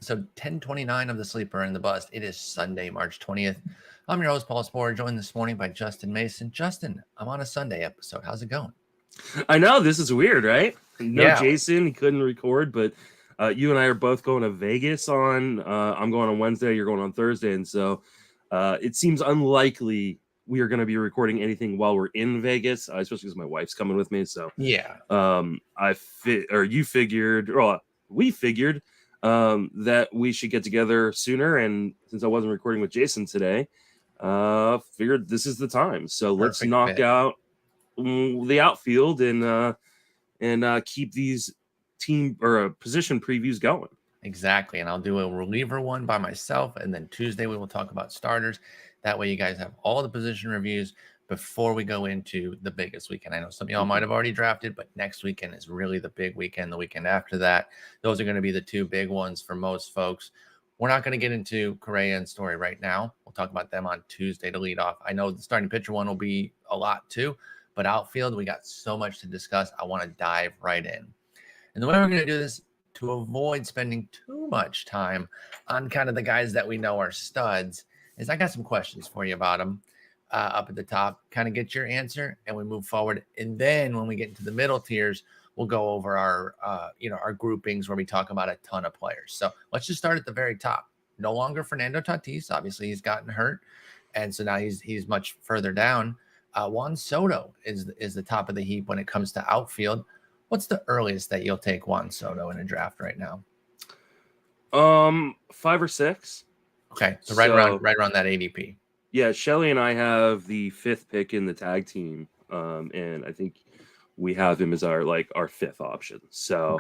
So 1029 of the Sleeper and the Bust. It is Sunday, March 20th. I'm your host, Paul Sporer, joined this morning by Justin Mason. Justin, I'm on a Sunday episode. How's it going? I know this is weird, right? No Yeah. Jason, he couldn't record, but you and I are both going to Vegas on. I'm going on Wednesday, you're going on Thursday, and so it seems unlikely we are going to be recording anything while we're in Vegas, especially because my wife's coming with me. So Yeah. We figured that we should get together sooner, and since I wasn't recording with Jason today, figured this is the time. So let's Perfect knock fit. out the outfield and keep these team or position previews going. Exactly. And I'll do a reliever one by myself. And then Tuesday, we will talk about starters. That way, you guys have all the position reviews before we go into the biggest weekend. I know some of y'all might have already drafted, but next weekend is really the big weekend. The weekend after that, those are going to be the two big ones for most folks. We're not going to get into Correa and Story right now. We'll talk about them on Tuesday to lead off. I know the starting pitcher one will be a lot too, but outfield, we got so much to discuss. I want to dive right in. And the way we're going to do this, to avoid spending too much time on kind of the guys that we know are studs, is I got some questions for you about them up at the top. Kind of get your answer, and we move forward. And then when we get into the middle tiers, we'll go over our our groupings where we talk about a ton of players. So let's just start at the very top. No longer Fernando Tatis. Obviously, he's gotten hurt, and so now he's much further down. Juan Soto is the top of the heap when it comes to outfield. What's the earliest that you'll take Juan Soto in a draft right now? 5 or 6. Okay, so right around that ADP. Yeah, Shelly and I have the 5th pick in the tag team, and I think we have him as our 5th option. So,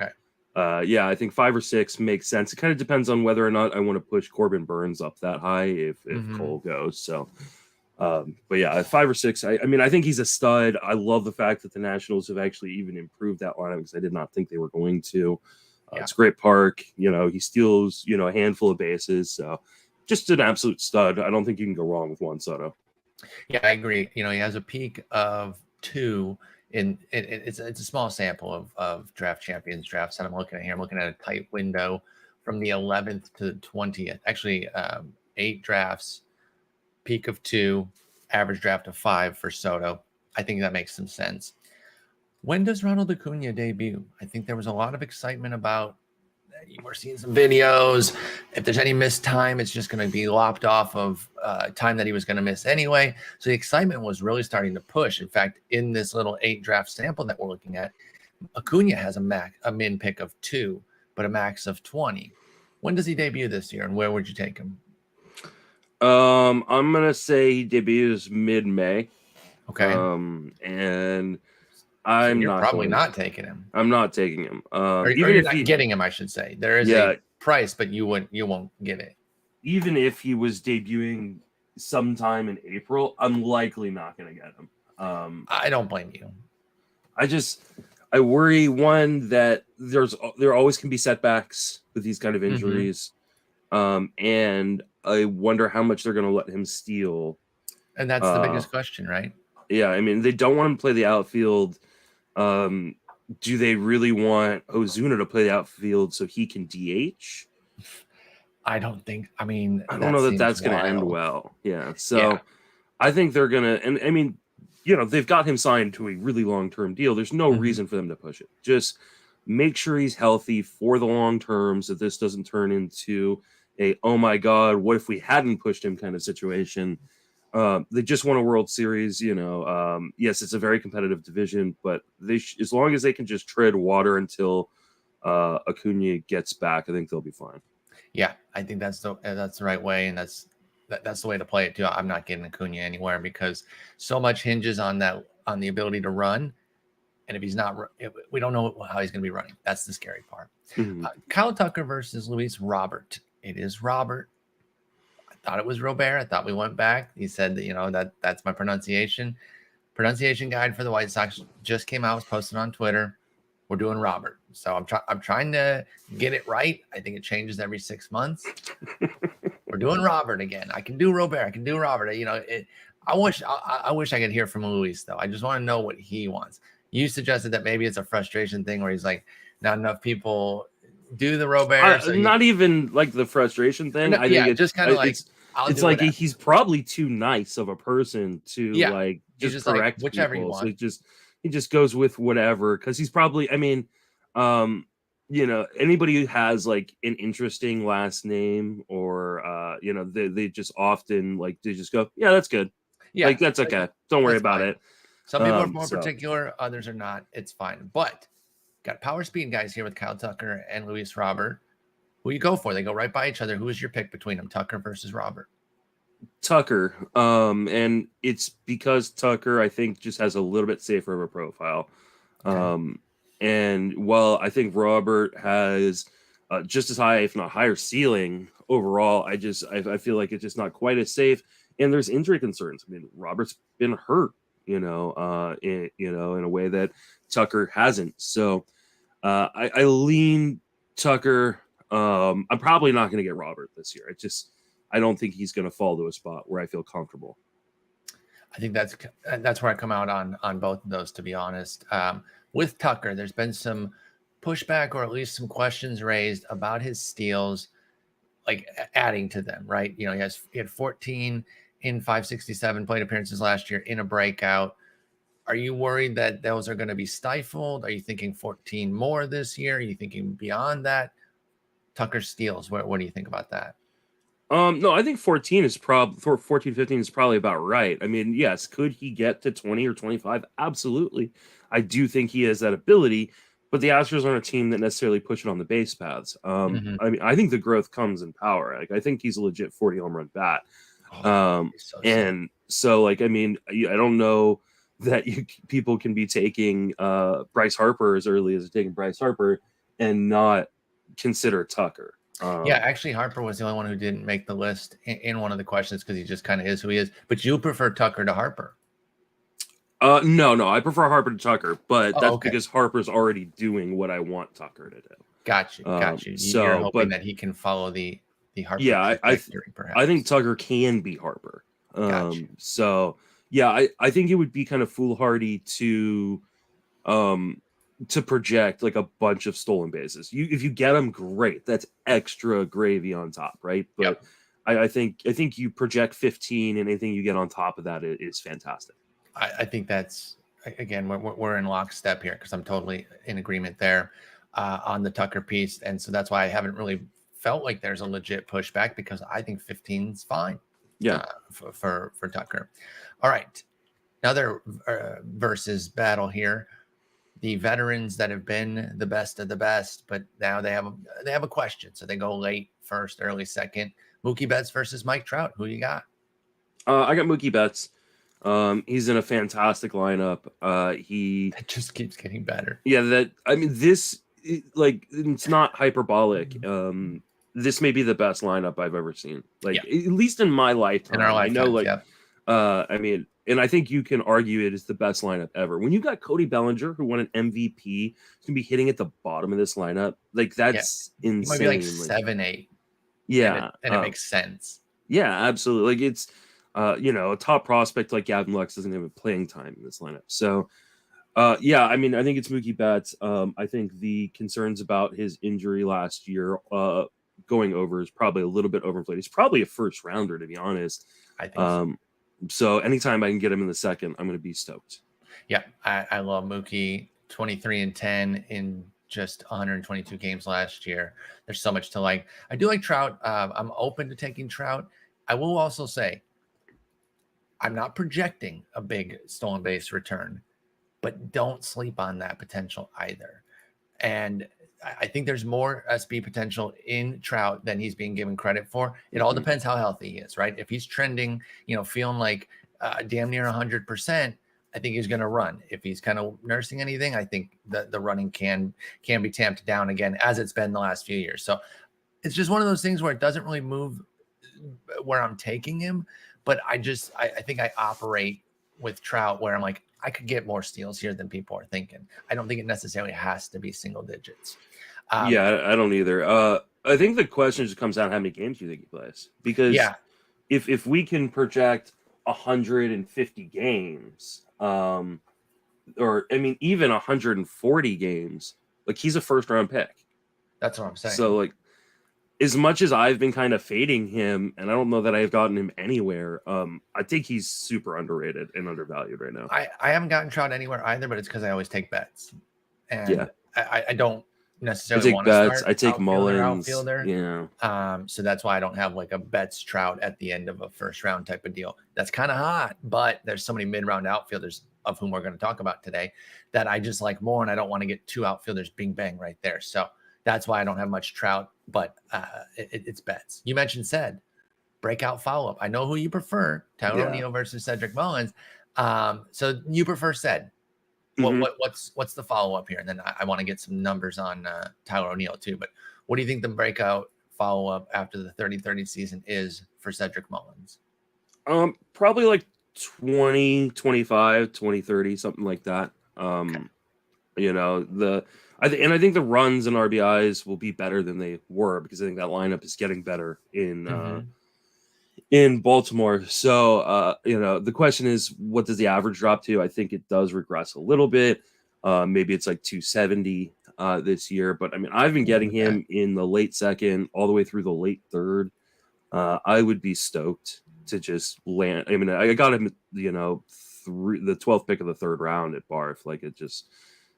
okay. Yeah, I think 5 or 6 makes sense. It kind of depends on whether or not I want to push Corbin Burns up that high if Cole goes. So, but yeah, 5 or 6. I mean, I think he's a stud. I love the fact that the Nationals have actually even improved that lineup because I did not think they were going to. It's a great park. He steals, a handful of bases. So just an absolute stud. I don't think you can go wrong with Juan Soto. Yeah, I agree. He has a peak of 2 it's a small sample of draft champions drafts that I'm looking at here. I'm looking at a tight window from the 11th to the 20th. Actually, 8 drafts, peak of 2, average draft of 5 for Soto. I think that makes some sense. When does Ronald Acuna debut? I think there was a lot of excitement about. We're seeing some videos. If there's any missed time, it's just going to be lopped off of time that he was going to miss anyway. So the excitement was really starting to push. In fact, in this little 8 draft sample that we're looking at, Acuna has a min pick of 2, but a max of 20. When does he debut this year, and where would you take him? I'm gonna say he debuts mid-May. Okay. And you're probably not taking him. I'm not taking him. Even if you're not getting him, I should say. There is a price, but you won't get it. Even if he was debuting sometime in April, I'm likely not going to get him. I don't blame you. I worry, one, that there always can be setbacks with these kind of injuries. And I wonder how much they're going to let him steal. And that's the biggest question, right? Yeah, I mean, they don't want him to play the outfield. Do they really want Ozuna to play the outfield so he can DH? I don't think. I don't know that that's going to end well. Yeah, so I think they're going to, and I mean, they've got him signed to a really long-term deal. There's no reason for them to push it. Just make sure he's healthy for the long term so this doesn't turn into a, oh my God, what if we hadn't pushed him kind of situation. They just won a World Series, yes, it's a very competitive division, but as long as they can just tread water until Acuna gets back, I think they'll be fine. Yeah, I think that's the right way, and that's the way to play it too. I'm not getting Acuna anywhere because so much hinges on the ability to run, and if he's not, we don't know how he's going to be running. That's the scary part. Kyle Tucker versus Luis Robert. It is Robert. Thought it was Robert. I thought we went back. He said that that's my pronunciation. Pronunciation guide for the White Sox just came out. It was posted on Twitter. We're doing Robert. So I'm trying to get it right. I think it changes every 6 months. We're doing Robert again. I can do Robert. I can do Robert. I wish I could hear from Luis though. I just want to know what he wants. You suggested that maybe it's a frustration thing where he's like, not enough people do the Robert. So not even like the frustration thing. I think it's just kind of like it's like he's probably too nice of a person to like just correct like, whichever people. You want. So he just goes with whatever because he's probably. I mean, you know, anybody who has like an interesting last name or you know, they just often like they just go, yeah, that's good. Yeah, like that's okay. Don't worry about it. Some people are more particular, others are not. It's fine. But got power speed guys here with Kyle Tucker and Luis Robert. Who you go for? They go right by each other. Who is your pick between them, Tucker versus Robert? Tucker. And it's because Tucker, I think, just has a little bit safer of a profile. Okay. And while I think Robert has just as high, if not higher, ceiling overall, I feel like it's just not quite as safe. And there's injury concerns. I mean, Robert's been hurt, in a way that Tucker hasn't. So I lean Tucker. I'm probably not going to get Robert this year. I don't think he's going to fall to a spot where I feel comfortable. I think that's where I come out on both of those, to be honest. With Tucker, there's been some pushback or at least some questions raised about his steals, like adding to them, right? You know, he had 14 in 567 plate appearances last year in a breakout. Are you worried that those are going to be stifled? Are you thinking 14 more this year? Are you thinking beyond that? Tucker steals. What do you think about that? No, I think 14, 15 is probably about right. I mean, yes, could he get to 20 or 25? Absolutely. I do think he has that ability, but the Astros aren't a team that necessarily push it on the base paths. I mean, I think the growth comes in power. Like, I think he's a legit 40 home run bat. So like, I mean, I don't know that people can be taking Bryce Harper as early as taking Bryce Harper and not consider Tucker. Yeah, actually, Harper was the only one who didn't make the list in one of the questions because he just kind of is who he is. But you prefer Tucker to Harper? No, I prefer Harper to Tucker, but that's because Harper's already doing what I want Tucker to do. Got you. You're hoping that he can follow the Harper. Yeah, I think Tucker can be Harper. So yeah, I think it would be kind of foolhardy to project like a bunch of stolen bases. If you get them, great. That's extra gravy on top, right? But I think you project 15, and anything you get on top of that is fantastic. I think that's, again, we're in lockstep here because I'm totally in agreement there on the Tucker piece, and so that's why I haven't really felt like there's a legit pushback because I think 15 is fine. Yeah, for Tucker. All right, another versus battle here. The veterans that have been the best of the best, but now they have a question, so they go late first, early second. Mookie Betts versus Mike Trout. Who you got? I got Mookie Betts. He's in a fantastic lineup. That just keeps getting better. Yeah, it's not hyperbolic. This may be the best lineup I've ever seen. At least in my lifetime. In our lifetime, I know, I mean, and I think you can argue it is the best lineup ever. When you got Cody Bellinger, who won an MVP, to be hitting at the bottom of this lineup, like that's insane. He might be like 7-8. Yeah, and it makes sense. Yeah, absolutely. Like it's, a top prospect like Gavin Lux doesn't have a playing time in this lineup. So, yeah, I mean, I think it's Mookie Betts. I think the concerns about his injury last year going over is probably a little bit overinflated. He's probably a first rounder, to be honest. I think so anytime I can get him in the second, I'm going to be stoked. Yeah, I love Mookie. 23-10 in just 122 games last year. There's so much to like. I do like Trout. I'm open to taking Trout. I will also say I'm not projecting a big stolen base return, but don't sleep on that potential either. And I think there's more SB potential in Trout than he's being given credit for. It all depends how healthy he is, right? If he's trending, feeling like damn near 100%, I think he's going to run. If he's kind of nursing anything, I think the running can be tamped down again, as it's been the last few years. So it's just one of those things where it doesn't really move where I'm taking him. But I think I operate with Trout where I'm like, I could get more steals here than people are thinking. I don't think it necessarily has to be single digits. Yeah, I don't either. I think the question just comes down to how many games do you think he plays? Because if we can project 150 games, or I mean even 140 games, like he's a first round pick. That's what I'm saying. So like, as much as I've been kind of fading him, and I don't know that I've gotten him anywhere, I think he's super underrated and undervalued right now. I haven't gotten Trout anywhere either, but it's because I always take bets, and Yeah. I don't I necessarily take want to bets. start I take Mullins. outfielder. Yeah. So that's why I don't have like a bets Trout at the end of a first round type of deal. That's kind of hot, but there's so many mid round outfielders, of whom we're going to talk about today, that I just like more, and I don't want to get two outfielders bing bang right there. So that's why I don't have much Trout, but it's bets. You mentioned said breakout follow up. I know who you prefer, Tyler O'Neill versus Cedric Mullins. So you prefer said. What's the follow up here? And then I want to get some numbers on Tyler O'Neill too. But what do you think the breakout follow up after the 30-30 season is for Cedric Mullins? Probably like 20, 25, 20, 30, something like that. Okay. You know, I think the runs and RBIs will be better than they were, because I think that lineup is getting better in Baltimore. So, you know, the question is, what does the average drop to? I think it does regress a little bit. Maybe it's like 270 this year, but I mean, I've been getting him in the late second all the way through the late third. I would be stoked to just land. I mean, I got him, you know, the 12th pick of the third round at Barf. Like, it just,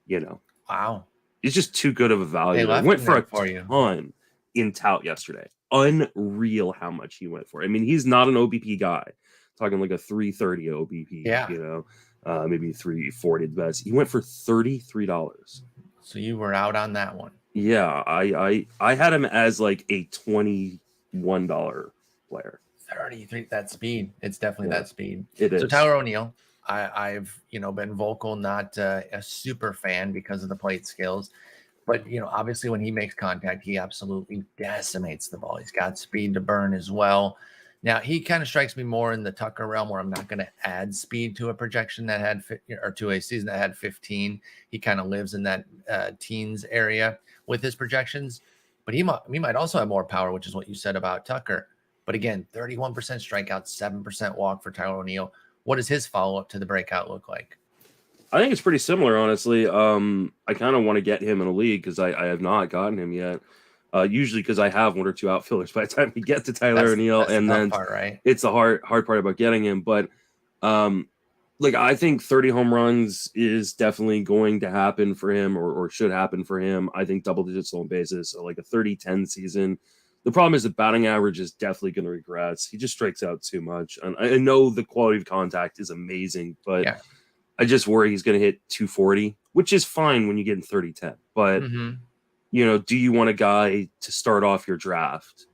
you know, wow, it's just too good of a value. I went for a ton in tout yesterday. Unreal how much he went for. I mean, he's not an OBP guy. Talking like a 330 OBP, you know, maybe 340 at best. He went for $33. So you were out on that one. Yeah, I had him as like a $21 player. 33, that speed. It's definitely that speed. It is. So Tyler O'Neill, I've been vocal, not a super fan because of the plate skills. But, obviously when he makes contact, he absolutely decimates the ball. He's got speed to burn as well. Now, he kind of strikes me more in the Tucker realm, where I'm not going to add speed to a projection that had, or to a season that had 15. He kind of lives in that teens area with his projections. But he might also have more power, which is what you said about Tucker. But again, 31% strikeout, 7% walk for Tyler O'Neill. What does his follow-up to the breakout look like? I think it's pretty similar, honestly. I kind of want to get him in a league because I have not gotten him yet. Usually because I have one or two outfielders by the time we get to Tyler O'Neill, and then part, right? It's the hard part about getting him. But like, I think 30 home runs is definitely going to happen for him, or should happen for him. I think double-digit stolen bases, so like a 30-10 season. The problem is the batting average is definitely going to regress. He just strikes out too much. And I know the quality of contact is amazing, but I just worry he's going to hit 240, which is fine when you get in 30-10. But, do you want a guy to start off your draft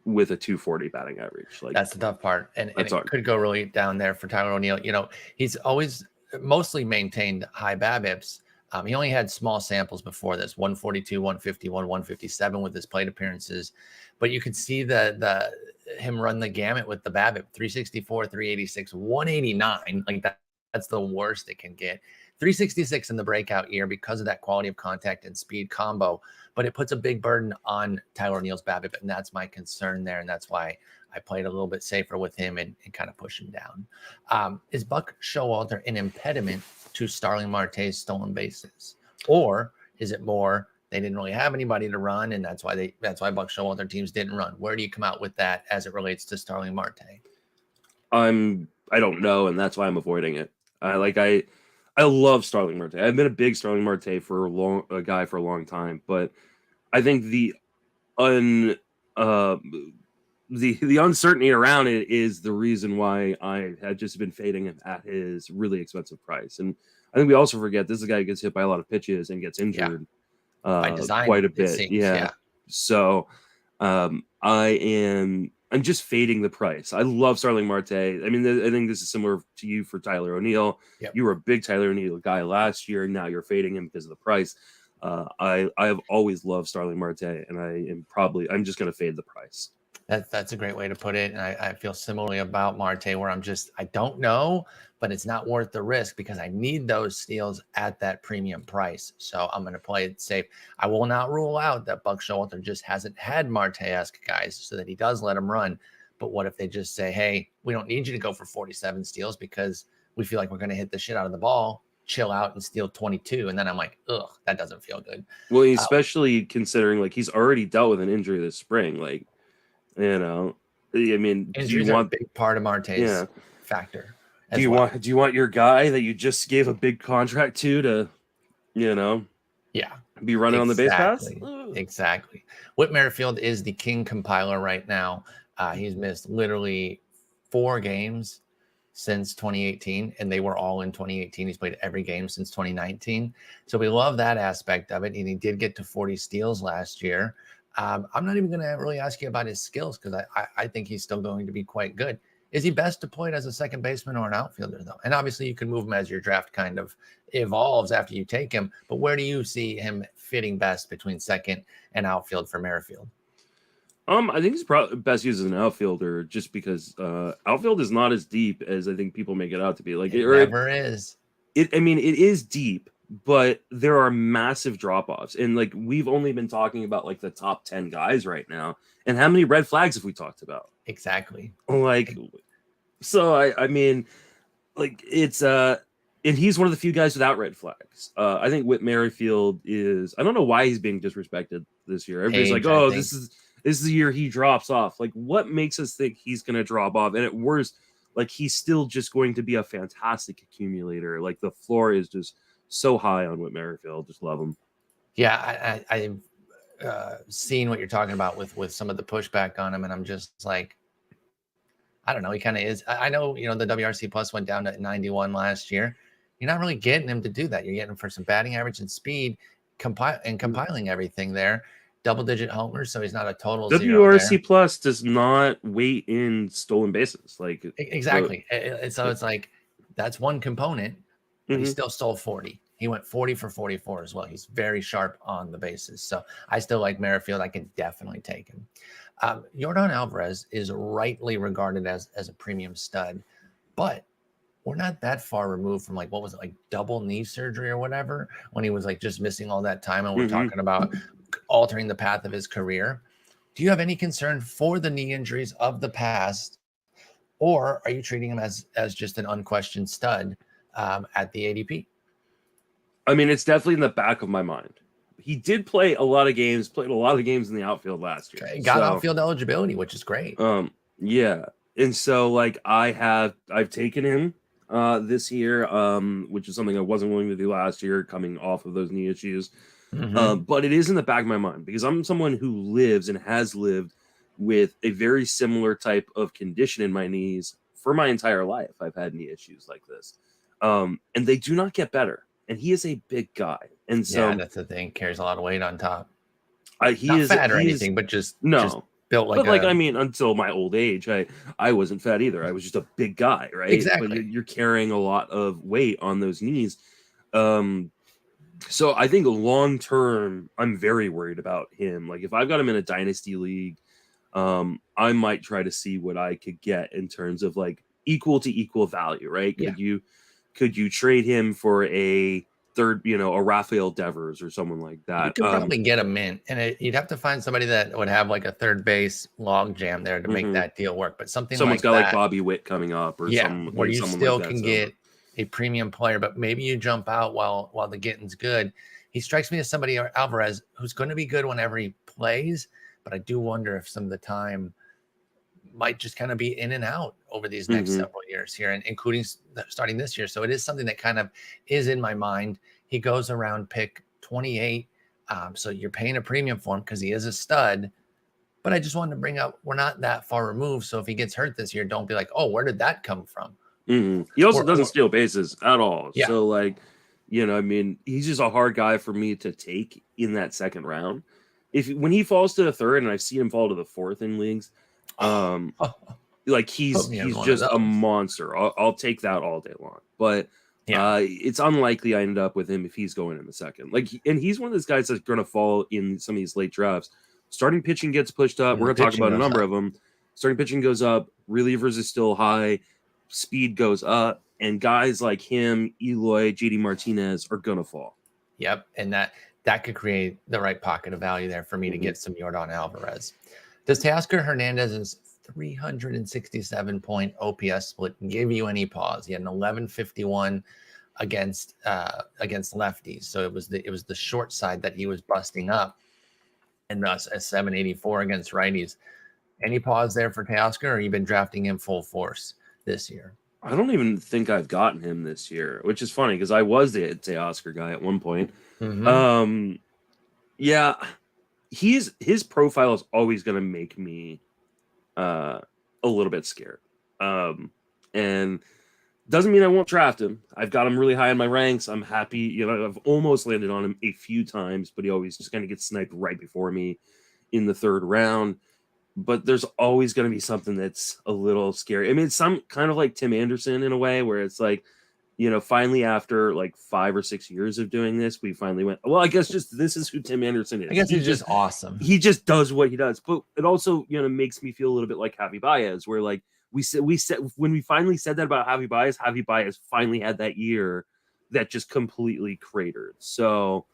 with a 240 batting average? Like, that's the tough part. And it could go really down there for Tyler O'Neill. He's always mostly maintained high BABIPs. He only had small samples before this, 142, 151, 157 with his plate appearances. But you could see him run the gamut with the BABIP, 364, 386, 189. Like that's the worst it can get. 366 in the breakout year because of that quality of contact and speed combo. But it puts a big burden on Tyler O'Neill's BABIP, and that's my concern there. And that's why I played a little bit safer with him and kind of push him down. Is Buck Showalter an impediment to Starling Marte's stolen bases? Or is it more they didn't really have anybody to run, and that's why Buck Showalter teams didn't run? Where do you come out with that as it relates to Starling Marte? I don't know, and that's why I'm avoiding it. I love Starling Marte. I've been a big Starling Marte for a long time, but I think the uncertainty around it is the reason why I had just been fading him at his really expensive price. And I think we also forget this is a guy who gets hit by a lot of pitches and gets injured by design, quite a bit. Yeah. So I'm just fading the price. I love Starling Marte. I mean, I think this is similar to you for Tyler O'Neill. Yep. You were a big Tyler O'Neill guy last year, and now you're fading him because of the price. I have always loved Starling Marte, and I'm just going to fade the price. That's a great way to put it. And I feel similarly about Marte, where I don't know, but it's not worth the risk because I need those steals at that premium price. So I'm going to play it safe. I will not rule out that Buck Showalter just hasn't had Marte-esque guys so that he does let him run. But what if they just say, hey, we don't need you to go for 47 steals because we feel like we're going to hit the shit out of the ball. chill out and steal 22. And then I'm like, ugh, that doesn't feel good. Well, especially considering like he's already dealt with an injury this spring. Like, you know, I mean, injuries are a big part of Marte's factor. Do you want your guy that you just gave a big contract to, you know, be running on the base paths? Exactly. Whit Merrifield is the king compiler right now. He's missed literally 4 games since 2018, and they were all in 2018. He's played every game since 2019. So we love that aspect of it. And he did get to 40 steals last year. I'm not even going to really ask you about his skills because I think he's still going to be quite good. Is he best deployed as a second baseman or an outfielder, though? And obviously, you can move him as your draft kind of evolves after you take him. But where do you see him fitting best between second and outfield for Merrifield? I think he's probably best used as an outfielder just because outfield is not as deep as I think people make it out to be. Like it never is. I mean, it is deep, but there are massive drop-offs. And like we've only been talking about like the top 10 guys right now. And how many red flags have we talked about? Exactly. Like, so I mean, like it's and he's one of the few guys without red flags. I think Whit Merrifield is. I don't know why he's being disrespected this year. Everybody's like, oh, this is the year he drops off. Like, what makes us think he's going to drop off? And at worst, like he's still just going to be a fantastic accumulator. Like the floor is just so high on Whit Merrifield. Just love him. Yeah, I've seen what you're talking about with some of the pushback on him, and I'm just like, I don't know. He kind of is. I know, you know, the WRC plus went down to 91 last year. You're not really getting him to do that. You're getting him for some batting average and speed, compiling everything there. Double-digit homers, so he's not a total WRC plus does not weight in stolen bases. Like exactly. So it's like that's one component. But he still stole 40. He went 40 for 44 as well. He's very sharp on the bases. So I still like Merrifield. I can definitely take him. Yordan Alvarez is rightly regarded as a premium stud, but we're not that far removed from like, what was it, like double knee surgery or whatever, when he was like just missing all that time. And we're talking about altering the path of his career. Do you have any concern for the knee injuries of the past, or are you treating him as just an unquestioned stud at the ADP? I mean, it's definitely in the back of my mind. He did play a lot of games, played a lot of games in the outfield last year. Got outfield eligibility, which is great. Yeah. And so like I've taken him this year, which is something I wasn't willing to do last year, coming off of those knee issues. But it is in the back of my mind because I'm someone who lives and has lived with a very similar type of condition in my knees for my entire life. I've had knee issues like this. And they do not get better. And he is a big guy. And so that's the thing. Carries a lot of weight on top. He is fat or anything, but just built like. But I mean, until my old age, I wasn't fat either. I was just a big guy, right? Exactly. But you're carrying a lot of weight on those knees. So I think long term, I'm very worried about him. Like if I've got him in a dynasty league, I might try to see what I could get in terms of like equal to equal value, right? Could you trade him for a third, a Rafael Devers or someone like that? You could probably get a mint, and you'd have to find somebody that would have like a third base log jam there to make that deal work. But someone's got like Bobby Witt coming up, or where you still can get a premium player, but maybe you jump out while the getting's good. He strikes me as somebody, Alvarez, who's going to be good whenever he plays, but I do wonder if some of the time might just kind of be in and out over these next several years here, and including starting this year. So it is something that kind of is in my mind. He goes around pick 28. So you're paying a premium for him because he is a stud, but I just wanted to bring up, we're not that far removed. So if he gets hurt this year, don't be like, oh, where did that come from? He also doesn't steal bases at all. Yeah. So like, I mean, he's just a hard guy for me to take in that second round. When he falls to the third, and I've seen him fall to the fourth in leagues, like he's just a monster. I'll take that all day long. But it's unlikely I end up with him if he's going in the second. And he's one of those guys that's going to fall in some of these late drafts. Starting pitching gets pushed up. We're going to talk about a number of them. Starting pitching goes up. Relievers is still high. Speed goes up. And guys like him, Eloy, JD Martinez are going to fall. Yep. And that could create the right pocket of value there for me to get some Yordan Alvarez. Does Teoscar Hernandez's 367-point OPS split give you any pause? He had an 1151 against lefties. So it was the short side that he was busting up, and thus a 784 against righties. Any pause there for Teoscar, or you've been drafting him full force this year? I don't even think I've gotten him this year, which is funny because I was the Teoscar guy at one point. Mm-hmm. Yeah, his profile is always going to make me a little bit scared. And doesn't mean I won't draft him. I've got him really high in my ranks. I'm happy. You know, I've almost landed on him a few times, but he always just kind of gets sniped right before me in the third round. But there's always going to be something that's a little scary. I mean, it's some kind of like Tim Anderson in a way, where it's like, you know, finally after like 5 or 6 years of doing this, we finally went, well, I guess just this is who Tim Anderson is. I guess he's just awesome. He just does what he does. But it also, you know, makes me feel a little bit like Javi Baez, where like we said when we finally said that about Javi Baez finally had that year that just completely cratered. So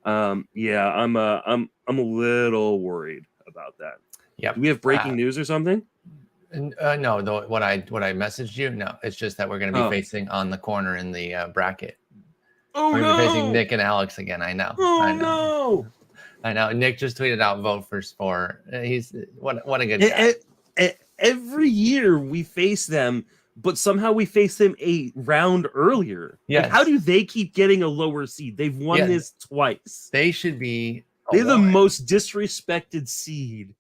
yeah, I'm a little worried about that. Yeah. Do we have breaking news or something? No, though what I messaged you, no, it's just that we're going to be facing on the corner in the bracket. Oh, we're facing Nick and Alex again. I know. Oh, I know. I know. Nick just tweeted out vote for Sporer. He's what a good guy. Every year we face them, but somehow we face them a round earlier. Yeah. Like, how do they keep getting a lower seed? They've won this twice. They should be. They're the most disrespected seed.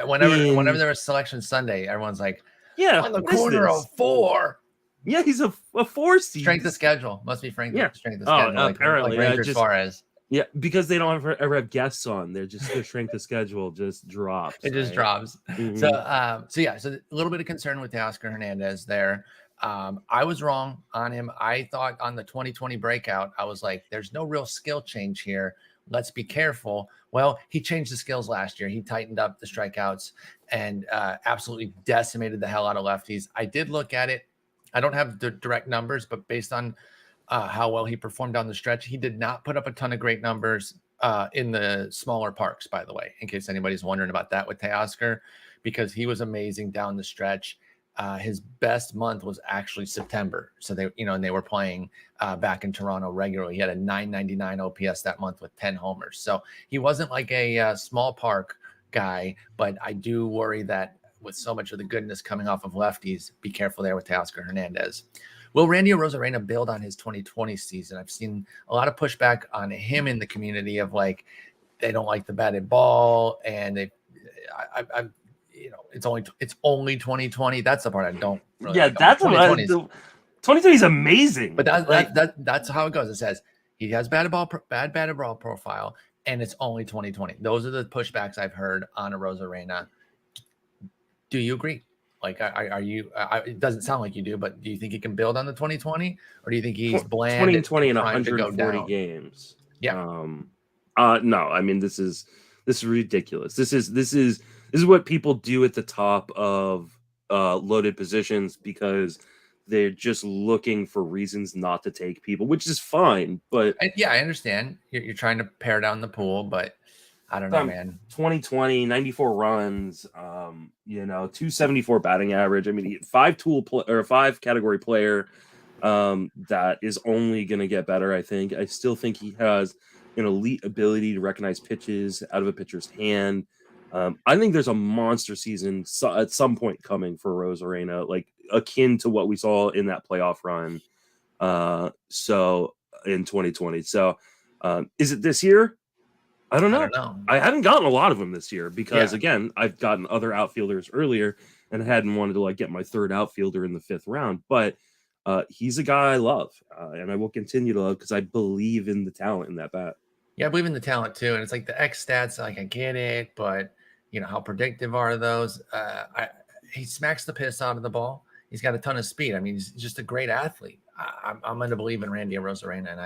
Whenever there was Selection Sunday, everyone's like, yeah, on the corner of 4. Yeah, he's a 4 seed. Strength of schedule. Must be strength of schedule. Apparently. Like Rangers Suarez. Yeah, because they don't ever have guests on. They're just their strength of schedule just drops. It just drops. Mm-hmm. So a little bit of concern with Teoscar Hernandez there. I was wrong on him. I thought on the 2020 breakout, I was like, there's no real skill change here. Let's be careful. Well, he changed the skills last year. He tightened up the strikeouts and absolutely decimated the hell out of lefties. I did look at it. I don't have the direct numbers, but based on how well he performed down the stretch, he did not put up a ton of great numbers in the smaller parks, by the way, in case anybody's wondering about that with Teoscar, because he was amazing down the stretch. His best month was actually September. So they were playing back in Toronto regularly. He had a 999 OPS that month with 10 homers. So he wasn't like a small park guy, but I do worry that with so much of the goodness coming off of lefties, be careful there with Teoscar Hernandez. Will Randy Arozarena build on his 2020 season? I've seen a lot of pushback on him in the community of like, they don't like the batted ball, and it's only 2020. That's the part I don't really like. That's 2020 is amazing. But that's how it goes. It says he has bad batted ball profile, and it's only 2020. Those are the pushbacks I've heard on Arozarena. Do you agree? Like, are you? It doesn't sound like you do, but do you think he can build on the 2020, or do you think he's bland? 2020 in 140 games. Yeah. No, I mean this is ridiculous. This is what people do at the top of loaded positions because they're just looking for reasons not to take people, which is fine. But yeah, I understand. You're trying to pare down the pool, but I don't know, man. 2020, 94 runs, 274 batting average. I mean, he had 5 category player that is only going to get better, I think. I still think he has an elite ability to recognize pitches out of a pitcher's hand. I think there's a monster season at some point coming for Arozarena, like akin to what we saw in that playoff run. So in 2020. So is it this year? I don't know. I haven't gotten a lot of them this year because again, I've gotten other outfielders earlier and I hadn't wanted to like get my third outfielder in the 5th round, but he's a guy I love and I will continue to love because I believe in the talent in that bat. Yeah, I believe in the talent too. And it's like the X stats, like I get it, but how predictive are those? He smacks the piss out of the ball. He's got a ton of speed. I mean, he's just a great athlete. I'm going to believe in Randy Arozarena, and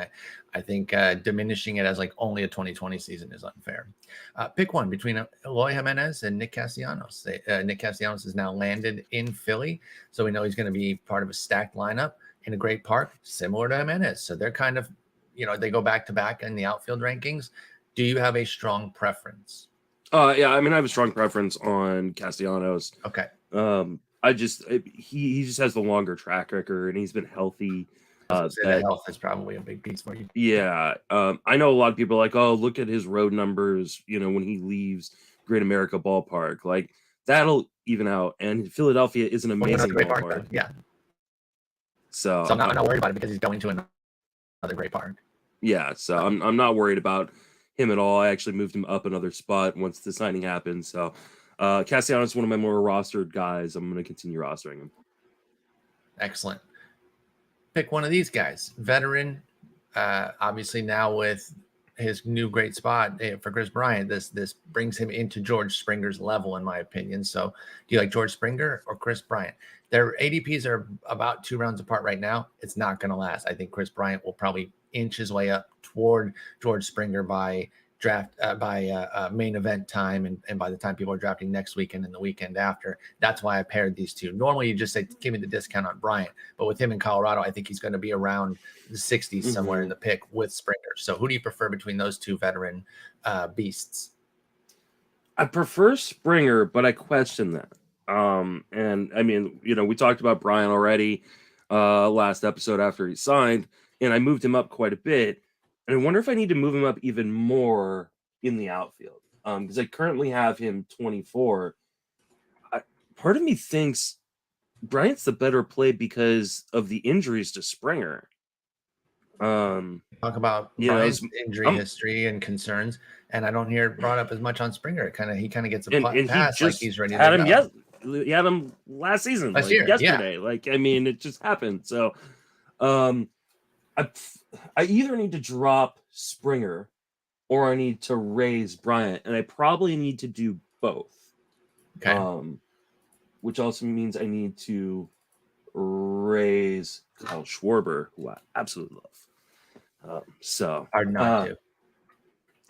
I think diminishing it as like only a 2020 season is unfair. Pick one between Eloy Jimenez and Nick Castellanos. Nick Castellanos is now landed in Philly, so we know he's going to be part of a stacked lineup in a great park, similar to Jimenez. So they're kind of, they go back to back in the outfield rankings. Do you have a strong preference? Yeah, I mean, I have a strong preference on Castellanos. Okay. He just has the longer track record and he's been healthy The health is probably a big piece for you. Yeah. I know a lot of people are like, oh, look at his road numbers, when he leaves Great America Ballpark. Like, that'll even out. And Philadelphia is an amazing ballpark. Yeah. So I'm not worried about it because he's going to another great park. Yeah, so I'm not worried about him at all. I actually moved him up another spot once the signing happened. So Castellanos is one of my more rostered guys. I'm going to continue rostering him. Excellent. Pick one of these guys. Veteran, obviously now with his new great spot for Chris Bryant. This brings him into George Springer's level, in my opinion. So do you like George Springer or Chris Bryant? Their ADPs are about 2 rounds apart right now. It's not going to last. I think Chris Bryant will probably inch his way up toward George Springer by main event time, and by the time people are drafting next weekend and the weekend after. That's why I paired these two. Normally you just say give me the discount on Bryant, but with him in Colorado, I think he's going to be around the 60s somewhere in the pick with Springer. So who do you prefer between those two veteran beasts? I prefer Springer, but I question that. And I mean, we talked about Bryant already last episode after he signed, and I moved him up quite a bit. And I wonder if I need to move him up even more in the outfield, because I currently have him 24. Part of me thinks Bryant's the better play because of the injuries to Springer. Talk about Bryant's injury history and concerns, and I don't hear it brought up as much on Springer. He kind of gets a pass like he's ready to go. He had him last season, yesterday. Yeah. Like, I mean, it just happened. So, I either need to drop Springer or I need to raise Bryant, and I probably need to do both. Okay. Which also means I need to raise Kyle Schwarber, who I absolutely love. So hard not to.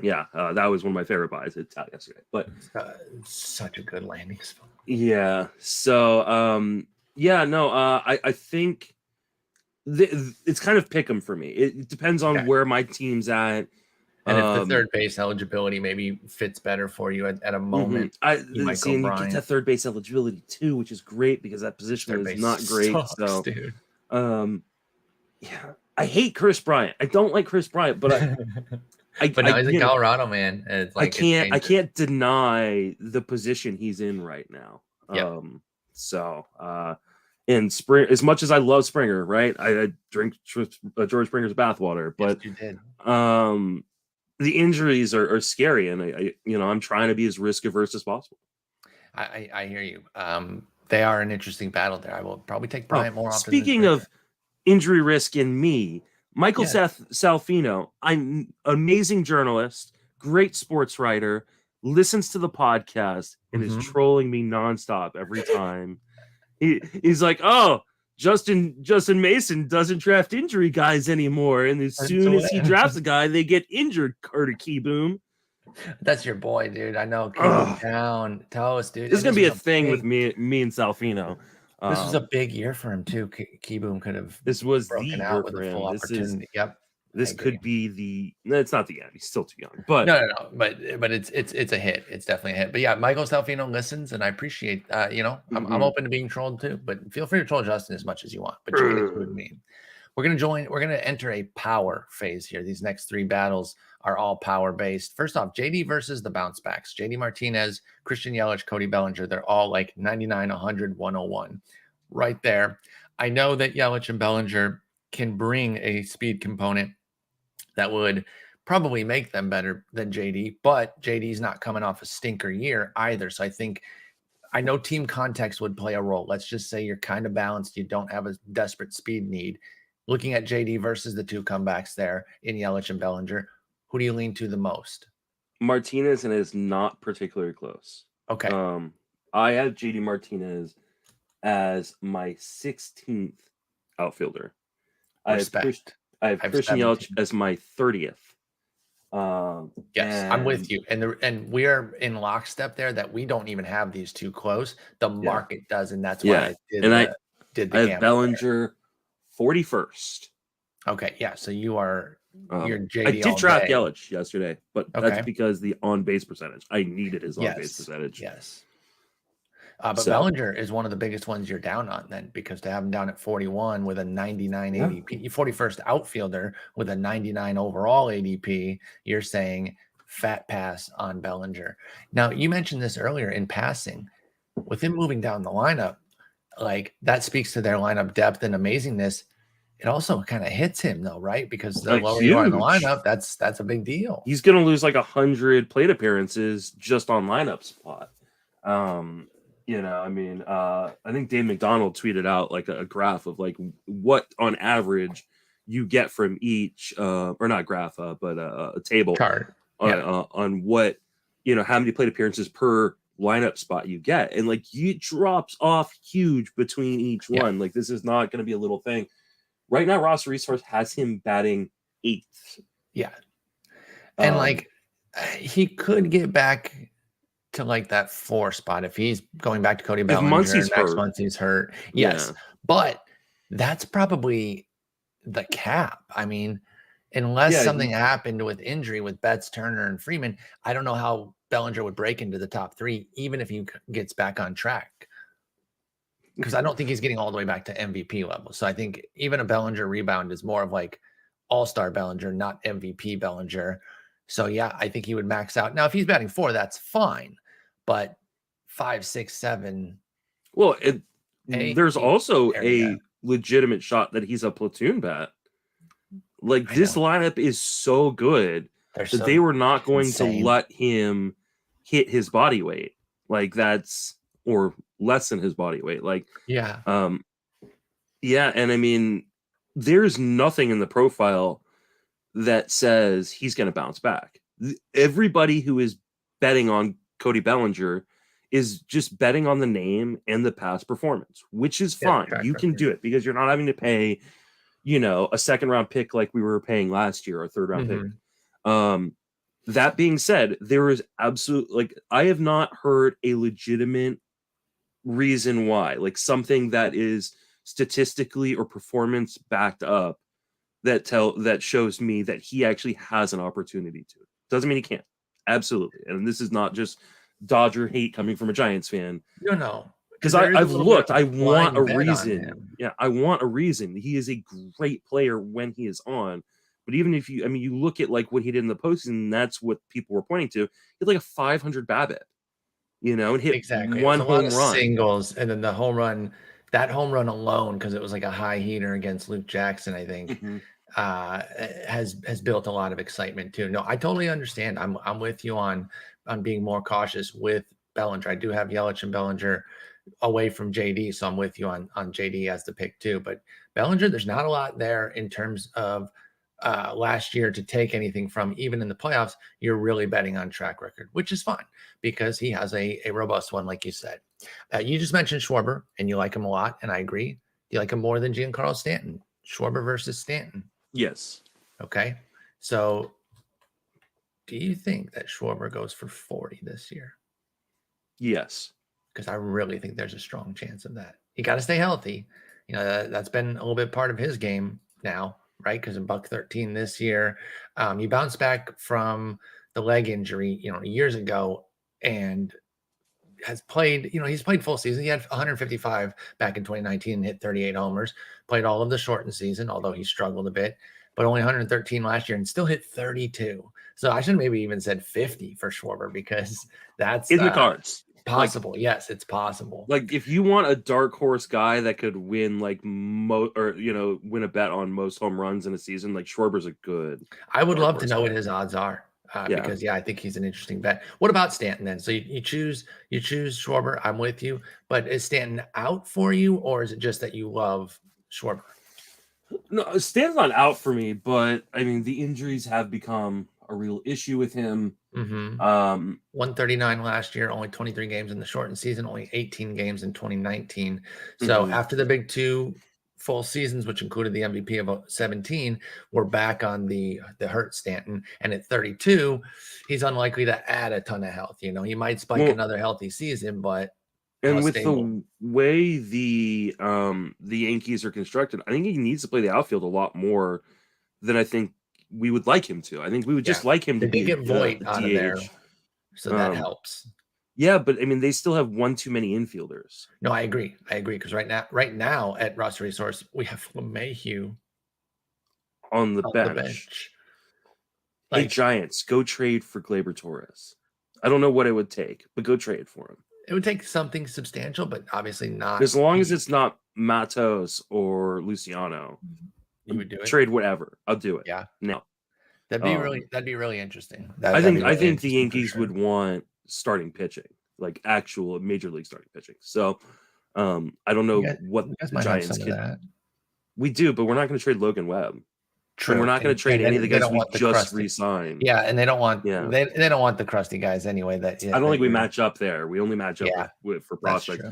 Yeah, that was one of my favorite buys at Tout yesterday. But such a good landing spot. Yeah. So I think it's kind of pick 'em for me. It depends on where my team's at. And if the third base eligibility maybe fits better for you at a moment, you might go Bryant. Get that third base eligibility too, which is great because that position is not great. Sucks, dude. I hate Chris Bryant. I don't like Chris Bryant, but but now he's in Colorado, man. And it's like I can't deny the position he's in right now. And Spring, as much as I love Springer, right? I drink George Springer's bathwater, but you did. The injuries are scary, and I'm trying to be as risk averse as possible. I hear you. They are an interesting battle there. I will probably take Bryant more often. Speaking of injury risk in me, Michael Salfino, I'm amazing journalist, great sports writer, listens to the podcast, and is trolling me nonstop every time. He's like, oh, Justin Mason doesn't draft injury guys anymore, and as soon as he drafts a guy, they get injured. Carter Keyboom. That's your boy, dude. I know. Down, toast, dude. This is gonna be a thing with me and Salfino. This was a big year for him too. Keyboom could have. This was broken the out year with for a him. full opportunity. This could be the. No, it's not the end. He's still too young. But no. But it's a hit. It's definitely a hit. But yeah, Michael Salfino listens, and I appreciate. I'm open to being trolled too. But feel free to troll Justin as much as you want. But you can include me. We're gonna enter a power phase here. These next 3 battles are all power based. First off, JD versus the bounce backs. JD Martinez, Christian Yelich, Cody Bellinger. They're all like 99, 100, 101. Right there. I know that Yelich and Bellinger can bring a speed component that would probably make them better than JD, but JD's not coming off a stinker year either. So I know team context would play a role. Let's just say you're kind of balanced. You don't have a desperate speed need. Looking at JD versus the 2 comebacks there in Yelich and Bellinger, who do you lean to the most? Martinez, and it is not particularly close. Okay. I have JD Martinez as my 16th outfielder. Respect. I have Christian Yelich as my 30th. Yes, I'm with you. And we are in lockstep there that we don't even have these 2 close. The market does, and that's why I did the I have Bellinger 41st. Okay, yeah. So you're JD. I did draft Yelich yesterday, but that's because the on-base percentage. I needed his on-base percentage. Yes. But Bellinger is one of the biggest ones you're down on then, because to have him down at 41 with a 99 ADP, 41st outfielder with a 99 overall ADP, you're saying fat pass on Bellinger. Now, you mentioned this earlier in passing. With him moving down the lineup, like that speaks to their lineup depth and amazingness. It also kind of hits him though, right? Because the lower you are in the lineup, that's a big deal. He's going to lose like 100 plate appearances just on lineup spot. I think Dave McDonald tweeted out like a graph of like what on average you get from each, or not graph, but a table chart on what, how many plate appearances per lineup spot you get. And like it drops off huge between each one. Like this is not going to be a little thing. Right now, Roster Resource has him batting 8th. Yeah. And like he could get back to like that 4 spot if he's going back to Cody Bellinger next month he's hurt. Yes. Yeah. But that's probably the cap. I mean, unless something happened with injury with Betts, Turner, and Freeman, I don't know how Bellinger would break into the top 3, even if he gets back on track. Because I don't think he's getting all the way back to MVP level. So I think even a Bellinger rebound is more of like all-star Bellinger, not MVP Bellinger. So yeah, I think he would max out. Now, if he's batting 4, that's fine. But 5, 6, 7. Well, there's also a legitimate shot that he's a platoon bat. Like this lineup is so good that they were not going to let him hit his body weight. Like that's, or less than his body weight. Like, and I mean, there's nothing in the profile that says he's going to bounce back. Everybody who is betting on Cody Bellinger is just betting on the name and the past performance, which is fine. You can do it because you're not having to pay, a second round pick like we were paying last year, or third round pick. That being said, there is absolutely I have not heard a legitimate reason why, like something that is statistically or performance backed up that shows me that he actually has an opportunity to. Doesn't mean he can't. Absolutely. And this is not just Dodger hate coming from a Giants fan. No. Because I've looked. I want a reason. Yeah, I want a reason. He is a great player when he is on. But even if you look at like what he did in the postseason, that's what people were pointing to. He had like a 500 BABIP, and hit one home run. Singles, and then the home run, that home run alone, because it was like a high heater against Luke Jackson, I think, has built a lot of excitement too. No, I totally understand. I'm with you on being more cautious with Bellinger. I do have Yelich and Bellinger away from JD, so I'm with you on JD as the pick too. But Bellinger, there's not a lot there in terms of last year to take anything from. Even in the playoffs, you're really betting on track record, which is fine because he has a robust one, like you said. You just mentioned Schwarber, and you like him a lot, and I agree. Do you like him more than Giancarlo Stanton? Schwarber versus Stanton. Yes. Okay. So do you think that Schwarber goes for 40 this year? Yes. Because I really think there's a strong chance of that. You got to stay healthy. That's been a little bit part of his game now, right? Because in $113 this year, he bounced back from the leg injury, years ago, and has played, he's played full season. He had 155 back in 2019 and hit 38 homers, played all of the shortened season, although he struggled a bit, but only 113 last year and still hit 32. So I should maybe even said 50 for Schwarber, because that's in the cards. Possible. Yes, it's possible. Like if you want a dark horse guy that could win win a bet on most home runs in a season, like Schwarber's a good. I would love to know what his odds are. Because I think he's an interesting bet. What about Stanton then? So you choose Schwarber. I'm with you, but is Stanton out for you, or is it just that you love Schwarber? No, Stanton's not out for me, but I mean the injuries have become a real issue with him. 139 last year, only 23 games in the shortened season, only 18 games in 2019. So after the big 2 full seasons, which included the MVP of 17, we're back on the hurt Stanton. And at 32, he's unlikely to add a ton of health. He might spike another healthy season, but and with the way the Yankees are constructed, I think he needs to play the outfield a lot more than I think we would like him to. I think we would just like him to be get Voit out of there, so that helps. Yeah, but I mean, they still have one too many infielders. No, I agree. Because right now at Ross Resource, we have LeMahieu on the on the bench. bench. Hey, Giants, go trade for Gleyber Torres. I don't know what it would take, but go trade for him. It would take something substantial, but obviously not. As long as it's not Matos or Luciano, you would do it. Trade whatever. I'll do it. Yeah. No. That'd be really interesting. I think the Yankees would want starting pitching, like actual major league starting pitching. So I don't know what the Giants could. We do, but we're not going to trade Logan Webb. True. And we're not going to trade any of the guys we just re-signed. Yeah, and they don't want they don't want the crusty guys anyway. I don't think we match up there. We only match up with for prospects.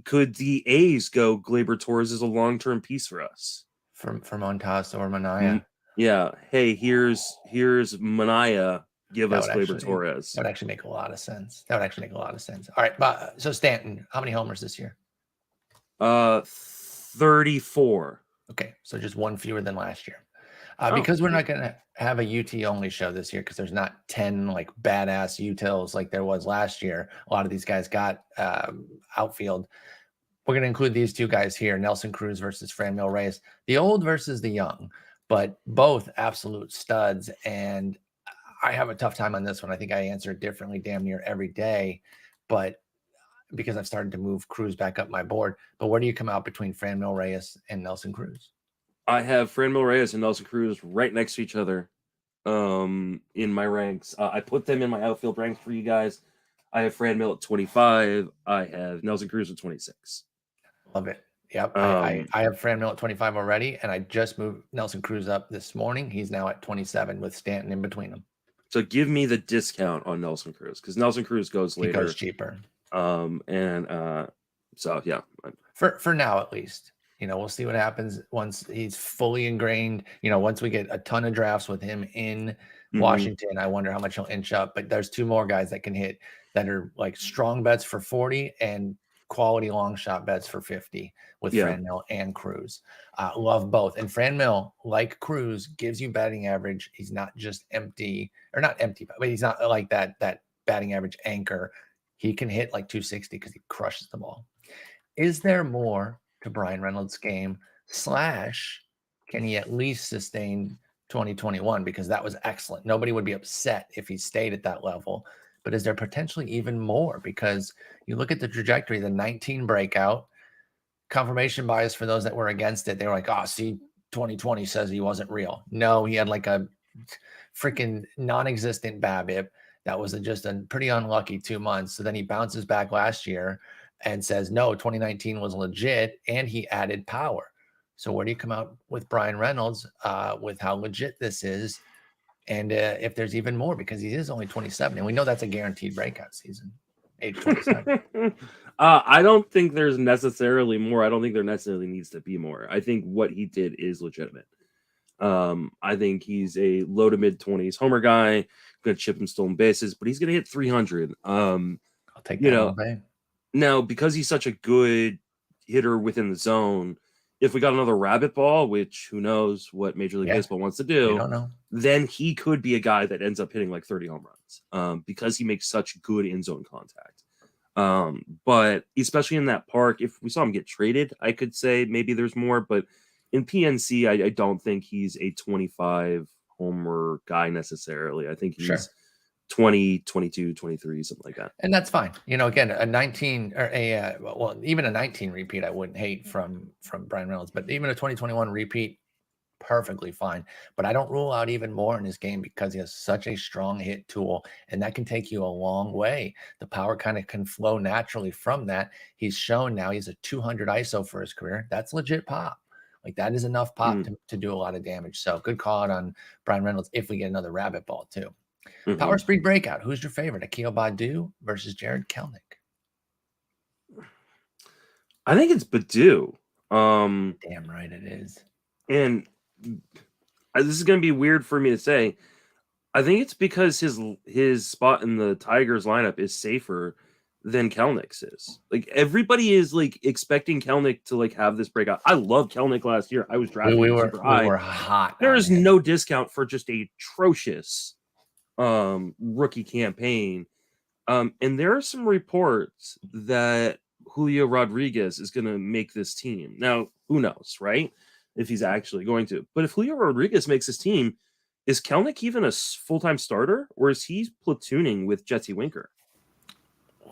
Could the A's go Gleyber Torres as a long-term piece for us? For Montas or Manaea. Yeah. Hey, here's Manaea. Give us Gleyber Torres. That would actually make a lot of sense. All right, but so Stanton, how many homers this year? 34. Okay, so just one fewer than last year. Because we're not going to have a UT only show this year because there's not 10 like badass utils like there was last year. A lot of these guys got outfield. We're going to include these two guys here, Nelson Cruz versus Franmil Reyes, the old versus the young, but both absolute studs. And I have a tough time on this one. I think I answer it differently damn near every day, but because I've started to move Cruz back up my board. But where do you come out between Franmil Reyes and Nelson Cruz? I have Franmil Reyes and Nelson Cruz right next to each other in my ranks. I put them in my outfield ranks for you guys. I have Franmil at 25. I have Nelson Cruz at 26. Love it. Yep. I have Franmil at 25 already, and I just moved Nelson Cruz up this morning. He's now at 27 with Stanton in between them. So give me the discount on Nelson Cruz because Nelson Cruz goes later. He goes cheaper. So yeah. For now at least. We'll see what happens once he's fully ingrained. Once we get a ton of drafts with him in Washington, I wonder how much he'll inch up. But there's two more guys that can hit that are like strong bets for 40 and quality long shot bets for 50 with Franmil and Cruz. Love both. And Franmil, like Cruz, gives you batting average. He's not just empty, or not empty, but he's not like that batting average anchor. He can hit like 260 because he crushes the ball. Is there more to Brian Reynolds' game / can he at least sustain 2021? Because that was excellent. Nobody would be upset if he stayed at that level. But is there potentially even more? Because you look at the trajectory, the 19 breakout, confirmation bias for those that were against it. They were like, 2020 says he wasn't real. No, he had like a freaking non-existent BABIP. That was just a pretty unlucky 2 months. So then he bounces back last year and says, no, 2019 was legit, and he added power. So where do you come out with Brian Reynolds with how legit this is? And if there's even more, because he is only 27, and we know that's a guaranteed breakout season, age 27. I don't think there's necessarily more. I don't think there necessarily needs to be more. I think what he did is legitimate. I think he's a low to mid 20s homer guy, going to chip and stolen bases, but he's going to hit 300. I'll take that all day. Now, because he's such a good hitter within the zone, if we got another rabbit ball, which who knows what Major League Baseball wants to do, then he could be a guy that ends up hitting like 30 home runs because he makes such good in-zone contact. But especially in that park, if we saw him get traded, I could say maybe there's more. But in PNC, I don't think he's a 25 homer guy necessarily. I think he's 20, 22, 23, something like that. And that's fine. Again, a 19 or even a 19 repeat, I wouldn't hate from Brian Reynolds, but even a 2021 repeat, perfectly fine. But I don't rule out even more in his game because he has such a strong hit tool, and that can take you a long way. The power kind of can flow naturally from that. He's shown now he's a 200 ISO for his career. That's legit pop. Like that is enough pop to do a lot of damage. So good call out on Brian Reynolds if we get another rabbit ball too. Power speed breakout. Who's your favorite? Akil Baddoo versus Jared Kelenic. I think it's Baddoo. Damn right it is. And this is going to be weird for me to say. I think it's because his spot in the Tigers lineup is safer than Kelenic's is. Like everybody is like expecting Kelenic to like have this breakout. I loved Kelenic last year. I was drafting super high. We were hot. There is no discount for just a atrocious rookie campaign. And there are some reports that Julio Rodriguez is going to make this team. Now, who knows, right? If he's actually going to. But if Julio Rodriguez makes this team, is Kelnick even a full-time starter, or is he platooning with Jesse Winker?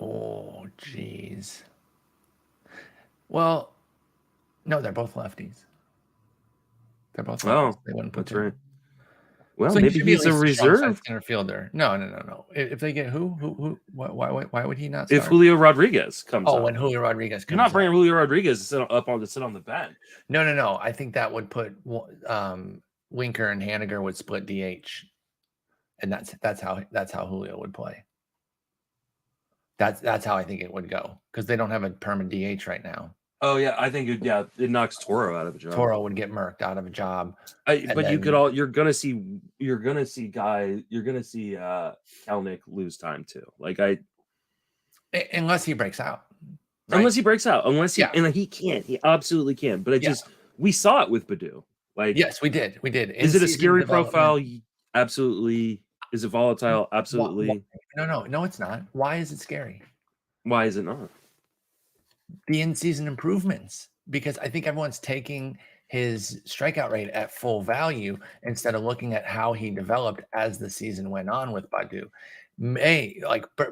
Oh, jeez. Well, no, they're both lefties. They're both lefties. They wouldn't that's platoon. right. Well, So maybe he's a reserve center fielder. No. If they get who? Why would he not start? If Julio Rodriguez comes up. When Julio Rodriguez comes You're not bringing Julio Rodriguez to sit on the bench. No. I think that would put Winker and Haniger would split DH, and that's how Julio would play. That's how I think it would go, because they don't have a permanent DH right now. Oh yeah, I think it knocks Toro out of a job. Toro would get murked out of a job. But you're gonna see Kelnick lose time too. Unless he breaks out. Right? Unless he breaks out. And he can't. He absolutely can. But we saw it with Baddoo. Yes, we did. Is it a scary profile? Absolutely. Is it volatile? Absolutely. No, it's not. Why is it scary? Why is it not? The in-season improvements, because I think everyone's taking his strikeout rate at full value instead of looking at how he developed as the season went on with Baddoo.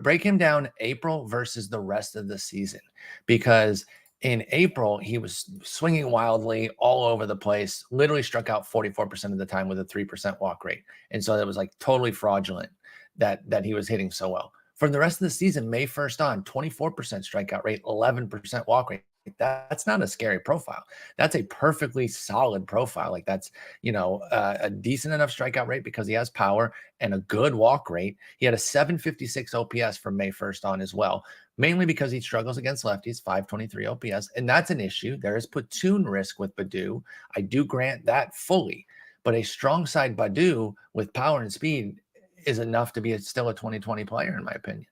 Break him down April versus the rest of the season, because in April he was swinging wildly all over the place, literally struck out 44% of the time with a 3% walk rate, and so it was like totally fraudulent that he was hitting so well. For the rest of the season, May 1st on, 24% strikeout rate, 11% walk rate. That's not a scary profile. That's a perfectly solid profile. That's, a decent enough strikeout rate because he has power and a good walk rate. He had a 756 OPS from May 1st on as well, mainly because he struggles against lefties, 523 OPS. And that's an issue. There is platoon risk with Baddoo. I do grant that fully, but a strong side Baddoo with power and speed is enough to be still a 2020 player, in my opinion.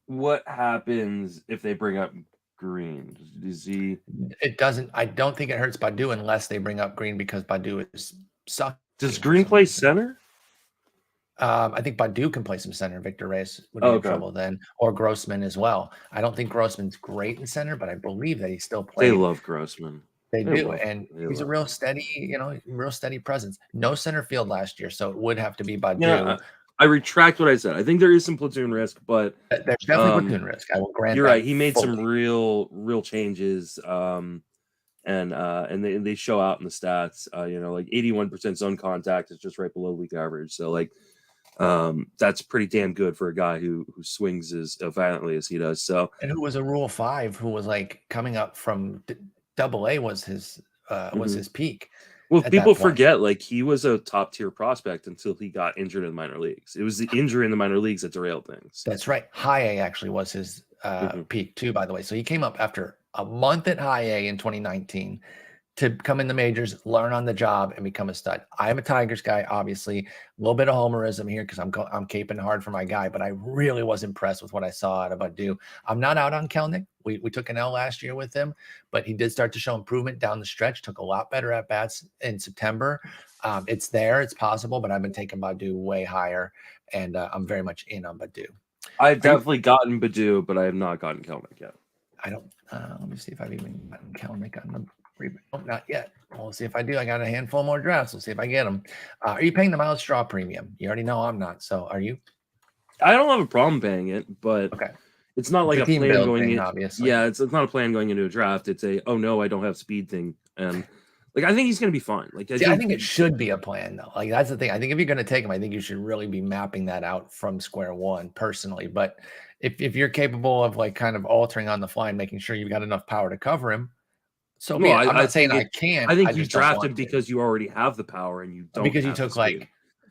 What happens if they bring up Green? It doesn't. I don't think it hurts Baddoo unless they bring up Green, because Baddoo is sucking. Does Green play center? I think Baddoo can play some center. Victor Reyes would be in trouble then, or Grossman as well. I don't think Grossman's great in center, but I believe that he still plays. They love Grossman. They do, and he's a real steady, real steady presence. No center field last year, so it would have to be Baddoo. Yeah, I retract what I said. I think there is some platoon risk, but there's definitely platoon risk. I will grant. You're right. He made some real changes, and they show out in the stats. 81% zone contact is just right below league average. So that's pretty damn good for a guy who swings as violently as he does. So, and who was a Rule 5, who was coming up from Double-A was his peak. Well, people forget he was a top tier prospect until he got injured in the minor leagues. It was the injury in the minor leagues that derailed things. That's right. High A actually was his peak too, by the way. So he came up after a month at High A in 2019 to come in the majors, learn on the job, and become a stud. I'm a Tigers guy, obviously. A little bit of homerism here because I'm caping hard for my guy, but I really was impressed with what I saw out of Baddoo. I'm not out on Kelnick. We took an L last year with him, but he did start to show improvement down the stretch, took a lot better at bats in September. It's there, it's possible, but I've been taking Baddoo way higher, and I'm very much in on Baddoo. I've definitely gotten Baddoo, but I have not gotten Kelnick yet. I don't. Let me see if I've even gotten Kelnick on the. Not yet. We'll see if I do. I got a handful more drafts. We'll see if I get them. Are you paying the Miles Straw premium? You already know I'm not. So are you? I don't have a problem paying it, but it's not like a plan going in. Obviously. Yeah, it's not a plan going into a draft. It's a no, I don't have speed thing, and I think he's going to be fine. I think it should be a plan though. That's the thing. I think if you're going to take him, I think you should really be mapping that out from square one personally. But if you're capable of kind of altering on the fly and making sure you've got enough power to cover him. So I'm not saying I can't. I think you drafted because you already have the power and you don't. Because you took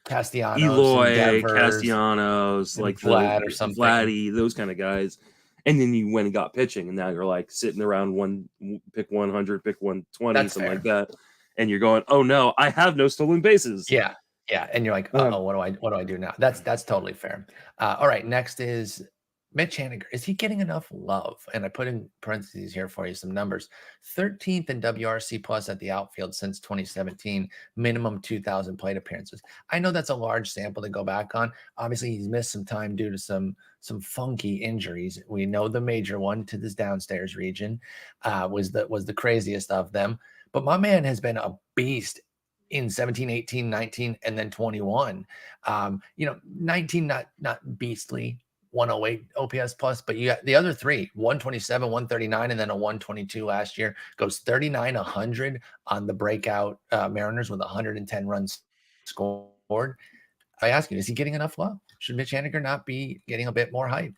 Castellanos, Eloy, Castellanos, Vlad or something, Vladdy, those kind of guys, and then you went and got pitching, and now you're sitting around pick 100, pick 120, something like that, and you're going, oh no, I have no stolen bases. Yeah, and you're like, oh, what do I do now? That's totally fair. All right, next is Mitch Haniger, is he getting enough love? And I put in parentheses here for you some numbers. 13th in WRC plus at the outfield since 2017, minimum 2,000 plate appearances. I know that's a large sample to go back on. Obviously, he's missed some time due to some funky injuries. We know the major one to this downstairs region was the craziest of them. But my man has been a beast in 17, 18, 19, and then 21. 19 not beastly, 108 OPS plus, but you got the other three, 127, 139, and then a 122 last year. Goes 39, 100 on the breakout Mariners with 110 runs scored. I ask you, is he getting enough love? Should Mitch Haniger not be getting a bit more hype?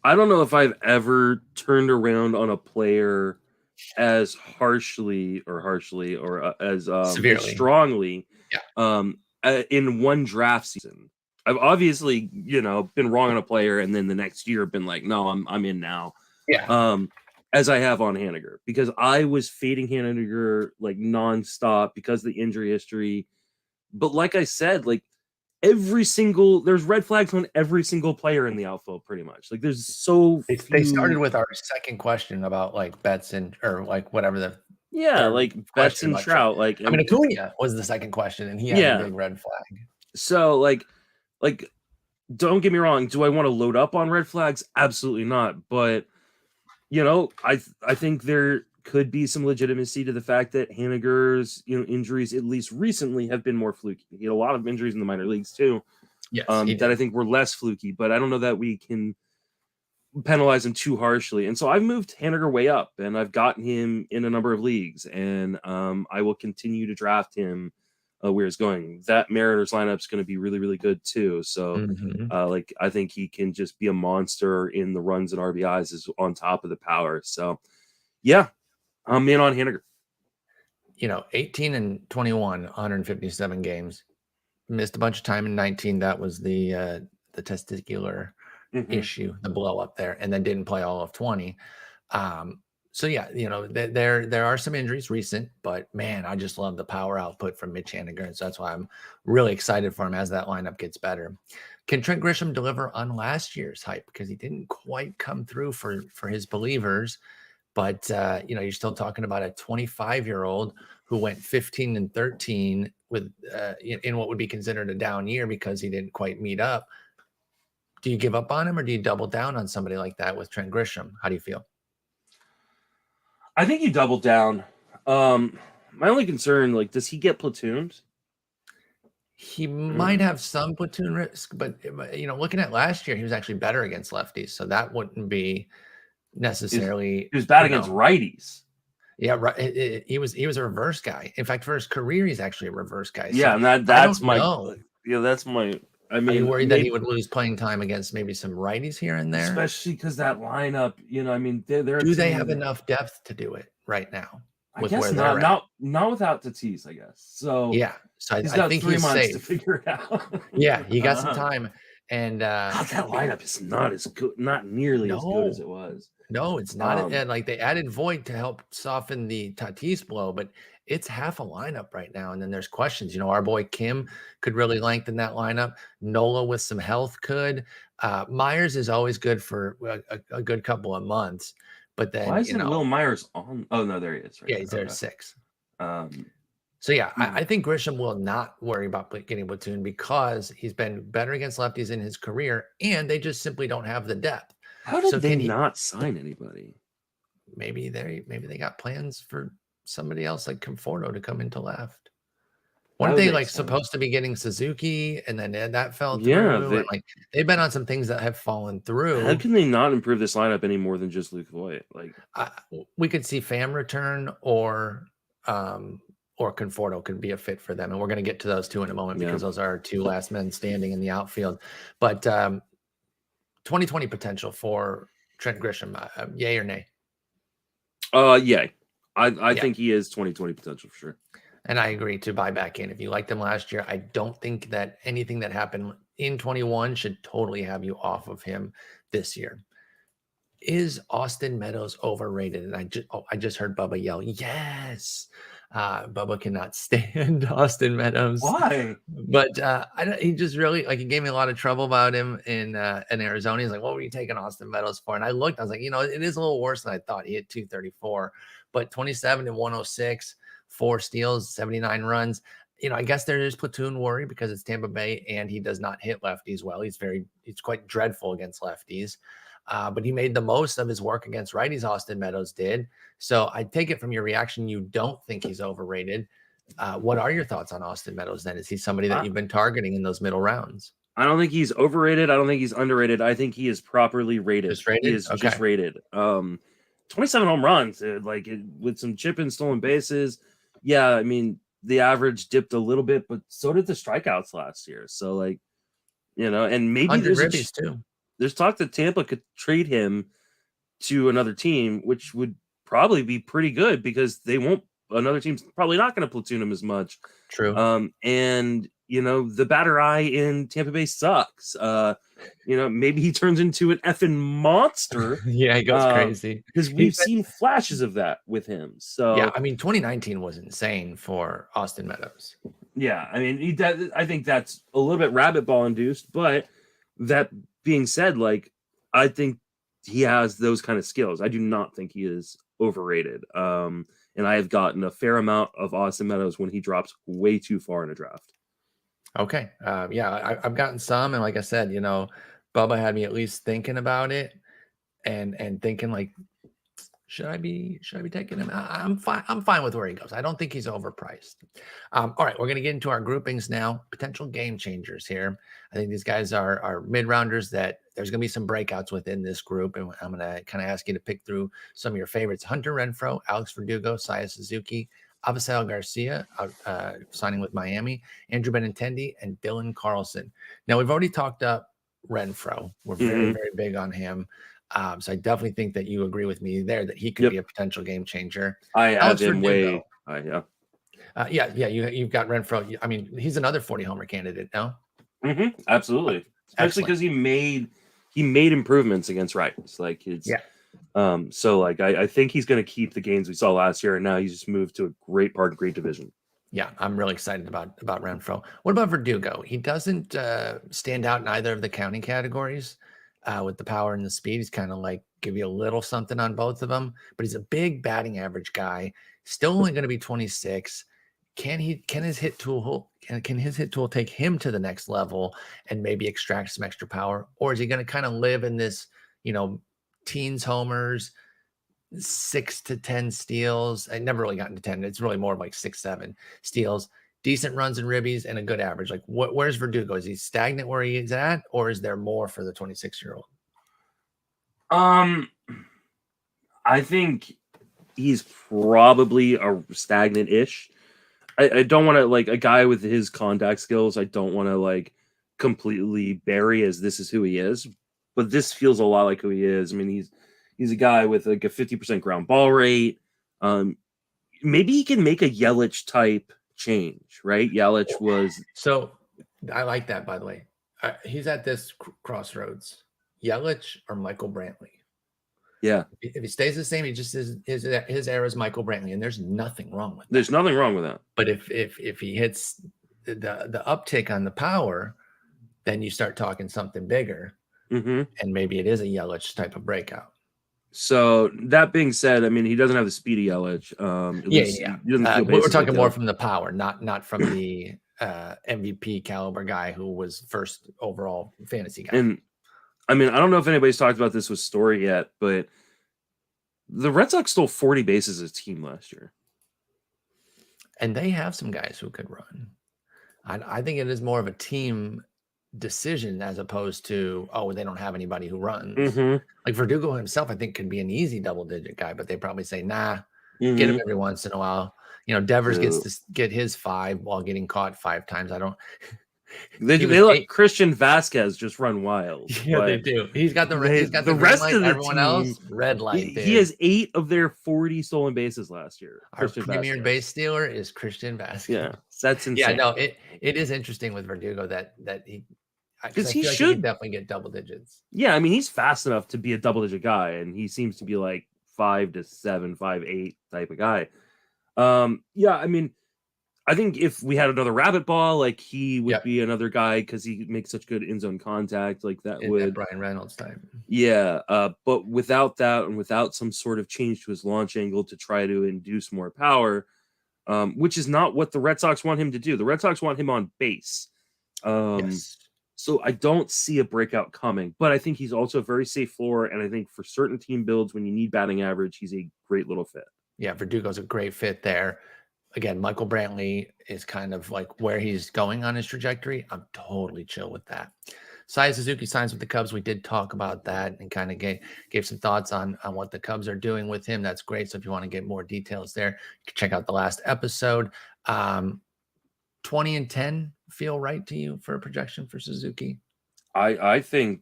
I don't know if I've ever turned around on a player as harshly or as strongly in one draft season. I've obviously, been wrong on a player, and then the next year been like, no, I'm in now. Yeah. As I have on Haniger, because I was fading Haniger like nonstop because of the injury history. But like I said, like there's red flags on every single player in the outfield, pretty much. Like there's so few. They started with our second question about like bets or like whatever like bets and Trout. Like, I mean, Acuna was the second question, and he had a big red flag. So like, don't get me wrong. Do I want to load up on red flags? Absolutely not. But I think there could be some legitimacy to the fact that Haniger's injuries, at least recently, have been more fluky. He had a lot of injuries in the minor leagues too. Yes, that I think were less fluky. But I don't know that we can penalize him too harshly. And so I've moved Haniger way up, and I've gotten him in a number of leagues, and I will continue to draft him where it's going. That Mariners lineup is going to be really, really good too. So I think he can just be a monster in the runs and RBIs is on top of the power. So yeah, I'm in on Haniger. 18 and 21, 157 games. Missed a bunch of time in 19. That was the testicular issue, the blow up there, and then didn't play all of 20. So yeah, there are some injuries recent, but man, I just love the power output from Mitch Haniger, and so that's why I'm really excited for him as that lineup gets better. Can Trent Grisham deliver on last year's hype? Because he didn't quite come through for his believers, but you're still talking about a 25-year-old who went 15 and 13 with in what would be considered a down year because he didn't quite meet up. Do you give up on him, or do you double down on somebody like that with Trent Grisham? How do you feel? I think you double down. My only concern, does he get platooned? He might have some platoon risk, but looking at last year, he was actually better against lefties, so that wouldn't be necessarily. He was bad against righties. Yeah, right. He was a reverse guy. In fact, for his career, he's actually a reverse guy. Yeah, so and that's my. Yeah, that's my. I mean, are you worried that he would lose playing time against maybe some righties here and there? Especially because that lineup, do they have enough depth to do it right now? I guess not without Tatis, I guess. So yeah, so I think 3 months to figure it out. Yeah, he got some time, and that lineup is not as good, not nearly as good as it was. No, it's not. Like they added Voit to help soften the Tatis blow, but it's half a lineup right now. And then there's questions. Our boy Kim could really lengthen that lineup. Nola with some health could. Myers is always good for a good couple of months. But then, why isn't Will Myers on? Oh, no, there he is. Right, yeah, he's there at 6. So, yeah, I think Grisham will not worry about getting platoon because he's been better against lefties in his career, and they just simply don't have the depth. How did they not sign anybody? Maybe they got plans for somebody else like Conforto to come into left. Weren't they supposed to be getting Suzuki, and then that fell through? Yeah, they've been on some things that have fallen through. How can they not improve this lineup any more than just Luke Voit? We could see Pham return, or Conforto could be a fit for them, and we're going to get to those two in a moment because those are our two last men standing in the outfield. But 2020 potential for Trent Grisham, yay or nay? Yay. I think he is 2020 potential for sure. And I agree to buy back in. If you liked him last year, I don't think that anything that happened in 21 should totally have you off of him this year. Is Austin Meadows overrated? And I just heard Bubba yell, yes. Bubba cannot stand Austin Meadows. Why? But he just really he gave me a lot of trouble about him in Arizona. He's like, what were you taking Austin Meadows for? And I looked, I was like, it is a little worse than I thought. He hit 234, but 27 and 106, 4 steals, 79 runs. I guess there is platoon worry because it's Tampa Bay and he does not hit lefties well. He's quite dreadful against lefties. But he made the most of his work against righties, Austin Meadows did. So I take it from your reaction, you don't think he's overrated. What are your thoughts on Austin Meadows then? Is he somebody that you've been targeting in those middle rounds? I don't think he's overrated. I don't think he's underrated. I think he is properly rated. Just rated? He is just rated. 27 home runs, dude, with some chip and stolen bases. Yeah, I mean, the average dipped a little bit, but so did the strikeouts last year. So, and maybe there's too. There's talk that Tampa could trade him to another team, which would probably be pretty good because another team's probably not going to platoon him as much. True. And the batter eye in Tampa Bay sucks. Maybe he turns into an effing monster. Yeah, he goes crazy because we've seen flashes of that with him. So yeah, I mean, 2019 was insane for Austin Meadows. Yeah, I mean, I think that's a little bit rabbit ball induced, but that being said, I think he has those kind of skills. I do not think he is overrated. And I have gotten a fair amount of Austin Meadows when he drops way too far in a draft. Okay. Yeah, I've gotten some. And like I said, Bubba had me at least thinking about it and thinking should I be taking him? I'm fine with where he goes. I don't think he's overpriced. All right, we're gonna get into our groupings now. Potential game changers here. I think these guys are mid-rounders that there's gonna be some breakouts within this group, and I'm gonna kind of ask you to pick through some of your favorites: Hunter Renfroe, Alex Verdugo, Saya Suzuki, Avisail Garcia signing with Miami, Andrew Benintendi, and Dylan Carlson. Now we've already talked up Renfroe. We're very, very big on him. So I definitely think that you agree with me there that he could be a potential game changer. I have him way. You've got Renfroe. I mean, he's another 40 homer candidate now. Absolutely, especially because he made improvements against rights. I think he's going to keep the gains we saw last year, and now he's just moved to a great division. Yeah, I'm really excited about Renfroe. What about Verdugo? He doesn't stand out in either of the counting categories. With the power and the speed, he's kind of give you a little something on both of them, but he's a big batting average guy. Still only going to be 26. Can his hit tool take him to the next level and maybe extract some extra power, or is he going to kind of live in this, teens homers, 6 to 10 steals? I never really gotten to 10. It's really more like 6, 7 steals. Decent runs and ribbies and a good average. Where's Verdugo? Is he stagnant where he is at, or is there more for the 26-year-old? I think he's probably a stagnant-ish. I don't want to a guy with his contact skills. I don't want to completely bury as this is who he is, but this feels a lot like who he is. I mean, he's a guy with a 50% ground ball rate. Maybe he can make a Yelich type change, right? Yelich was so. I like that, by the way. He's at this crossroads: Yelich or Michael Brantley. Yeah, if he stays the same, he just is his era is Michael Brantley, and there's nothing wrong with that. There's nothing wrong with that. But if he hits the uptick on the power, then you start talking something bigger, and maybe it is a Yelich type of breakout. So that being said, I mean, he doesn't have the speed of Yelich. We're talking more from the power, not from the MVP caliber guy who was first overall fantasy guy. And I mean, I don't know if anybody's talked about this with Story yet, but the Red Sox stole 40 bases as a team last year. And they have some guys who could run. I think it is more of a team decision as opposed to, they don't have anybody who runs. Like Verdugo himself, I think, could be an easy double-digit guy, but they probably say, nah, get him every once in a while. Devers gets to get his 5 while getting caught 5 times. I don't. They let Christian Vasquez just run wild. Yeah, they do. He's got the rest light, of the everyone team, else red light. He has 8 of their 40 stolen bases last year. Our premier base stealer is Christian Vasquez. Yeah, that's insane. Yeah, no, it is interesting with Verdugo that he. Because he should definitely get double digits. Yeah, I mean, he's fast enough to be a double digit guy, and he seems to be 5 to 7, 5, 8 type of guy. Yeah, I mean, I think if we had another rabbit ball, like he would be another guy because he makes such good in zone contact. Like that would Brian Reynolds type. Yeah, but without that and without some sort of change to his launch angle to try to induce more power, which is not what the Red Sox want him to do. The Red Sox want him on base. Yes. So I don't see a breakout coming, but I think he's also a very safe floor. And I think for certain team builds, when you need batting average, he's a great little fit. Yeah, Verdugo's a great fit there. Again, Michael Brantley is kind of like where he's going on his trajectory. I'm totally chill with that. Seiya Suzuki signs with the Cubs. We did talk about that and kind of gave some thoughts on what the Cubs are doing with him. That's great. So if you want to get more details there, you can check out the last episode. 20 and 10 feel right to you for a projection for Suzuki? I think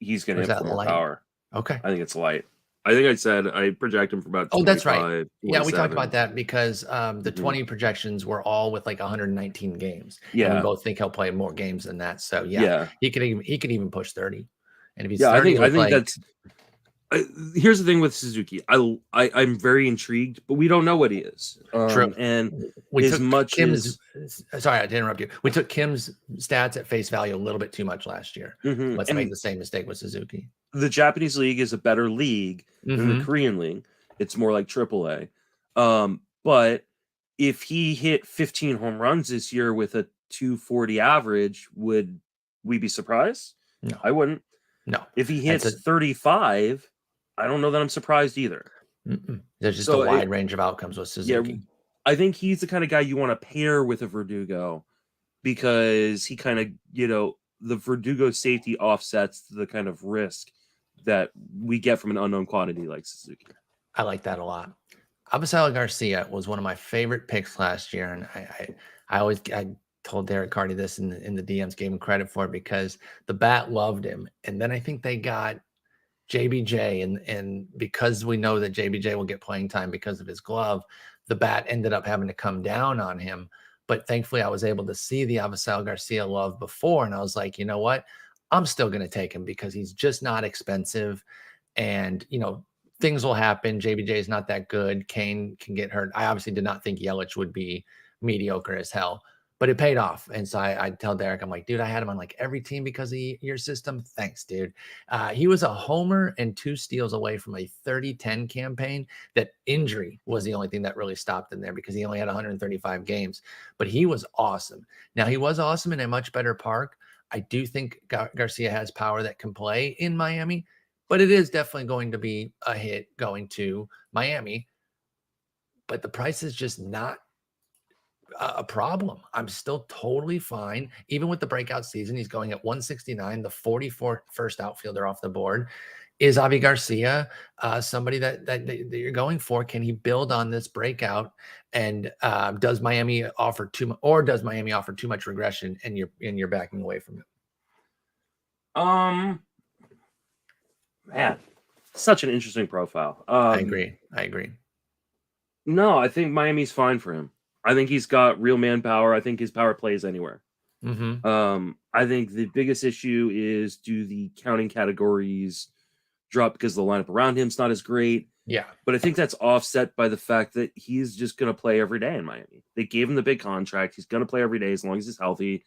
he's going to hit for more power. Okay. I think it's light. I think I said I project him for about 25. That's right. Yeah, we talked 27. about that because the 20 projections were all with like 119 games. Yeah. And we both think he'll play more games than that. So yeah. He could even push 30. And if he's 30, I think that's here's the thing with Suzuki. I'm very intrigued, but we don't know what he is. True. And we as much Kim's, sorry, I didn't interrupt you. We took Kim's stats at face value a little bit too much last year. Let's make the same mistake with Suzuki. The Japanese league is a better league than the Korean league. It's more like AAA. But if he hit 15 home runs this year with a 240 average, would we be surprised? No, I wouldn't. No. If he hits 35, I don't know that I'm surprised either. There's just a wide range of outcomes with Suzuki. Yeah, I think he's the kind of guy you want to pair with a Verdugo because he kind of, the Verdugo safety offsets the kind of risk that we get from an unknown quantity like Suzuki. I like that a lot. Avisaíl Garcia was one of my favorite picks last year, and I told Derek Carty this in the DMs, gave him credit for it because the bat loved him, and then I think they got JBJ, and because we know that JBJ will get playing time because of his glove, the bat ended up having to come down on him. But thankfully, I was able to see the Avisaíl Garcia love before, and I was like, you know what? I'm still going to take him because he's just not expensive, and things will happen. JBJ is not that good. Kane can get hurt. I obviously did not think Yelich would be mediocre as hell, but it paid off. And so I tell Derek, I'm like, dude, I had him on like every team because of your system. Thanks, dude. He was a homer and 2 steals away from a 30-10 campaign. That injury was the only thing that really stopped him there because he only had 135 games, but he was awesome. Now, he was awesome in a much better park. I do think Garcia has power that can play in Miami, but it is definitely going to be a hit going to Miami. But the price is just not a problem. I'm still totally fine. Even with the breakout season, he's going at 169, the 44th first outfielder off the board. Is Avi Garcia somebody that you're going for? Can he build on this breakout? And does Miami offer too much regression and you're backing away from it? Man, such an interesting profile. I agree. No, I think Miami's fine for him. I think he's got real manpower. I think his power plays anywhere. I think the biggest issue is, do the counting categories drop because the lineup around him's not as great? Yeah. But I think that's offset by the fact that he's just going to play every day in Miami. They gave him the big contract. He's going to play every day as long as he's healthy.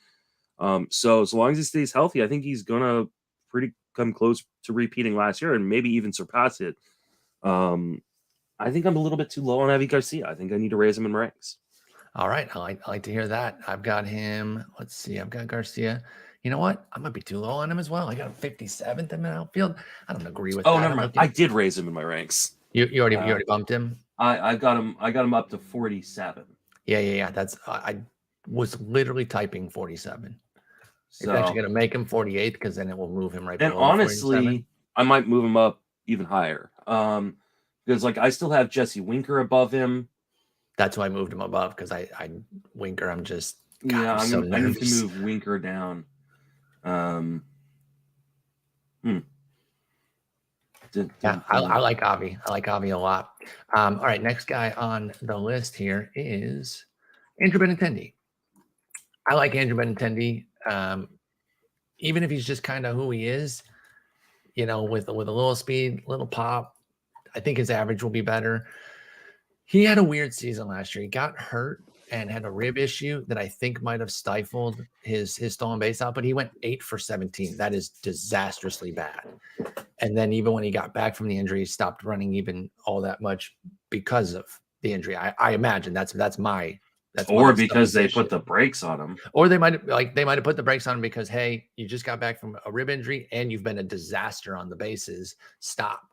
So as long as he stays healthy, I think he's going to come close to repeating last year and maybe even surpass it. I think I'm a little bit too low on Avi Garcia. I think I need to raise him in ranks. All right. I like to hear that. I've got him. Let's see. I've got Garcia. You know what? I might be too low on him as well. I got him 57th in the outfield. I don't agree with that. Oh, never mind. I did raise him in my ranks. You already bumped him? I got him up to 47. Yeah. That's I was literally typing 47. So, it's actually going to make him 48 because then it will move him right below. And honestly, 47. I might move him up even higher. Because I still have Jesse Winker above him. That's why I moved him above because I Winker. I'm just I'm so nervous. I need to move Winker down. Yeah, I like Avi. I like Avi a lot. All right, next guy on the list here is Andrew Benintendi. I like Andrew Benintendi. Even if he's just kind of who he is, with a little speed, little pop, I think his average will be better. He had a weird season last year. He got hurt and had a rib issue that I think might have stifled his stolen base out, but he went 8 for 17. That is disastrously bad. And then even when he got back from the injury, he stopped running even all that much because of the injury. I imagine that's or because they put the brakes on him. Or they might have put the brakes on him because, hey, you just got back from a rib injury and you've been a disaster on the bases. Stop.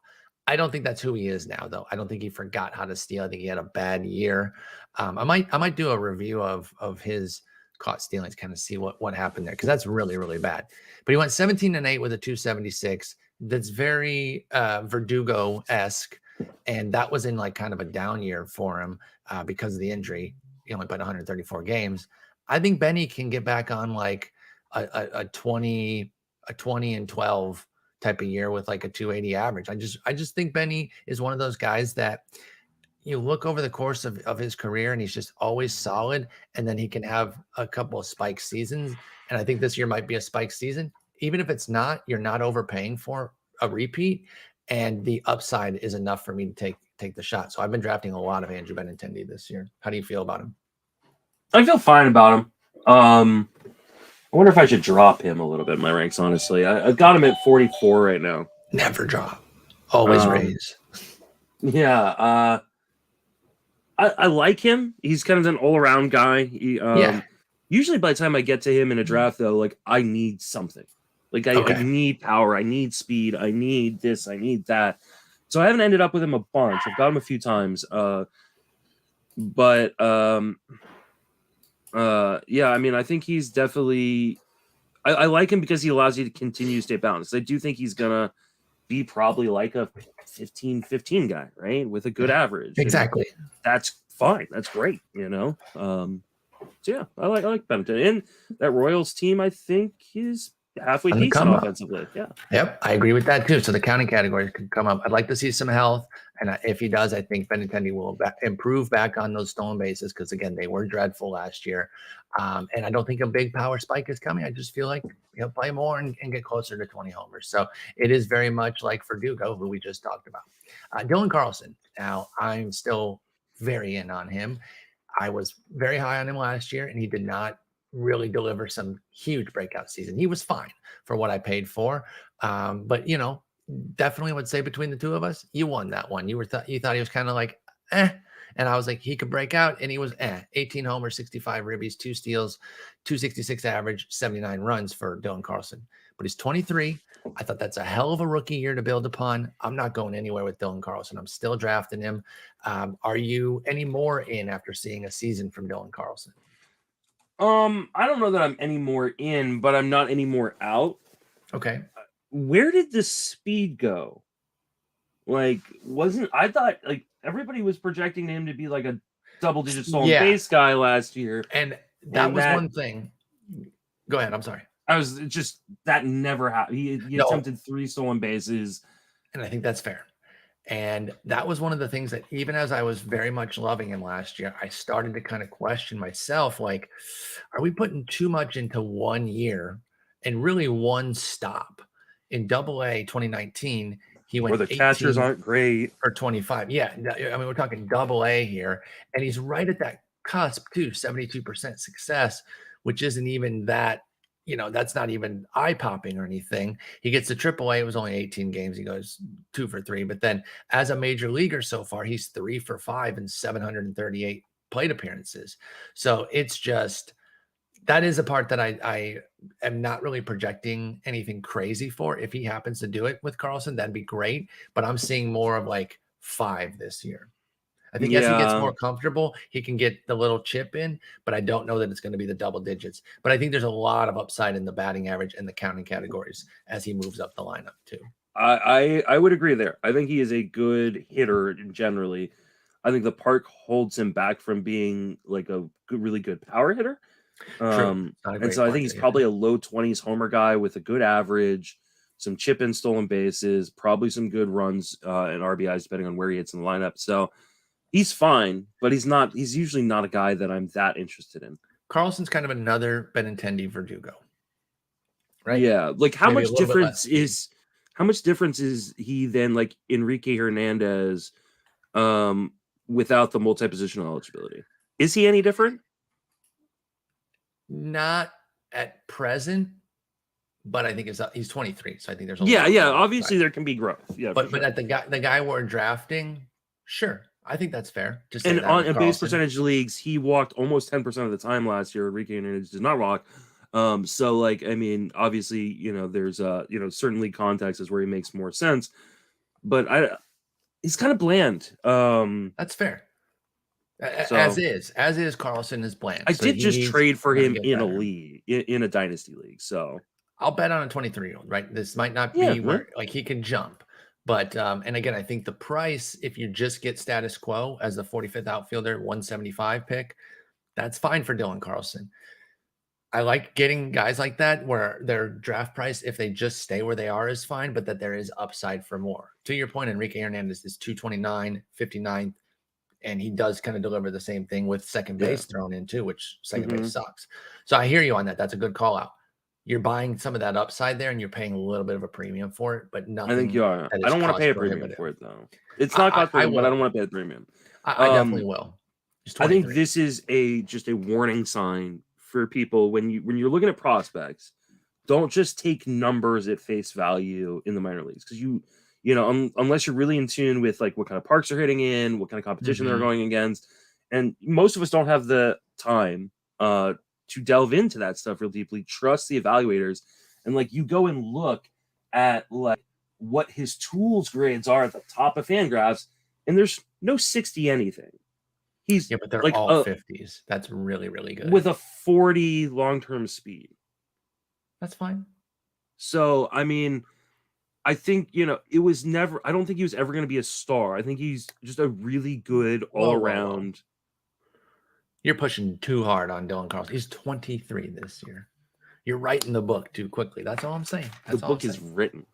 I don't think that's who he is now, though. I don't think he forgot how to steal. I think he had a bad year. I might do a review of his caught stealing to kind of see what happened there, because that's really, really bad. But he went 17-8 with a 276. That's very Verdugo-esque, and that was in like kind of a down year for him because of the injury. He only played 134 games. I think Benny can get back on like a 20 and 12 type of year with like a 280 average. I just think Benny is one of those guys that you look over the course of his career and he's just always solid, and then he can have a couple of spike seasons. And I think this year might be a spike season. Even if it's not, you're not overpaying for a repeat, and the upside is enough for me to take the shot. So I've been drafting a lot of Andrew Benintendi this year. How do you feel about him? I feel fine about him. I wonder if I should drop him a little bit in my ranks, honestly. I've got him at 44 right now. Never drop. Always raise. Yeah. I like him. He's kind of an all-around guy. Usually by the time I get to him in a draft, though, like, I need something. Like, I need power. I need speed. I need this. I need that. So I haven't ended up with him a bunch. I've got him a few times. Yeah, I mean, I think he's definitely. I like him because he allows you to continue to stay balanced. I do think he's gonna be probably like a 15-15 guy, right, with a good average. Exactly. And that's fine. That's great. So yeah, I like Benintendi. And that Royals team, I think, is halfway decent offensively. Yeah. Yep, I agree with that too. So the counting categories could come up. I'd like to see some health, and if he does, I think Benintendi will improve back on those stolen bases, because again, they were dreadful last year. And I don't think a big power spike is coming. I just feel like he'll play more and get closer to 20 homers. So it is very much like Verdugo, who we just talked about. Dylan Carlson. Now I'm still very in on him. I was very high on him last year, and he did not really deliver some huge breakout season. He was fine for what I paid for. But definitely would say between the two of us, you won that one. You thought he was kind of like, and I was like, he could break out, and he was 18 homers, 65 ribbies, 2 steals, 266 average, 79 runs for Dylan Carlson. But he's 23. I thought that's a hell of a rookie year to build upon. I'm not going anywhere with Dylan Carlson. I'm still drafting him. Are you any more in after seeing a season from Dylan Carlson? I don't know that I'm any more in, but I'm not any more out. Okay. Where did the speed go? Like, I thought like everybody was projecting him to be like a double-digit stolen base guy last year, and that was one thing. Go ahead. I'm sorry. I was just that never happened. He attempted 3 stolen bases, and I think that's fair. And that was one of the things that, even as I was very much loving him last year, I started to kind of question myself, like, are we putting too much into 1 year and really one stop? In Double-A 2019, he went where the catchers aren't great, for 25. Yeah, I mean, we're talking Double-A here, and he's right at that cusp too, 72% success, which isn't even that. That's not even eye-popping or anything. He gets to AAA. It was only 18 games. He goes 2 for 3. But then as a major leaguer so far, he's 3 for 5 in 738 plate appearances. So it's just, that is a part that I am not really projecting anything crazy for. If he happens to do it with Carlson, that'd be great. But I'm seeing more of like 5 this year. I think as he gets more comfortable, he can get the little chip in, but I don't know that it's going to be the double digits. But I think there's a lot of upside in the batting average and the counting categories as he moves up the lineup too. I would agree there. I think he is a good hitter generally. I think the park holds him back from being like a really good power hitter. And so I think he's probably a low 20s homer guy with a good average, some chip in stolen bases, probably some good runs and RBIs depending on where he hits in the lineup. So he's fine, but he's usually not a guy that I'm that interested in. Carlson's kind of another Benintendi Verdugo. Right? Yeah. Like how much difference is he then like Enrique Hernandez without the multi-positional eligibility. Is he any different? Not at present, but I think he's 23, so I think there's a yeah. Obviously, there can be growth. Yeah, but sure. at the guy we're drafting, sure, I think that's fair to say and that. On in base percentage leagues, he walked almost 10% of the time last year. Enrique Hernandez did not walk. So like, I mean, obviously, you know, there's certainly context is where he makes more sense, but he's kind of bland. That's fair. So, as is, Carlson is bland. I did just trade for him in a league, in a dynasty league. So I'll bet on a 23-year-old, right? This might not be where like he can jump, but and again, I think the price, if you just get status quo as the 45th outfielder, 175 pick, that's fine for Dylan Carlson. I like getting guys like that where their draft price, if they just stay where they are, is fine, but that there is upside for more. To your point, Enrique Hernandez is 229, 59th, and he does kind of deliver the same thing with second base thrown in too, which second base sucks. So I hear you on that. That's a good call out. You're buying some of that upside there, and you're paying a little bit of a premium for it, but nothing. I think you are. I don't want to pay a premium for it though. It's not cost premium, but I don't want to pay a premium. I definitely will. I think this is just a warning sign for people when you're looking at prospects. Don't just take numbers at face value in the minor leagues, because you know, unless you're really in tune with like what kind of parks are hitting in, what kind of competition they're going against, and most of us don't have the time to delve into that stuff real deeply. Trust the evaluators, and like you go and look at like what his tools grades are at the top of Fangraphs, and there's no 60 anything. He's but they're like all 50s. That's really, really good with a 40 long-term speed. That's fine. So I mean, I think, you know, I don't think he was ever going to be a star. I think he's just a really good all-around. You're pushing too hard on Dylan Carlson. He's 23 this year. You're writing the book too quickly. That's all I'm saying. The book is written.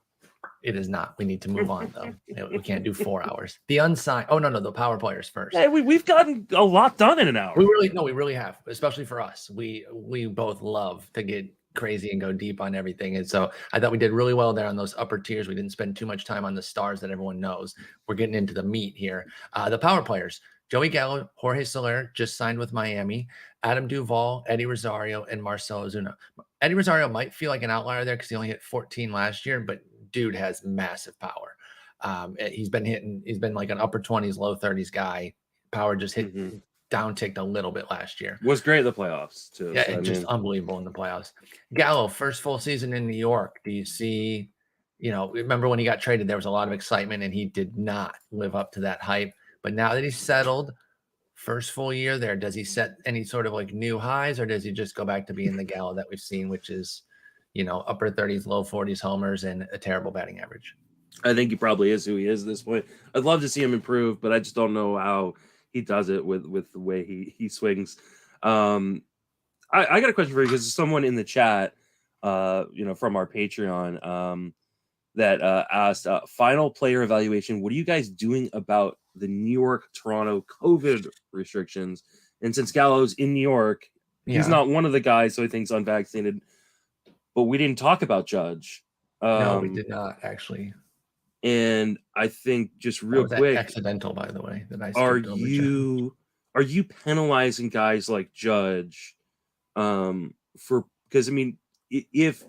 It is not. We need to move on, though. We can't do 4 hours. The unsigned. Oh, no. The power players first. Hey, we've gotten a lot done in an hour. We really have, especially for us. We both love to get crazy and go deep on everything. And so I thought we did really well there on those upper tiers. We didn't spend too much time on the stars that everyone knows. We're getting into the meat here. The power players. Joey Gallo, Jorge Soler just signed with Miami, Adam Duvall, Eddie Rosario, and Marcell Ozuna. Eddie Rosario might feel like an outlier there because he only hit 14 last year, but dude has massive power. He's been like an upper 20s, low 30s guy. Power just hit downticked a little bit last year. Was great in the playoffs too. Yeah, so, just unbelievable in the playoffs. Gallo, first full season in New York. Do you see, you know, remember when he got traded, there was a lot of excitement and he did not live up to that hype. But now that he's settled, first full year there, does he set any sort of like new highs, or does he just go back to being the Gallo that we've seen, which is, you know, upper 30s, low 40s homers and a terrible batting average? I think he probably is who he is at this point. I'd love to see him improve, but I just don't know how he does it with the way he swings. I got a question for you, because someone in the chat, you know, from our Patreon, that asked, final player evaluation. What are you guys doing about the New York, Toronto COVID restrictions? And since Gallo's in New York, he's not one of the guys, so he thinks unvaccinated. But we didn't talk about Judge. No, we did not actually. And I think just real quick, accidental, by the way, that I are you penalizing guys like Judge because I mean, if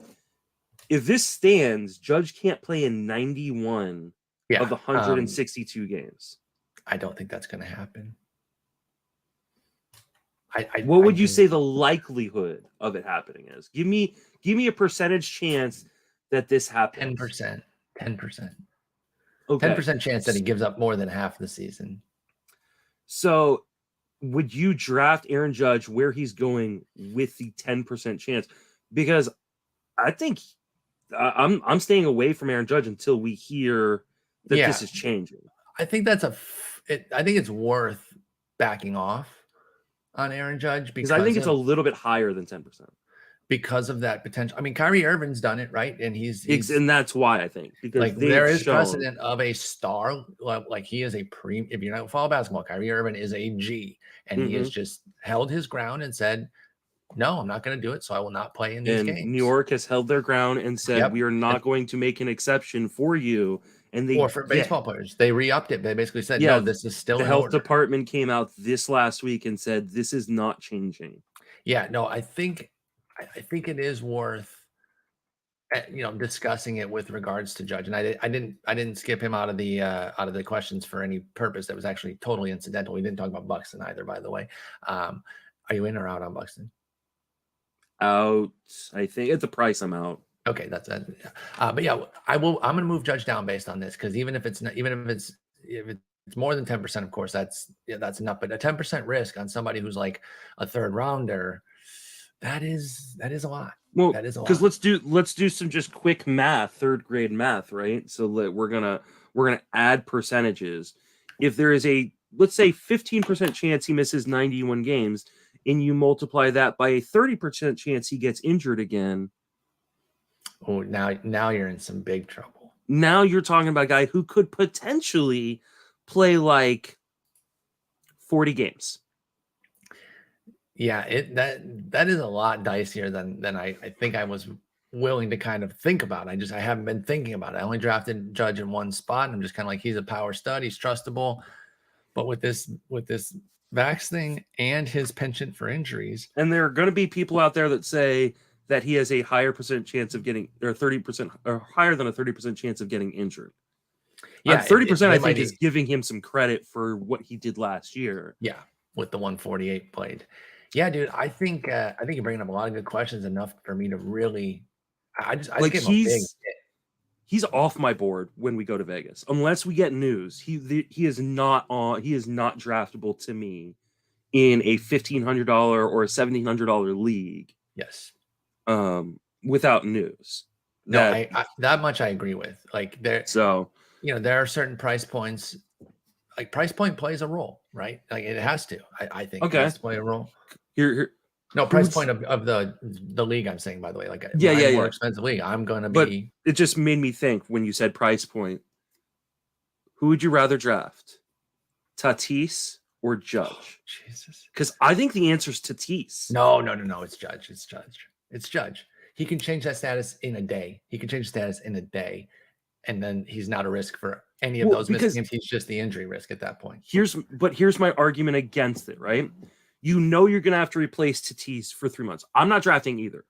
this stands, Judge can't play in 91 of the 162 games. I don't think that's going to happen. What would you say the likelihood of it happening is? Give me a percentage chance that this happens. 10%. 10%. Okay. 10% chance that he gives up more than half the season. So would you draft Aaron Judge where he's going with the 10% chance? Because I think I'm staying away from Aaron Judge until we hear that this is changing. I think I think it's worth backing off on Aaron Judge, because I think it's a little bit higher than 10% because of that potential. I mean, Kyrie Irving's done it, right? And he's and that's why I think, because like there is precedent of a star, like he is a if you don't follow basketball, Kyrie Irving is a G, and he has just held his ground and said, no, I'm not going to do it, so I will not play in these games. New York has held their ground and said, we are not going to make an exception for you And or for baseball players, they re-upped it. They basically said, no, this is still the in health order. department came out this last week and said this is not changing. Yeah, no, I think it is worth discussing it with regards to Judge. And I didn't skip him out of the questions for any purpose. That was actually totally incidental. We didn't talk about Buxton either, by the way. Are you in or out on Buxton? Out. I think at the price I'm out. Okay, that's it. But yeah, I'm going to move Judge down based on this, because even if it's more than 10%, of course, that's enough. But a 10% risk on somebody who's like a third rounder, that is a lot. Well, that is a lot. Because let's do some just quick math, third grade math, right? So we're gonna add percentages. If there is a, let's say, 15% chance he misses 91 games, and you multiply that by a 30% chance he gets injured again. Oh, now you're in some big trouble. Now you're talking about a guy who could potentially play like 40 games. Yeah, that is a lot dicier than I think I was willing to kind of think about. I haven't been thinking about it. I only drafted Judge in one spot, and I'm just kind of like, he's a power stud, he's trustable. But with this Vax thing and his penchant for injuries, and there are going to be people out there that say that he has a higher percent chance of getting, or 30%, or higher than a 30% chance of getting injured. Yeah, 30% I think is giving him some credit for what he did last year. Yeah, with the 148 played. Yeah, dude, I think you're bringing up a lot of good questions, enough for me to really. I just give him a big hit. He's off my board when we go to Vegas, unless we get news. He is not on. He is not draftable to me in a $1,500 or a $1,700 league. Yes. Without news. No, I that much I agree with. Like there are certain price points. Like price point plays a role, right? Like it has to. I think it has to play a role. Here. No, price point of the league, I'm saying, by the way. Like more expensive league, I'm gonna be. But it just made me think when you said price point. Who would you rather draft? Tatis or Judge? Oh, Jesus. Because I think the answer is Tatis. No. It's Judge. It's Judge. He can change that status in a day. And then he's not a risk for any of those missed games. He's just the injury risk at that point. Here's my argument against it, right? You know you're going to have to replace Tatis for 3 months. I'm not drafting either.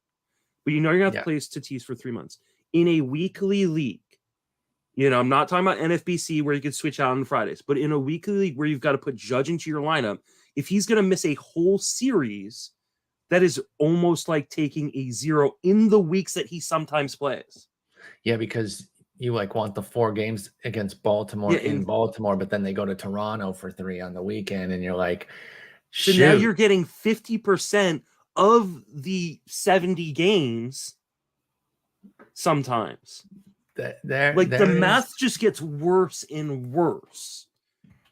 But you know you're going to have to replace Tatis for 3 months. In a weekly league, I'm not talking about NFBC where you can switch out on Fridays, but in a weekly league where you've got to put Judge into your lineup, if he's going to miss a whole series, that is almost like taking a zero in the weeks that he sometimes plays. Yeah, because you want the 4 games against Baltimore in Baltimore, but then they go to Toronto for 3 on the weekend, and you're like, shoot. So now you're getting 50% of the 70 games sometimes. The math just gets worse and worse.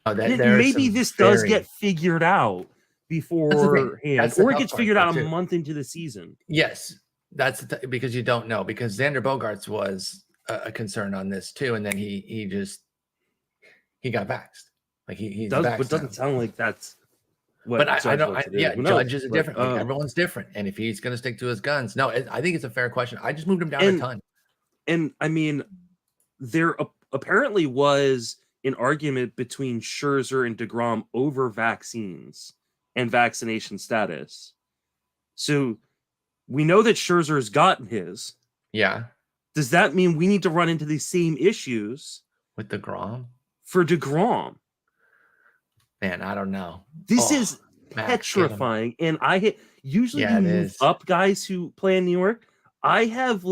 Maybe this does get figured out beforehand, or it gets figured out a month into the season. Yes, that's because you don't know, because Xander Bogaerts was a concern on this too, and then he got vaxxed. Like he's does, vaxxed but doesn't sound like that's what. But I don't. Judge is different. Everyone's different, and if he's going to stick to his guns, no, I think it's a fair question. I just moved him down a ton. And I mean, there apparently was an argument between Scherzer and DeGrom over vaccines and vaccination status. So we know that Scherzer's gotten his. Yeah. Does that mean we need to run into these same issues with DeGrom? For DeGrom? Man, I don't know. This is petrifying. And usually you move up guys who play in New York. I have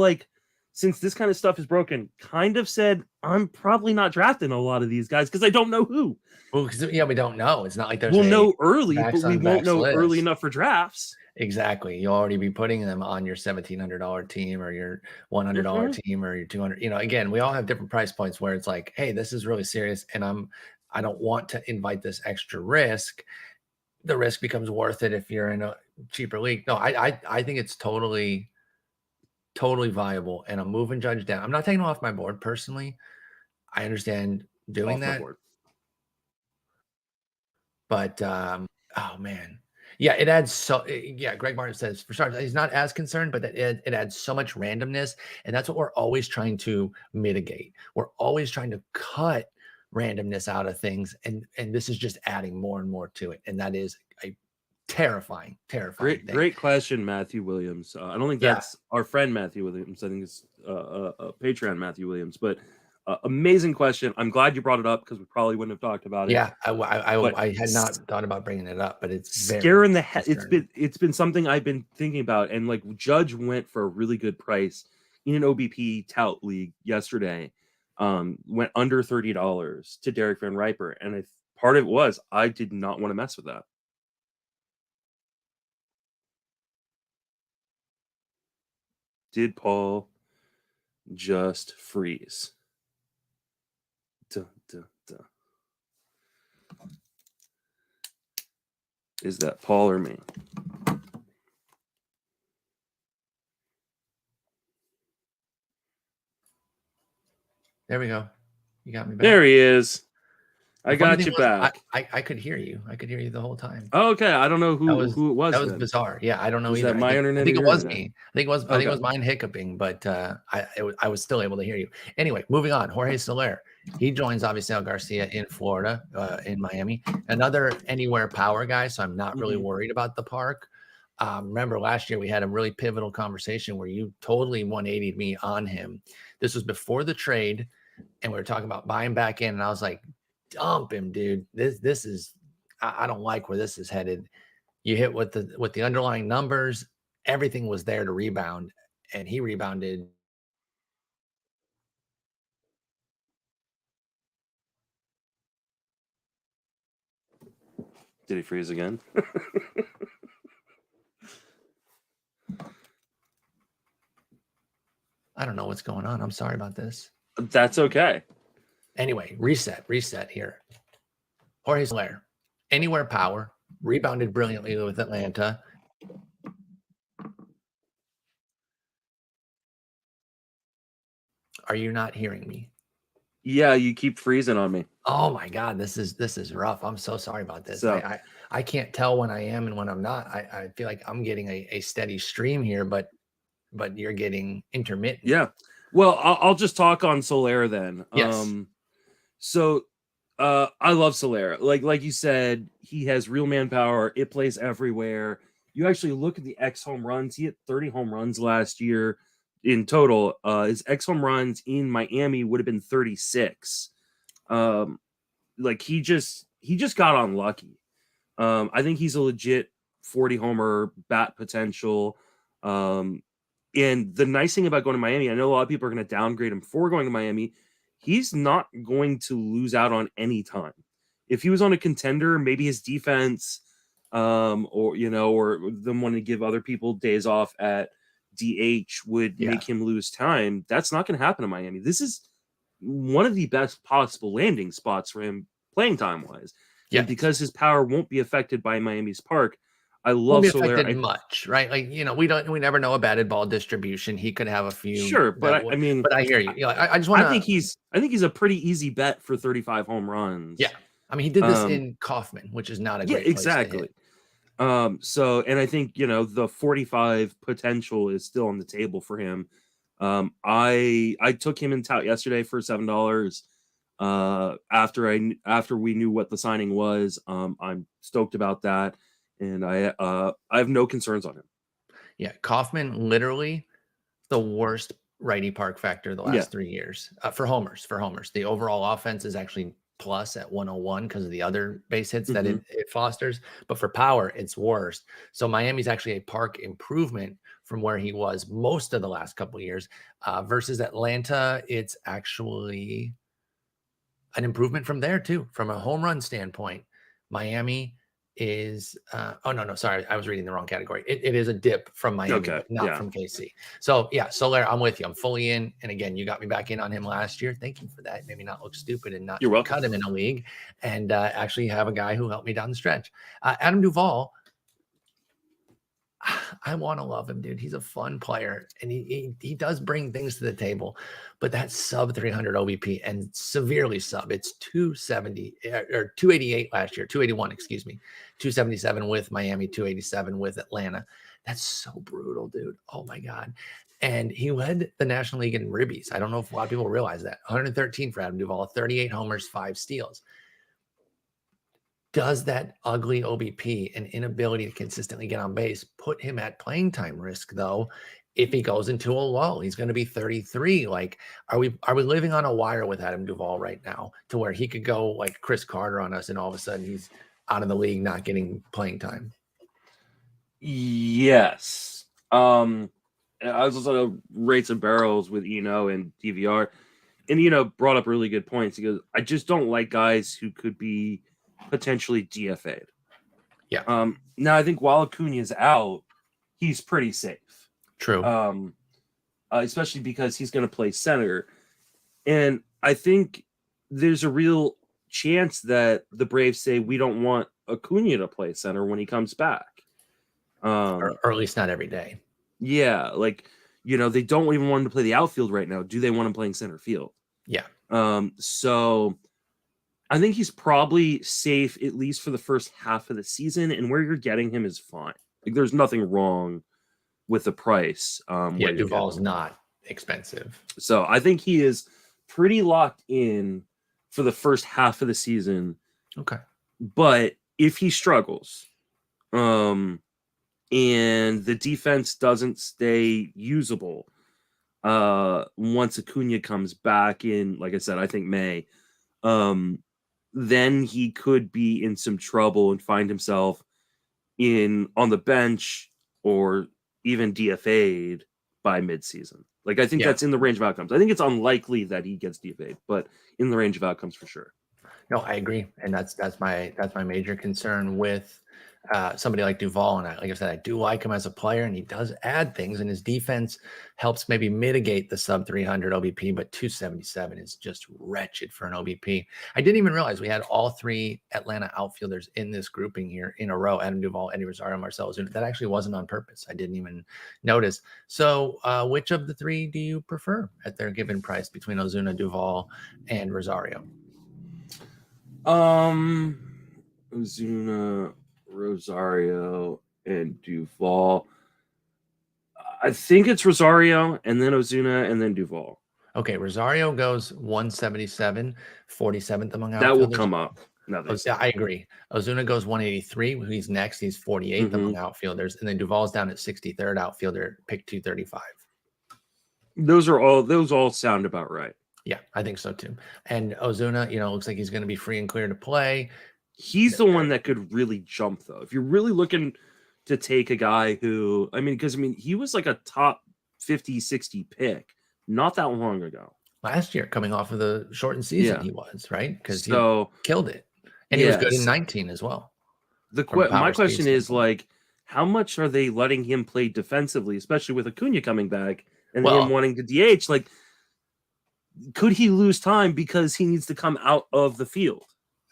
since this kind of stuff is broken, kind of said I'm probably not drafting a lot of these guys because I don't know who. Well, we don't know. It's not like there's. We'll know early, but we won't know early enough for drafts. Exactly. You'll already be putting them on your $1,700 team or your $100 team or your $200. Again, we all have different price points where it's like, hey, this is really serious, and I don't want to invite this extra risk. The risk becomes worth it if you're in a cheaper league. No, I think it's totally viable, and I'm moving Judge down. I'm not taking him off my board personally. I understand doing that, but oh man, Yeah, it adds so. Yeah, Greg Martin says for starters, he's not as concerned, but that it adds so much randomness, and that's what we're always trying to mitigate. We're always trying to cut randomness out of things, and this is just adding more and more to it, and that is a terrifying thing. Great question, Matthew Williams. I don't think Yeah. that's our friend Matthew Williams. I think it's Patreon Matthew Williams. But amazing question. I'm glad you brought it up because we probably wouldn't have talked about it. Yeah, But I had not thought about bringing it up, but it's very scaring the head. concerning. It's been something I've been thinking about, and like Judge went for a really good price in an OBP tout league yesterday. Went under $30 to Derek Van Riper, and part of it was I did not want to mess with that. Did Paul just freeze? Duh, duh, duh. Is that Paul or me? There we go. You got me back. There he is. I got you back. I could hear you. I could hear you the whole time. Oh, okay. I don't know who it was. That was bizarre. Yeah, I don't know was either. That my internet? I think it was me. I think Okay. it was mine hiccuping, but I was still able to hear you. Anyway, moving on. Jorge Soler. He joins Avisail Garcia in Florida, in Miami. Another anywhere power guy, so I'm not really worried about the park. Remember last year we had a really pivotal conversation where you totally 180'd me on him. This was before the trade, and we were talking about buying back in, and I was like, dump him, dude. This is I don't like where this is headed. You hit with the underlying numbers, everything was there to rebound, and he rebounded. Did he freeze again? I don't know what's going on. I'm sorry about this. That's okay. Anyway, reset here. Jorge Soler, anywhere power, rebounded brilliantly with Atlanta. Are you not hearing me? Yeah, you keep freezing on me. Oh my God, this is rough. I'm so sorry about this. So, I can't tell when I am and when I'm not. I feel like I'm getting a steady stream here, but you're getting intermittent. Yeah. Well, I'll just talk on Soler then. Yes. I love Soler. Like you said, he has real manpower. It plays everywhere. You actually look at the X home runs. He hit 30 home runs last year in total. His X home runs in Miami would have been 36. Like he just got unlucky. I think he's a legit 40 homer bat potential. And the nice thing about going to Miami, I know a lot of people are going to downgrade him for going to Miami. He's not going to lose out on any time. If he was on a contender, maybe his defense, or them wanting to give other people days off at DH would make him lose time. That's not going to happen in Miami. This is one of the best possible landing spots for him playing time wise. Yeah, and because his power won't be affected by Miami's park. I love Soler. Much, right? Like, we never know a batted ball distribution. He could have a few. Sure, but I mean, but I hear you. I just want to. I think he's a pretty easy bet for 35 home runs. Yeah, I mean, he did this in Kaufman, which is not a great place exactly. So, and I think the 45 potential is still on the table for him. I took him in tout yesterday for $7. After we knew what the signing was, I'm stoked about that. And I have no concerns on him. Yeah, Kaufman literally the worst righty park factor the last 3 years for homers. The overall offense is actually plus at 101 because of the other base hits that it fosters, but for power it's worst. So Miami's actually a park improvement from where he was most of the last couple of years. Versus Atlanta, it's actually an improvement from there too, from a home run standpoint. Miami is sorry, I was reading the wrong category. It is a dip from Miami, but not from KC. So Soler, I'm with you. I'm fully in. And again, you got me back in on him last year. Thank you for that. Maybe not look stupid and not cut him in a league, and actually have a guy who helped me down the stretch. Adam Duvall. I want to love him, dude. He's a fun player, and he does bring things to the table. But that sub 300 OBP and severely sub, it's 270 or 288 last year, 281, excuse me, 277 with Miami, 287 with Atlanta. That's so brutal, dude. Oh my God. And he led the National League in ribbies. I don't know if a lot of people realize that. 113 for Adam Duvall, 38 homers, 5 steals. Does that ugly OBP and inability to consistently get on base put him at playing time risk, though? If he goes into a lull, he's going to be 33. Like, are we living on a wire with Adam Duvall right now to where he could go like Chris Carter on us and all of a sudden he's out of the league, not getting playing time? Yes. I was also rates and barrels with Eno and DVR, and Eno brought up really good points. He goes, I just don't like guys who could be potentially DFA'd. Yeah. Now I think while Acuna is out, he's pretty safe. True. Especially because he's going to play center, and I think there's a real chance that the Braves say we don't want Acuna to play center when he comes back. Or at least not every day. Yeah, like, they don't even want him to play the outfield right now. Do they want him playing center field? Yeah. So I think he's probably safe, at least for the first half of the season, and where you're getting him is fine. Like, there's nothing wrong with the price. Yeah, Duvall's not expensive. So I think he is pretty locked in for the first half of the season. Okay. But if he struggles, and the defense doesn't stay usable, once Acuna comes back in, like I said, I think May, then he could be in some trouble and find himself on the bench or even DFA'd by midseason. Like, I think that's in the range of outcomes. I think it's unlikely that he gets DFA'd, but in the range of outcomes for sure. No, I agree, and that's my major concern with somebody like Duvall. And like I said, I do like him as a player, and he does add things, and his defense helps maybe mitigate the sub 300 OBP. But 277 is just wretched for an OBP. I didn't even realize we had all 3 Atlanta outfielders in this grouping here in a row: Adam Duvall, Eddie Rosario, Marcell Ozuna. That actually wasn't on purpose. I didn't even notice. So, which of the 3 do you prefer at their given price between Ozuna, Duvall, and Rosario? Ozuna, Rosario, and Duvall. I think it's Rosario, and then Ozuna, and then Duvall. Okay, Rosario goes 177, 47th among outfielders. That will come up. I agree. Ozuna goes 183. He's next. He's 48th among outfielders, and then Duvall's down at 63rd outfielder, pick 235. Those all sound about right. Yeah, I think so too. And Ozuna, looks like he's going to be free and clear to play. He's the one that could really jump, though. If you're really looking to take a guy who, he was like a top 50, 60 pick not that long ago. Last year, coming off of the shortened season, he was, right? Because he killed it. And he was good in 19 as well. My question is, like, how much are they letting him play defensively, especially with Acuna coming back and him wanting to DH? Like, could he lose time because he needs to come out of the field?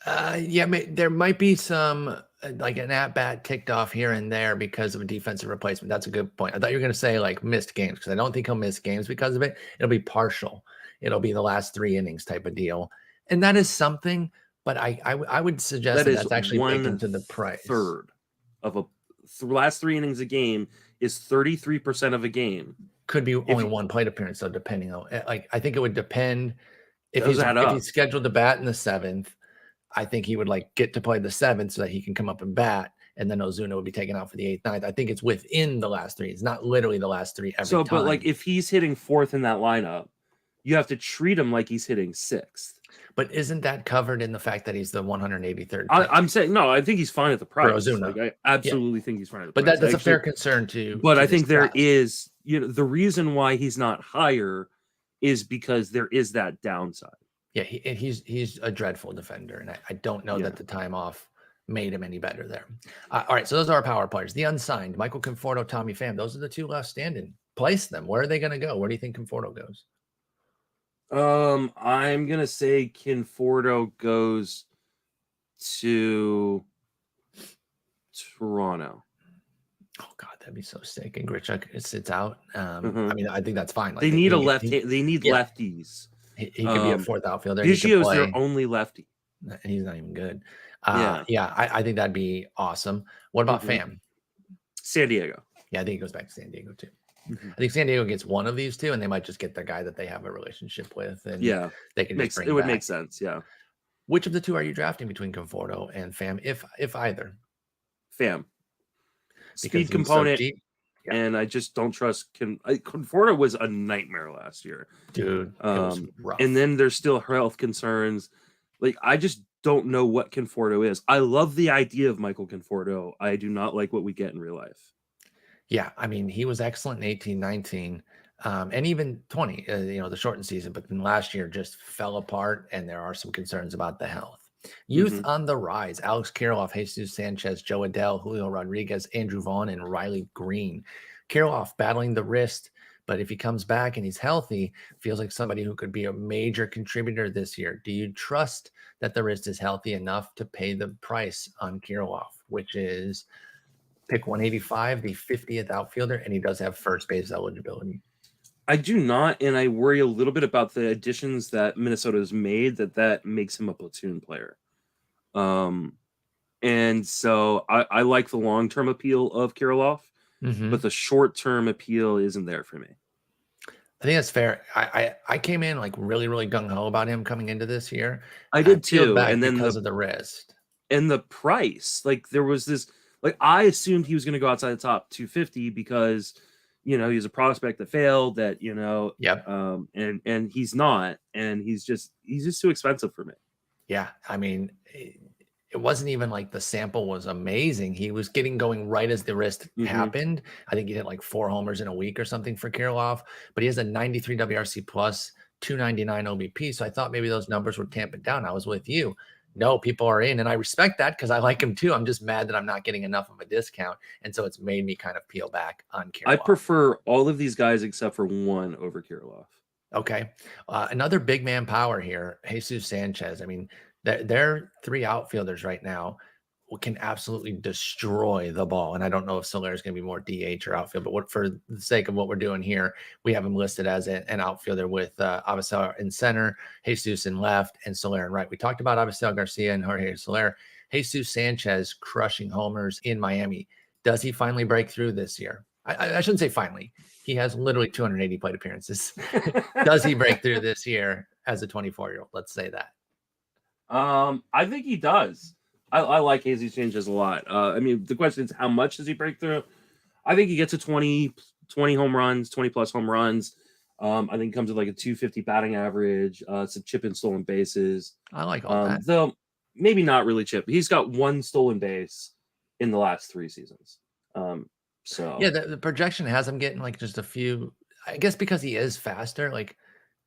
Yeah, there might be some like an at-bat ticked off here and there because of a defensive replacement. That's a good point. I thought you were going to say like missed games, because I don't think he'll miss games because of it. It'll be partial. It'll be the last 3 innings type of deal. And that is something, but I would suggest that's actually baked into the price. Third of last 3 innings a game is 33% of a game. Could be only one plate appearance, though, depending on, like, I think it would depend if he's scheduled to bat in the 7th. I think he would get to play the 7th so that he can come up and bat, and then Ozuna would be taken out for the 8th, 9th. I think it's within the last 3. It's not literally the last 3 every time. But like, if he's hitting 4th in that lineup, you have to treat him like he's hitting 6th. But isn't that covered in the fact that he's the 183rd? I'm saying no. I think he's fine at the price. For Ozuna. Like, I absolutely think he's fine at the price. But that's a fair concern too. But I think there is, the reason why he's not higher is because there is that downside. Yeah, he's a dreadful defender, and I don't know that the time off made him any better there. All right, so those are our power players. The unsigned, Michael Conforto, Tommy Pham. Those are the 2 left standing. Place them. Where are they going to go? Where do you think Conforto goes? I'm gonna say Conforto goes to Toronto. Oh God, that'd be be so sick. And Grichuk sits out. Mm-hmm. I mean, I think that's fine. They need a left. They need lefties. He could be a fourth outfielder. Biggio's their only lefty. He's not even good. Yeah. I think that'd be awesome. What about Pham? San Diego. Yeah, I think he goes back to San Diego too. Mm-hmm. I think San Diego gets one of these two, and they might just get the guy that they have a relationship with, and they can just bring it would make sense. Yeah. Which of the two are you drafting between Conforto and Pham, if either? Pham. Speed component, so and I just don't trust. Conforto was a nightmare last year, dude. It was rough. And then there's still health concerns. Like, I just don't know what Conforto is. I love the idea of Michael Conforto. I do not like what we get in real life. Yeah, I mean, he was excellent in 18, 19, and even 20, the shortened season. But then last year just fell apart, and there are some concerns about the health. Youth on the rise: Alex Kirilloff, Jesus Sanchez, Joe Adell, Julio Rodriguez, Andrew Vaughn, and Riley Green. Kirilloff battling the wrist, but if he comes back and he's healthy, feels like somebody who could be a major contributor this year. Do you trust that the wrist is healthy enough to pay the price on Kirilloff, which is pick 185, the 50th outfielder, and he does have first base eligibility? I do not, and I worry a little bit about the additions that Minnesota has made, that makes him a platoon player. And so I like the long-term appeal of Kirilloff, but the short-term appeal isn't there for me. I think that's fair. I came in like really, really gung-ho about him coming into this year. I did too, and then because of the wrist. And the price. Like, there was this, like, I assumed he was going to go outside the top 250 because he was a prospect that failed, that, and he's not, and he's just too expensive for me. Yeah. I mean, it wasn't even like the sample was amazing. He was getting going right as the wrist happened. I think he hit like 4 homers in a week or something for Kirilloff, but he has a 93 WRC plus, 299 OBP. So I thought maybe those numbers would tamp it down. I was with you. No, people are in, and I respect that because I like him too. I'm just mad that I'm not getting enough of a discount, and so it's made me kind of peel back on Kirilloff. I prefer all of these guys except for one over Kirilloff. Okay, another big man power here, Jesus Sanchez. I mean, they're 3 outfielders right now can absolutely destroy the ball, and I don't know if Soler is going to be more DH or outfield, but for the sake of what we're doing here, we have him listed as an outfielder with Avisar in center, Jesus in left, and Soler in right. We talked about Avisar Garcia and Jorge Soler. Jesus Sanchez crushing homers in Miami. Does he finally break through this year? I shouldn't say finally. He has literally 280 plate appearances. Does he break through this year as a 24-year-old? Let's say that. I think he does. I like Jesus Sanchez a lot. I mean, the question is, how much does he break through? I think he gets to 20 home runs, 20 plus home runs. I think he comes with like a 250 batting average, some chip and stolen bases. I like all that. Though maybe not really chip. He's got 1 stolen base in the last 3 seasons. So yeah, the projection has him getting like just a few, I guess, because he is faster. Like,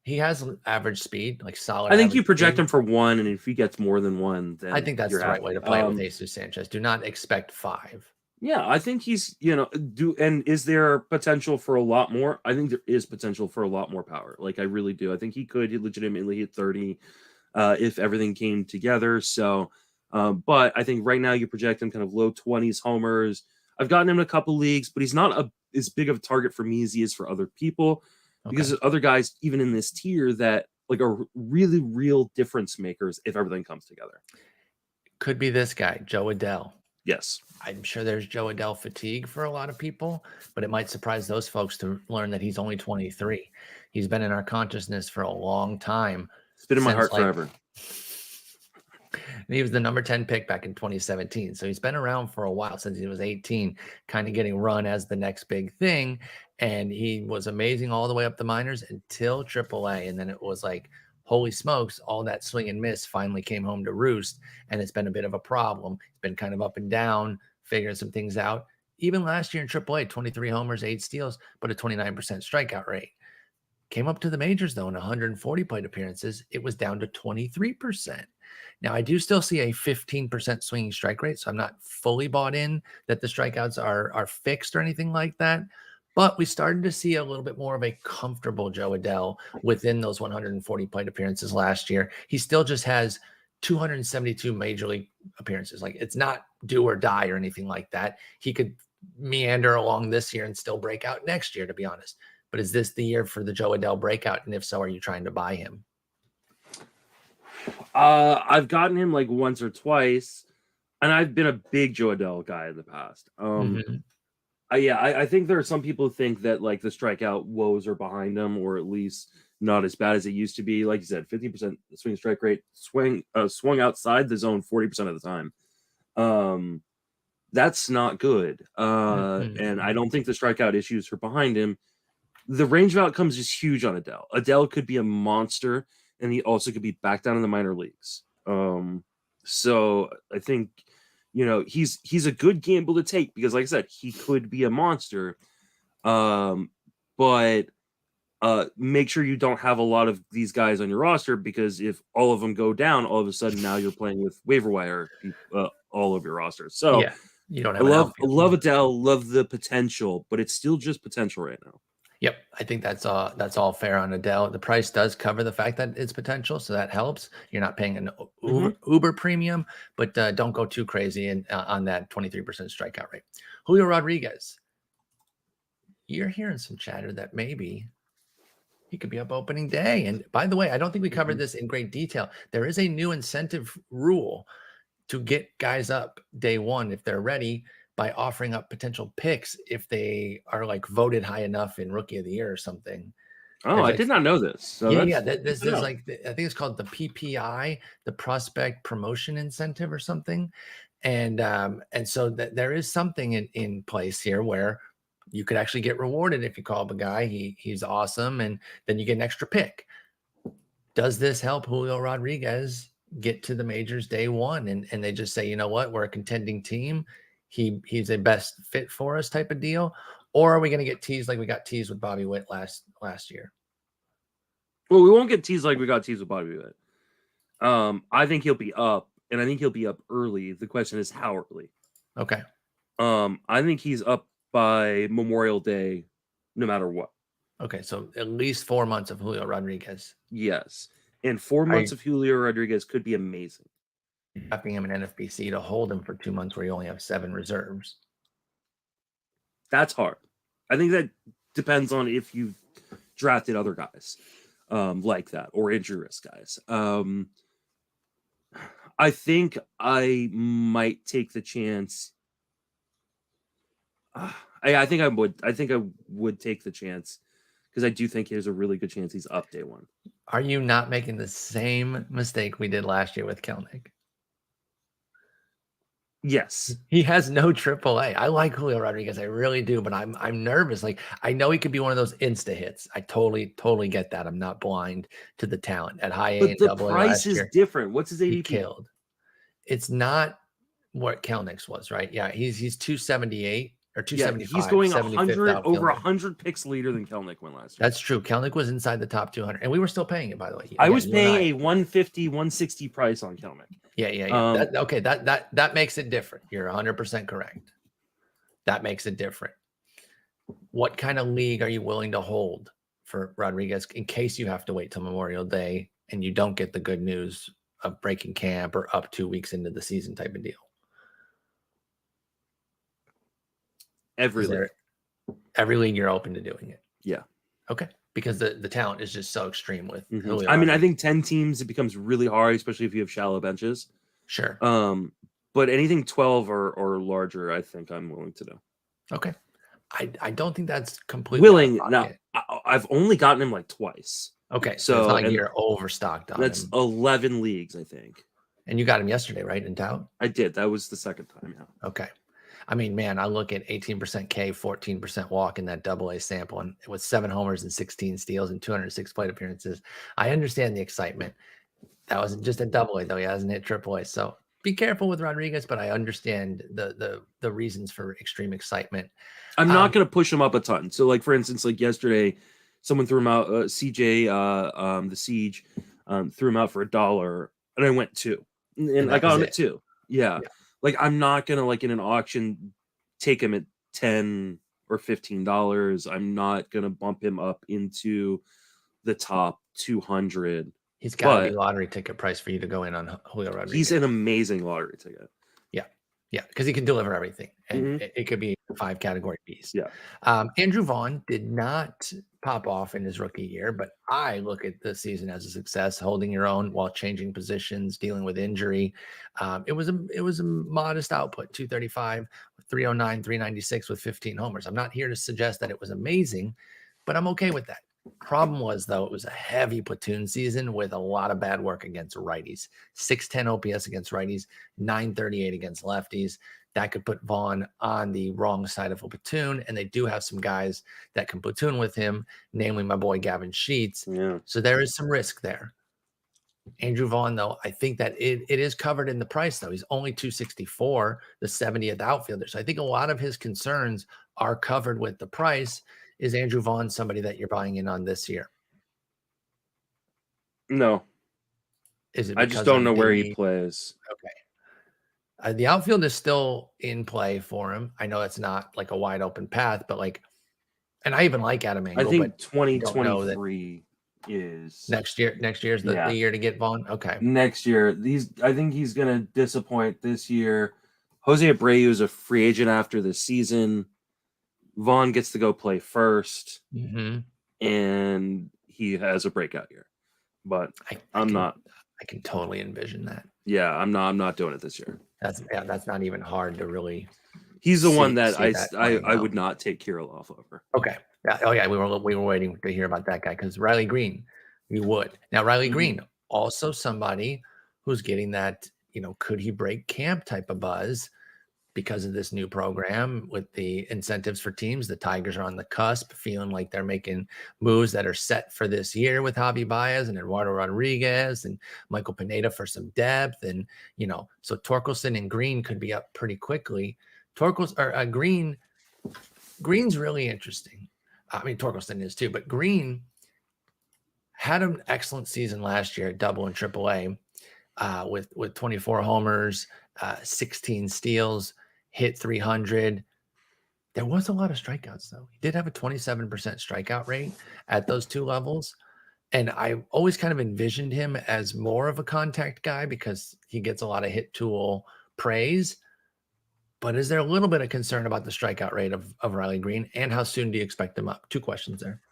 he has average speed, like solid. I think you project him for 1, and if he gets more than 1, then I think that's the right way to play it with Jesus Sanchez. Do not expect 5. Yeah, I think he's, and is there potential for a lot more? I think there is potential for a lot more power. Like, I really do. I think he could legitimately hit 30 if everything came together. So, but I think right now you project him kind of low 20s homers. I've gotten him in a couple leagues, but he's not as big of a target for me as he is for other people. Because there's other guys, even in this tier, that like are really real difference makers if everything comes together. Could be this guy, Joe Adell. Yes. I'm sure there's Joe Adell fatigue for a lot of people, but it might surprise those folks to learn that he's only 23. He's been in our consciousness for a long time. It's been in my heart forever. He was the number 10 pick back in 2017. So he's been around for a while, since he was 18, kind of getting run as the next big thing. And he was amazing all the way up the minors until AAA. And then it was like, holy smokes, all that swing and miss finally came home to roost. And it's been a bit of a problem. It's been kind of up and down, figuring some things out. Even last year in AAA, 23 homers, 8 steals, but a 29% strikeout rate. Came up to the majors, though, in 140 plate appearances. It was down to 23%. Now, I do still see a 15% swinging strike rate, so I'm not fully bought in that the strikeouts are fixed or anything like that. But we started to see a little bit more of a comfortable Joe Adell within those 140 plate appearances last year. He still just has 272 major league appearances. Like, it's not do or die or anything like that. He could meander along this year and still break out next year, to be honest. But is this the year for the Joe Adele breakout? And if so, are you trying to buy him? I've gotten him like once or twice, and I've been a big Joe Adele guy in the past. I think there are some people who think that like the strikeout woes are behind him, or at least not as bad as it used to be. Like you said, 50% swing strike rate, swung outside the zone 40% of the time. That's not good. And I don't think the strikeout issues are behind him. The range of outcomes is huge on Adele. Adele could be a monster, and he also could be back down in the minor leagues. So I think, he's a good gamble to take because, like I said, he could be a monster. But make sure you don't have a lot of these guys on your roster, because if all of them go down, all of a sudden now you're playing with waiver wire all over your roster. So yeah, you don't have I love Adele, love the potential, but it's still just potential right now. Yep, I think that's all fair on Adele. The price does cover the fact that it's potential, so that helps. You're not paying an Uber premium, but don't go too crazy on that 23% strikeout rate. Julio Rodriguez, you're hearing some chatter that maybe he could be up opening day. And by the way, I don't think we covered this in great detail. There is a new incentive rule to get guys up day one if they're ready, by offering up potential picks if they are like voted high enough in Rookie of the Year or something. Oh, I did not know this. So this is like I think it's called the PPI, the Prospect Promotion Incentive or something, and so there is something in place here where you could actually get rewarded if you call up a guy. He's awesome, and then you get an extra pick. Does this help Julio Rodriguez get to the majors day one? And they just say, you know what, we're a contending team. He's a best fit for us type of deal, or are we going to get teased like we got teased with Bobby Witt last year? Well, we won't get teased like we got teased with Bobby Witt. I think he'll be up, and I think he'll be up early. The question is how early. Okay. I think he's up by Memorial Day, no matter what. Okay, so at least 4 months of Julio Rodriguez. Yes, and 4 months of Julio Rodriguez could be amazing. Drafting him in NFBC to hold him for 2 months where you only have 7 reserves. That's hard. I think that depends on if you drafted other guys like that, or injury risk guys. I think I might take the chance. I think I would. I think I would take the chance, because I do think there's a really good chance he's up day one. Are you not making the same mistake we did last year with Kelnick? Yes, he has no AAA. I like Julio Rodriguez, I really do, but I'm nervous. Like, I know he could be one of those insta hits. I totally get that. I'm not blind to the talent at high A and double A. But the price is different. What's his ADP? He killed. It's not what Kelnick's was, right? Yeah, he's 278 or 275. He's going 100 over 100 picks later than Kelnick went last year. That's true. Kelnick was inside the top 200, and we were still paying it, by the way. I was paying a 150, 160 price on Kelnick. Yeah. That makes it different. You're 100% correct. That makes it different. What kind of league are you willing to hold for Rodriguez in case you have to wait till Memorial Day and you don't get the good news of breaking camp or up 2 weeks into the season type of deal? Every league you're open to doing it. Yeah. Okay. Because the talent is just so extreme with Julio. I mean, I think 10 teams, it becomes really hard, especially if you have shallow benches. Sure. But anything 12 or larger, I think I'm willing to do. Okay. I don't think that's completely willing. Now, I've only gotten him like twice. Okay. So it's not like you're overstocked on that's him. 11 leagues, I think. And you got him yesterday, right, in tout? I did. That was the second time, yeah. Okay. I mean, man, I look at 18% K, 14% walk in that AA sample, and with 7 homers and 16 steals and 206 plate appearances. I understand the excitement. That wasn't just a AA, though. He hasn't hit AAA. So be careful with Rodriguez, but I understand the reasons for extreme excitement. I'm not going to push him up a ton. So, like, for instance, like yesterday, someone threw him out, CJ, the Siege, threw him out for $1, and I went 2. And I got him at 2. Yeah. Like, I'm not going to, like, in an auction, take him at $10 or $15. I'm not going to bump him up into the top 200. He's got to be lottery ticket price for you to go in on Julio Rodriguez. He's an amazing lottery ticket. Yeah, because he can deliver everything. And it could be 5 category piece. Yeah. Andrew Vaughn did not pop off in his rookie year, but I look at the season as a success, holding your own while changing positions, dealing with injury. It was a modest output, 235, 309, 396 with 15 homers. I'm not here to suggest that it was amazing, but I'm okay with that. Problem was, though, it was a heavy platoon season with a lot of bad work against righties. 610 OPS against righties, 938 against lefties. That could put Vaughn on the wrong side of a platoon, and they do have some guys that can platoon with him, namely my boy Gavin Sheets. Yeah. So there is some risk there. Andrew Vaughn, though, I think that it is covered in the price, though. He's only 264, the 70th outfielder. So I think a lot of his concerns are covered with the price. Is Andrew Vaughn somebody that you're buying in on this year? No. Is it? I just don't know where he plays. Okay. The outfield is still in play for him. I know it's not like a wide open path, but like, and I even like Adam Engel. I think but 2023 is next year. Next year is the year to get Vaughn. Okay. Next year, I think he's gonna disappoint this year. Jose Abreu is a free agent after the season. Vaughn gets to go play first, and he has a breakout year. But I'm not. I can totally envision that. Yeah, I'm not doing it this year. That's not even hard to really. He's the one that I would not take Kirilloff over. Okay. Yeah. Oh yeah, we were waiting to hear about that guy because Riley Green, you would. Now Riley Green, also somebody who's getting that, could he break camp type of buzz because of this new program with the incentives for teams. The Tigers are on the cusp, feeling like they're making moves that are set for this year with Javi Baez and Eduardo Rodriguez and Michael Pineda for some depth. And, so Torkelson and Green could be up pretty quickly. Green's really interesting. I mean, Torkelson is too, but Green had an excellent season last year at Double and AAA with 24 homers, 16 steals, hit 300. There was a lot of strikeouts, though. He did have a 27% strikeout rate at those two levels. And I always kind of envisioned him as more of a contact guy because he gets a lot of hit tool praise. But is there a little bit of concern about the strikeout rate of Riley Green, and how soon do you expect him up? Two questions there.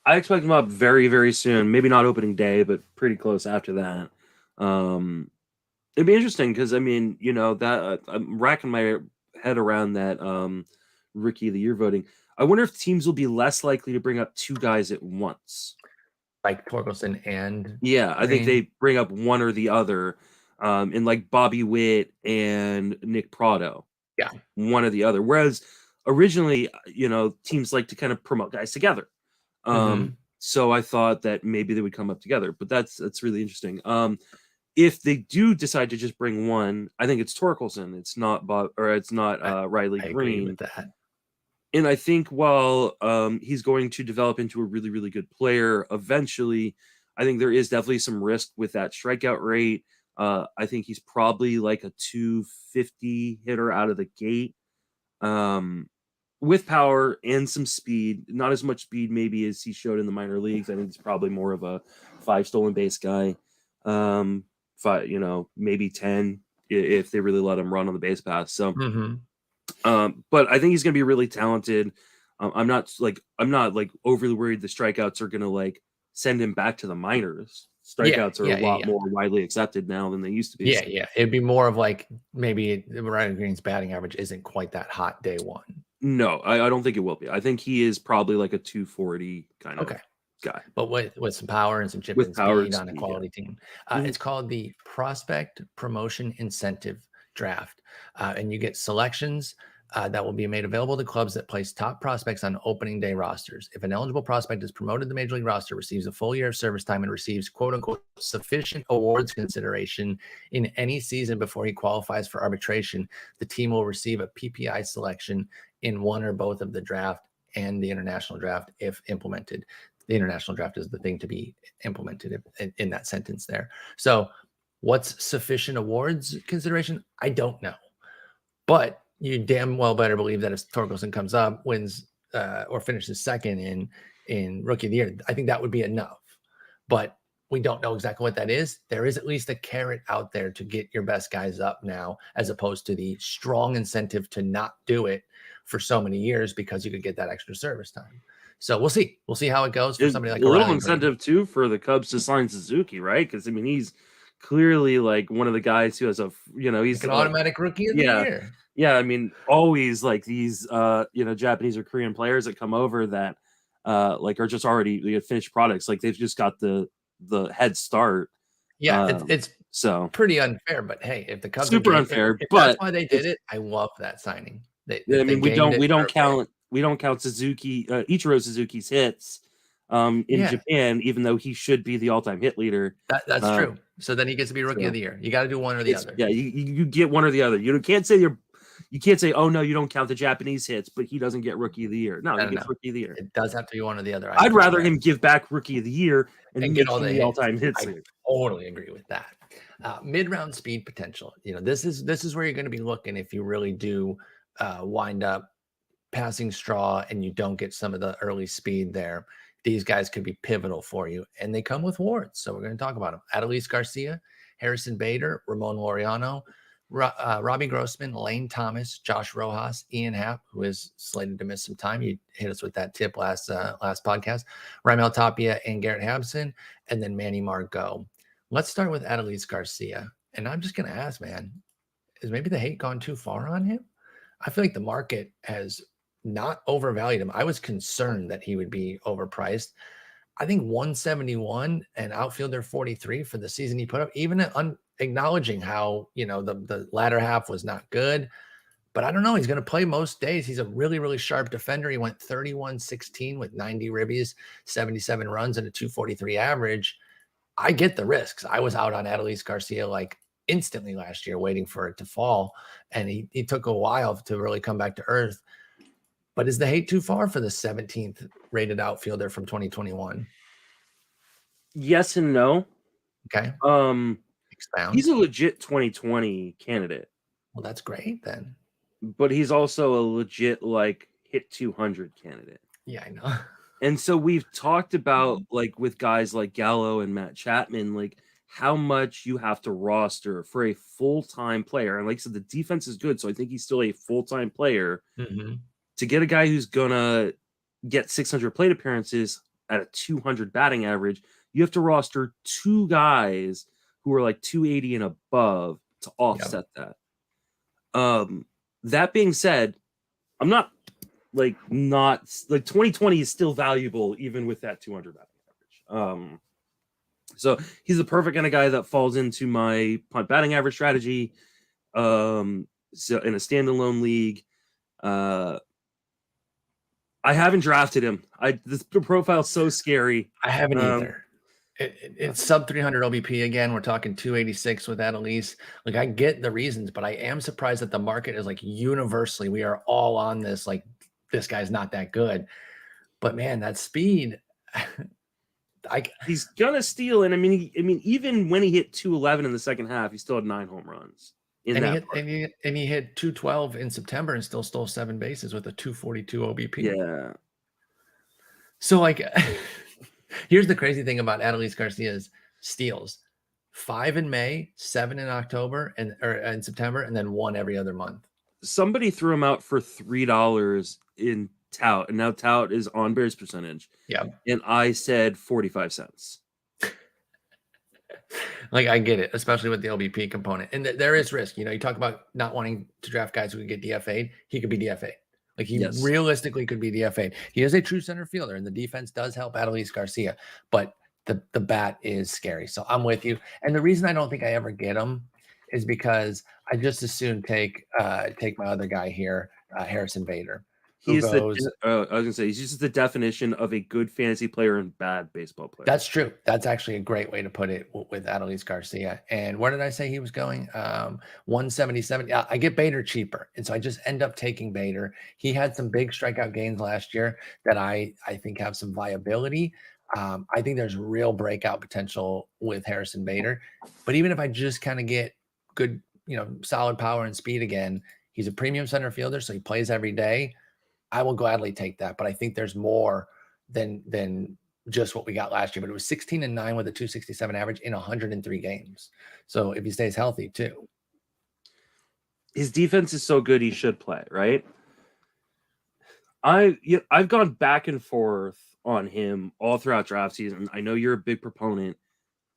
I expect him up very, very soon. Maybe not opening day, but pretty close after that. It'd be interesting because that I'm racking my head around that Rookie of the Year voting. I wonder if teams will be less likely to bring up two guys at once, like Torkelson and Green. I think they bring up one or the other, in like Bobby Witt and Nick Prado. Yeah, one or the other. Whereas originally, teams like to kind of promote guys together. So I thought that maybe they would come up together, but that's really interesting. If they do decide to just bring one, I think it's Torkelson. It's not Riley Green. Agree with that. And I think while he's going to develop into a really, really good player eventually, I think there is definitely some risk with that strikeout rate. I think he's probably like a 250 hitter out of the gate, with power and some speed. Not as much speed maybe as he showed in the minor leagues. I think he's probably more of a 5 stolen base guy. 5, maybe 10 if they really let him run on the base path. So, but I think he's going to be really talented. I'm not overly worried the strikeouts are going to send him back to the minors. Strikeouts are a lot more widely accepted now than they used to be. Yeah. It'd be more of maybe Riley Green's batting average isn't quite that hot day one. No, I don't think it will be. I think he is probably like a 240 kind of guy, but with some power and some chip and speed on a quality team. It's called the Prospect Promotion Incentive Draft, and you get selections that will be made available to clubs that place top prospects on opening day rosters. If an eligible prospect is promoted to the major league roster, receives a full year of service time, and receives quote unquote sufficient awards consideration in any season before he qualifies for arbitration, the team will receive a PPI selection in one or both of the draft and the international draft if implemented. The international draft is the thing to be implemented in that sentence there. So what's sufficient awards consideration? I don't know. But you damn well better believe that if Torkelson comes up, wins or finishes second in Rookie of the Year, I think that would be enough. But we don't know exactly what that is. There is at least a carrot out there to get your best guys up now, as opposed to the strong incentive to not do it for so many years because you could get that extra service time. So we'll see. We'll see how it goes for There's somebody like a little O'Reilly incentive too for the Cubs to sign Suzuki, right? Because I mean, he's clearly like one of the guys who has a, he's like an automatic rookie of the yeah, year. yeah. I mean, always like these, Japanese or Korean players that come over that, like are just already finished products. Like they've just got the head start. Yeah, it's so pretty unfair, but hey, if the Cubs super unfair, if but that's why they did it, I love that signing. I mean, we don't count Suzuki, Ichiro Suzuki's hits in Japan, even though he should be the all-time hit leader. That's true. So then he gets to be rookie of the year. You got to do one or the other. Yeah, you get one or the other. You can't say oh no, you don't count the Japanese hits, but he doesn't get rookie of the year. No, he gets rookie of the year. It does have to be one or the other. I'd rather him give back rookie of the year and get all the all-time hits. I totally agree with that. Mid-round speed potential. This is where you're going to be looking if you really do wind up passing straw and you don't get some of the early speed there. These guys could be pivotal for you, and they come with warts. So we're going to talk about them. Adolis Garcia, Harrison Bader, Ramon Laureano, Robbie Grossman, Lane Thomas, Josh Rojas, Ian Happ, who is slated to miss some time. You hit us with that tip last podcast. Raimel Tapia and Garrett Habson, and then Manny Margot. Let's start with Adolis Garcia. And I'm just going to ask, man, is maybe the hate gone too far on him? I feel like the market has not overvalued him. I was concerned that he would be overpriced. I think 171 and outfielder 43 for the season he put up, even acknowledging how, the latter half was not good. But I don't know. He's going to play most days. He's a really, really sharp defender. He went 31-16 with 90 ribbies, 77 runs, and a 243 average. I get the risks. I was out on Adolis Garcia like instantly last year waiting for it to fall. And he took a while to really come back to earth. But is the hate too far for the 17th rated outfielder from 2021? Yes and no. Okay. Expound. He's a legit 2020 candidate. Well, that's great then. But he's also a legit hit 200 candidate. Yeah, I know. And so we've talked about with guys like Gallo and Matt Chapman, how much you have to roster for a full-time player. And like I said, the defense is good, so I think he's still a full-time player. Mm-hmm. To get a guy who's gonna get 600 plate appearances at a 200 batting average, you have to roster two guys who are 280 and above to offset that. That being said, I'm not 2020 is still valuable even with that 200 batting average. So he's the perfect kind of guy that falls into my punt batting average strategy. So in a standalone league, I haven't drafted him. The profile's so scary. I haven't either. It's sub 300 OBP again. We're talking 286 with Adolis. I get the reasons, but I am surprised that the market is universally, we are all on this. This guy's not that good. But man, that speed, he's gonna steal. And I mean, even when he hit 211 in the second half, he still had 9 home runs. He hit 212 in September and still stole 7 bases with a 242 OBP. Yeah. So here's the crazy thing about Adolis Garcia's steals: 5 in May, 7 in October, and in September, and then 1 every other month. Somebody threw him out for $3 in tout, and now tout is on base percentage. Yeah. And I said 45 cents. I get it, especially with the LBP component. And there is risk. You talk about not wanting to draft guys who could get DFA'd. He could be DFA'd. He realistically could be DFA'd. He is a true center fielder, and the defense does help Adolis Garcia, but the bat is scary. So I'm with you. And the reason I don't think I ever get him is because I just as soon take my other guy here, Harrison Bader. I was gonna say he's just the definition of a good fantasy player and bad baseball player. That's true. That's actually a great way to put it with Adolis Garcia. And where did I say he was going? 177. Yeah, I get Bader cheaper, and so I just end up taking Bader. He had some big strikeout gains last year that I think have some viability. I think there's real breakout potential with Harrison Bader. But even if I just kind of get good, solid power and speed again, he's a premium center fielder, so he plays every day. I will gladly take that, but I think there's more than just what we got last year. But it was 16-9 with a 267 average in 103 games. So if he stays healthy too. His defense is so good, he should play, right? I've gone back and forth on him all throughout draft season. I know you're a big proponent.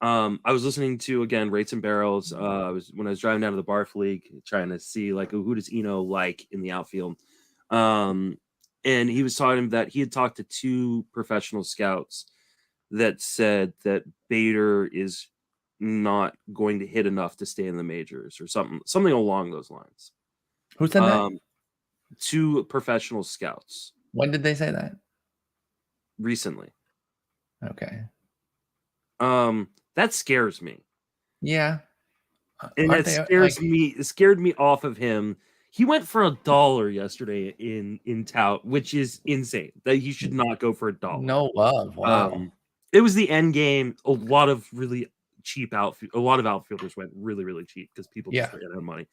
I was listening to, again, Rates and Barrels. When I was driving down to the Barf League, trying to see like who does Eno like in the outfield. And he was talking that he had talked to 2 professional scouts that said that Bader is not going to hit enough to stay in the majors or something along those lines. Who said that? 2 professional scouts. When did they say that? Recently. Okay. That scares me. Yeah. And it scared me off of him. He went for $1 yesterday in tout, which is insane. That he should not go for $1. No love. Wow. It was the end game. A lot of really cheap a lot of outfielders went really, really cheap because people just ran out of money.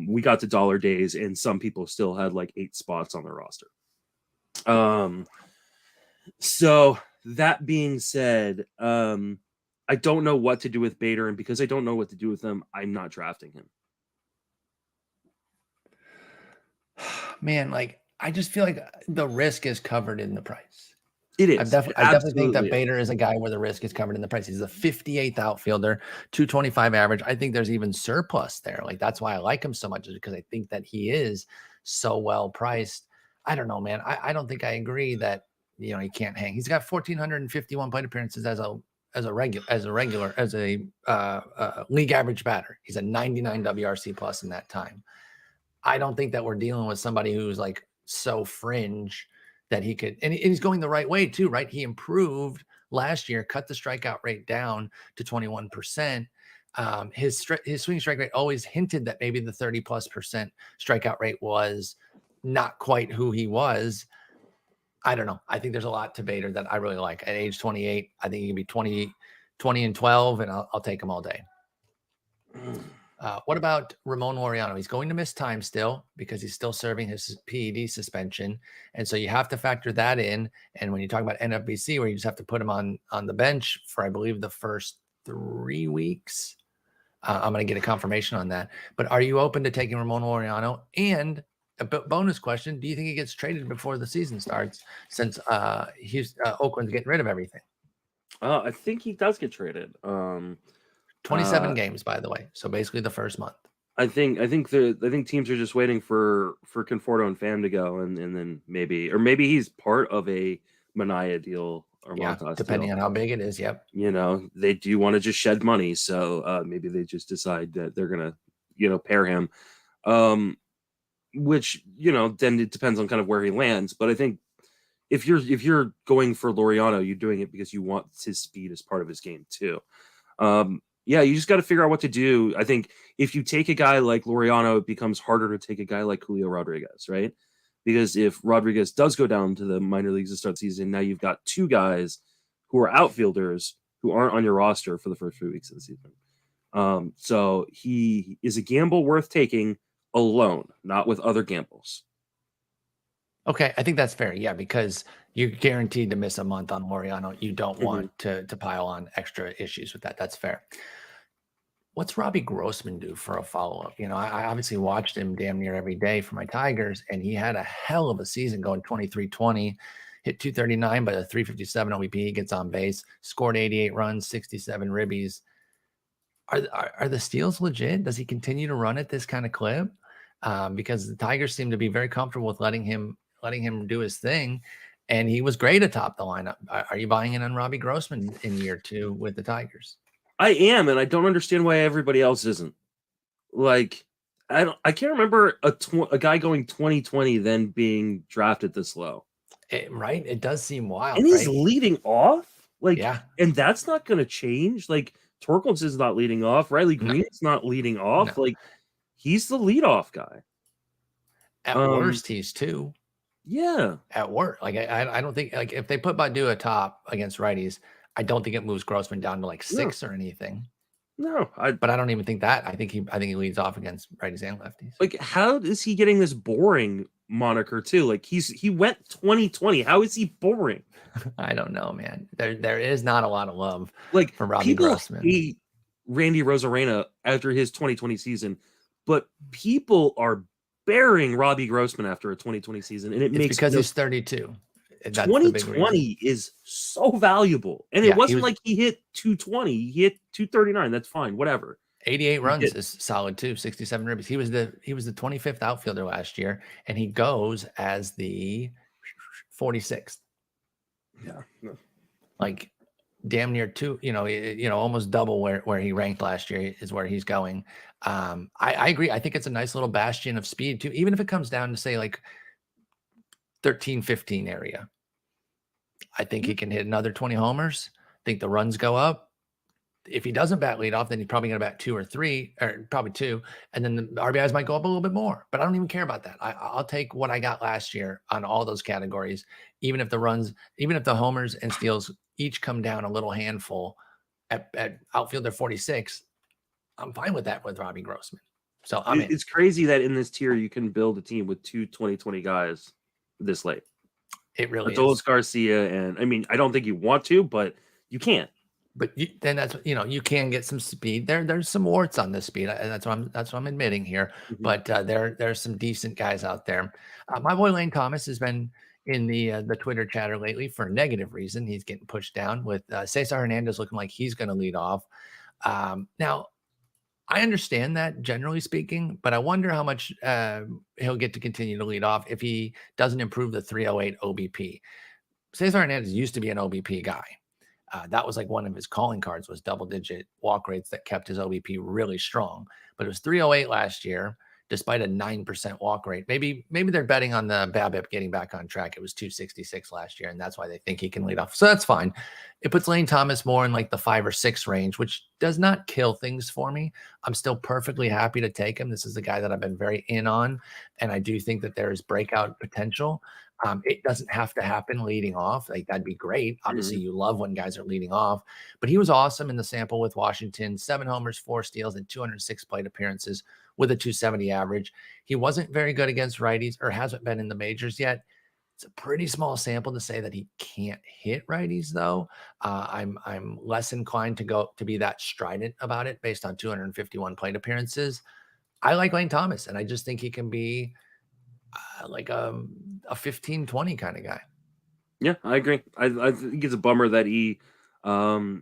We got to dollar days, and some people still had like 8 spots on their roster. So that being said, I don't know what to do with Bader, and because I don't know what to do with him, I'm not drafting him. Man, like I just feel like the risk is covered in the price. It is. I definitely think that Bader is a guy where the risk is covered in the price. He's a 58th outfielder, 225 average. I think there's even surplus there. Like that's why I like him so much, is because I think that he is so well priced. I don't know, man. I don't think I agree that he can't hang. He's got 1,451 plate appearances as a league average batter. He's a 99 WRC plus in that time. I don't think that we're dealing with somebody who's like so fringe that he could, and he's going the right way too, right? He improved last year, cut the strikeout rate down to 21%. His swing strike rate always hinted that maybe the 30+% strikeout rate was not quite who he was. I don't know. I think there's a lot to Bader that I really like. At age 28, I think he can be 20 and 12, and I'll take him all day. What about Ramon Laureano? He's going to miss time still because he's still serving his PED suspension. And so you have to factor that in. And when you talk about NFBC, where you just have to put him on the bench for, I believe, the first 3 weeks, I'm going to get a confirmation on that. But are you open to taking Ramon Laureano? And a bonus question, do you think he gets traded before the season starts, since Oakland's getting rid of everything? I think he does get traded. 27 games, by the way. So basically the first month. I think teams are just waiting for Conforto and Pham to go, and then maybe he's part of a Manaea deal or Montas depending deal. on how big it is. Yep. They do want to just shed money, so maybe they just decide that they're gonna pair him. Which then it depends on kind of where he lands. But I think if you're going for Laureano, you're doing it because you want his speed as part of his game too. You just got to figure out what to do. I think if you take a guy like Laureano, it becomes harder to take a guy like Julio Rodriguez, right? Because if Rodriguez does go down to the minor leagues to start the season, now you've got 2 guys who are outfielders who aren't on your roster for the first 3 weeks of the season. So he is a gamble worth taking alone, not with other gambles. Okay, I think that's fair. Yeah, because you're guaranteed to miss a month on Laureano. You don't want to pile on extra issues with that. That's fair. What's Robbie Grossman do for a follow-up? I obviously watched him damn near every day for my Tigers, and he had a hell of a season going 23-20, hit 239 by the 357 OBP. He gets on base, scored 88 runs, 67 ribbies. Are the steals legit? Does he continue to run at this kind of clip? Because the Tigers seem to be very comfortable with letting him do his thing, and he was great atop the lineup. Are you buying in on Robbie Grossman in year 2 with the Tigers? I am, and I don't understand why everybody else isn't. Like, I can't remember a guy going 2020 then being drafted this low. Right? It does seem wild. And he's leading off. Like, yeah, and that's not going to change. Like, Torkels is not leading off. Riley Green's not leading off. No. Like, he's the leadoff guy. At worst, he's 2. Yeah. At worst. Like, I don't think, like, if they put Badu atop against righties, I don't think it moves Grossman down to like 6 or anything. No, but I don't even think that. I think he leads off against righties and lefties. Like, how is he getting this boring moniker too? Like, he went 2020. How is he boring? I don't know, man. There is not a lot of love like for Robbie Grossman. Hate Randy Rosarena after his 2020 season, but people are bearing Robbie Grossman after a 2020 season, and it's because he's 32. That's 2020 is so valuable, and it wasn't like he hit 220. He hit 239. That's fine, whatever. 88 runs is solid too. 67 ribbies. He was the 25th outfielder last year, and he goes as the 46th. Yeah, like damn near two. Almost double where he ranked last year is where he's going. I agree. I think it's a nice little bastion of speed too, even if it comes down to say like 13, 15 area. I think he can hit another 20 homers. I think the runs go up. If he doesn't bat lead off, then he's probably going to bat 2 or 3, or probably 2. And then the RBIs might go up a little bit more, but I don't even care about that. I'll take what I got last year on all those categories. Even if the homers and steals each come down a little handful at outfielder 46, I'm fine with that with Robbie Grossman. So it's crazy that in this tier, you can build a team with 2 2020 guys this late. It really is. Garcia, and I mean, I don't think you want to, but you can't. But then that's you can get some speed. There's some warts on this speed. That's what I'm admitting here. Mm-hmm. But there's some decent guys out there. My boy Lane Thomas has been in the Twitter chatter lately for a negative reason. He's getting pushed down with Cesar Hernandez looking like he's going to lead off. Now, I understand that generally speaking, but I wonder how much he'll get to continue to lead off if he doesn't improve the 308 OBP. Cesar Hernandez used to be an OBP guy. That was like one of his calling cards was double-digit walk rates that kept his OBP really strong. But it was 308 last year, despite a 9% walk rate. Maybe they're betting on the BABIP getting back on track. It was 266 last year, and that's why they think he can lead off. So that's fine. It puts Lane Thomas more in like the 5 or 6 range, which does not kill things for me. I'm still perfectly happy to take him. This is the guy that I've been very in on, and I do think that there is breakout potential. It doesn't have to happen leading off. Like that'd be great. Obviously, you love when guys are leading off, but he was awesome in the sample with Washington. 7 homers, 4 steals, and 206 plate appearances with a 270 average. He wasn't very good against righties, or hasn't been in the majors yet. It's a pretty small sample to say that he can't hit righties, though. I'm less inclined to be that strident about it based on 251 plate appearances. I like Lane Thomas, and I just think he can be like a 15-20 kind of guy. Yeah, I agree. I think it's a bummer that he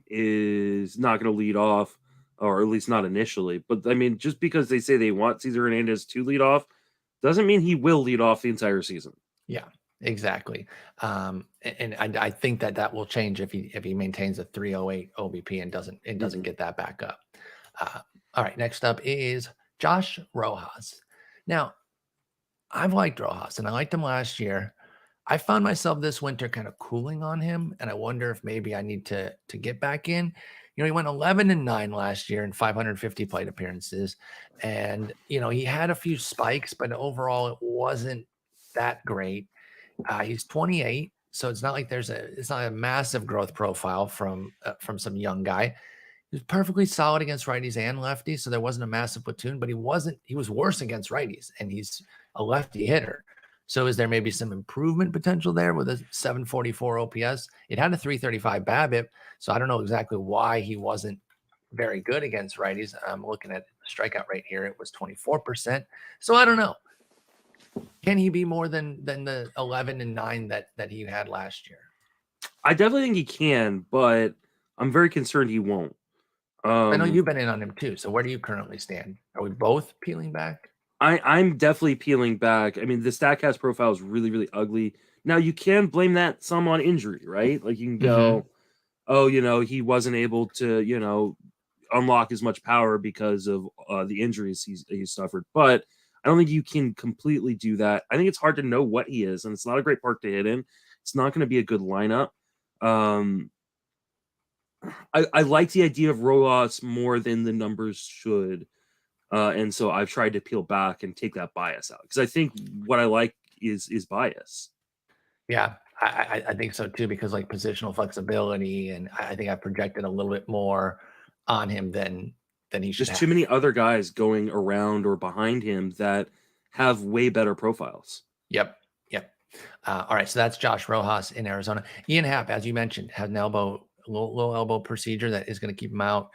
is not going to lead off, or at least not initially. But I mean, just because they say they want Cesar Hernandez to lead off doesn't mean he will lead off the entire season. Yeah, exactly. And I think that will change if he maintains a 308 OBP and doesn't get that back up. All right, next up is Josh Rojas. Now, I've liked Rojas, and I liked him last year. I found myself this winter kind of cooling on him, and I wonder if maybe I need to get back in. He went 11-9 last year in 550 plate appearances, and he had a few spikes, but overall it wasn't that great. He's 28, so it's not like it's not a massive growth profile from some young guy. He was perfectly solid against righties and lefties, so there wasn't a massive platoon, but he was worse against righties, and he's a lefty hitter. So is there maybe some improvement potential there with a 744 OPS? It had a 335 BABIP, so I don't know exactly why he wasn't very good against righties. I'm looking at the strikeout rate here. It was 24%. So I don't know. Can he be more than the 11-9 that he had last year? I definitely think he can, but I'm very concerned he won't. I know you've been in on him too. So where do you currently stand? Are we both peeling back? I'm definitely peeling back. I mean, the StatCast profile is really, really ugly. Now, you can blame that some on injury, right? Like you can go, oh, he wasn't able to, unlock as much power because of the injuries he's suffered. But I don't think you can completely do that. I think it's hard to know what he is, and it's not a great park to hit in. It's not going to be a good lineup. I like the idea of Rojas more than the numbers should. And so I've tried to peel back and take that bias out, because I think what I like is bias. Yeah, I think so too, because like positional flexibility, and I think I projected a little bit more on him than he should. Just too many other guys going around or behind him that have way better profiles. Yep. All right, so that's Josh Rojas in Arizona. Ian Happ, as you mentioned, had an low elbow procedure that is going to keep him out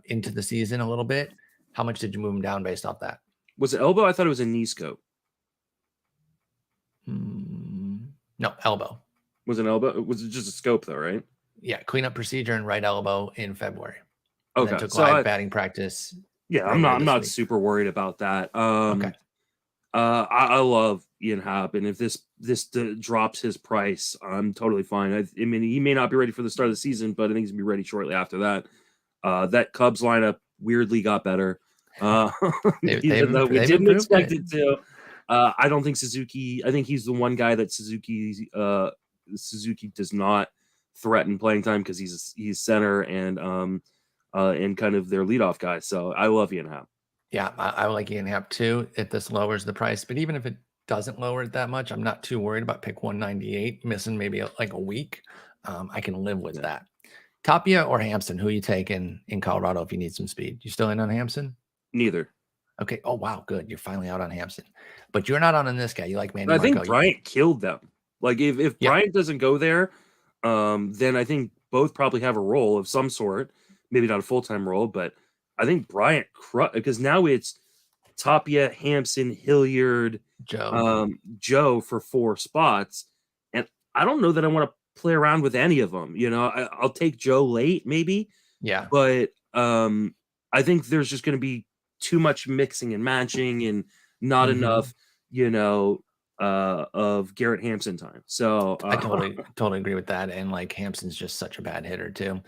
into the season a little bit. How much did you move him down based off that? Was it elbow? I thought it was a knee scope. No, elbow. Was it an elbow? Was it just a scope though, right? Yeah, cleanup procedure and right elbow in February. And Okay, then took so live batting practice. Yeah, earlier I'm this not week. super worried about that. Okay. I love Ian Happ, and if this drops his price, I'm totally fine. I mean, he may not be ready for the start of the season, but I think he's gonna be ready shortly after that. That Cubs lineup weirdly got better, even though we they've didn't improved expect it. it to. I don't think Suzuki. I think he's the one guy that Suzuki does not threaten playing time because he's center and kind of their leadoff guy. So I love Ian Happ. Yeah, I like Ian Happ too if this lowers the price. But even if it doesn't lower it that much, I'm not too worried about pick 198 missing maybe like a week. I can live with that. Tapia or Hampson, who you take in Colorado if you need some speed? You still in on Hampson? Neither. Okay. Oh, wow. Good. You're finally out on Hampson. But you're not on this guy. You like Manny I Margot. think Bryant killed them. Like if Bryant doesn't go there, then I think both probably have a role of some sort. Maybe not a full-time role, but I think Bryant because now it's Tapia, Hampson, Hilliard, Joe for 4 spots. And I don't know that I want to play around with any of them. You know, I'll take Joe late maybe. Yeah. But I think there's just going to be too much mixing and matching and not enough, of Garrett Hampson time. So I totally agree with that. And like Hampson's just such a bad hitter too.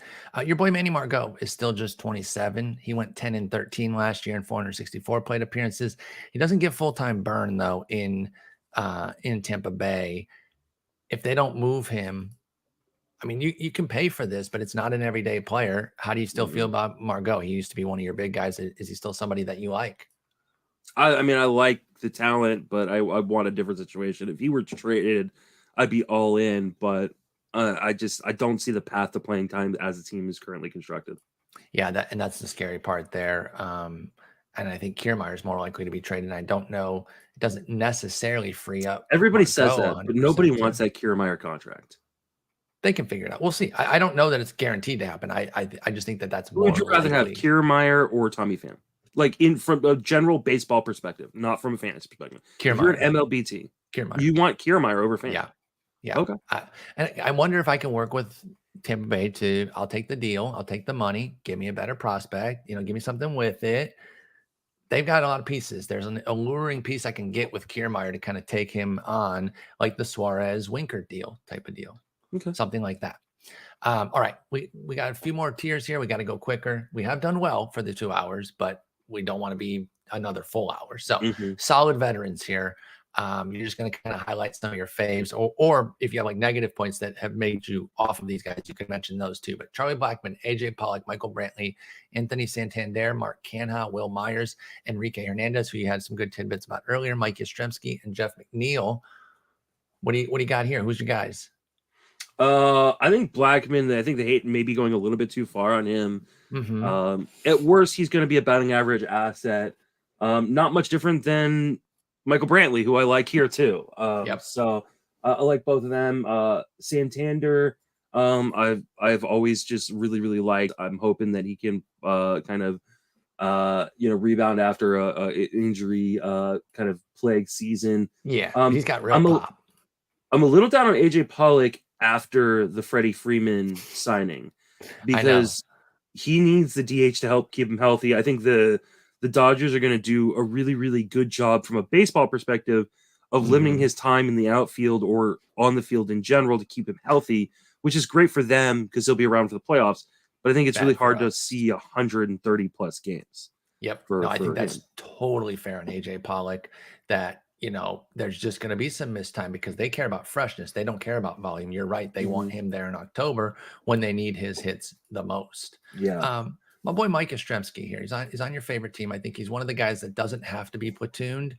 Your boy Manny Margot is still just 27. He went 10 and 13 last year in 464 plate appearances. He doesn't get full-time burn though in Tampa Bay. If they don't move him, I mean, you can pay for this, but it's not an everyday player. How do you still feel about Margot? He used to be one of your big guys. Is he still somebody that you like? I mean, I like the talent, but I want a different situation. If he were traded, I'd be all in. But I don't see the path to playing time as the team is currently constructed. Yeah, that's the scary part there. And I think Kiermaier is more likely to be traded. And I don't know. It doesn't necessarily free up. Everybody says that, but nobody wants too. that Kiermaier contract. They can figure it out. We'll see. I don't know that it's guaranteed to happen. I just think that's more. Would you rather have Kiermaier or Tommy Pham? Like from a general baseball perspective, not from a fantasy perspective. If you're an MLB Kiermaier. You want Kiermaier over Pham. Yeah. Okay. And I wonder if I can work with Tampa Bay I'll take the deal. I'll take the money. Give me a better prospect. Give me something with it. They've got a lot of pieces. There's an alluring piece I can get with Kiermaier to kind of take him on, like the Suarez Winker deal type of deal. Okay. Something like that. All right. We got a few more tiers here. We got to go quicker. We have done well for the 2 hours, but we don't want to be another full hour. So solid veterans here. You're just going to kind of highlight some of your faves, or if you have like negative points that have made you off of these guys, you can mention those too. But Charlie Blackmon, AJ Pollock, Michael Brantley, Anthony Santander, Mark Canha, Will Myers, Enrique Hernandez, who you had some good tidbits about earlier, Mike Yastrzemski, and Jeff McNeil. What do you got here? Who's your guys? I think Blackmon, I think the hate may be going a little bit too far on him. At worst, he's going to be a batting average asset. Not much different than Michael Brantley, who I like here too. So I like both of them. Santander, I've always just really, really liked. I'm hoping that he can kind of rebound after a injury kind of plague season. Yeah, he's got real pop. I'm a little down on AJ Pollock after the Freddie Freeman signing because he needs the DH to help keep him healthy. I think the Dodgers are going to do a really, really good job from a baseball perspective of limiting his time in the outfield or on the field in general to keep him healthy, which is great for them because he'll be around for the playoffs. But I think it's really hard to see 130 plus games. Yep. I think that's totally fair on AJ Pollock that, there's just going to be some missed time because they care about freshness. They don't care about volume. You're right. They want him there in October when they need his hits the most. Yeah. My boy Mike Yastrzemski here. He's on your favorite team. I think he's one of the guys that doesn't have to be platooned.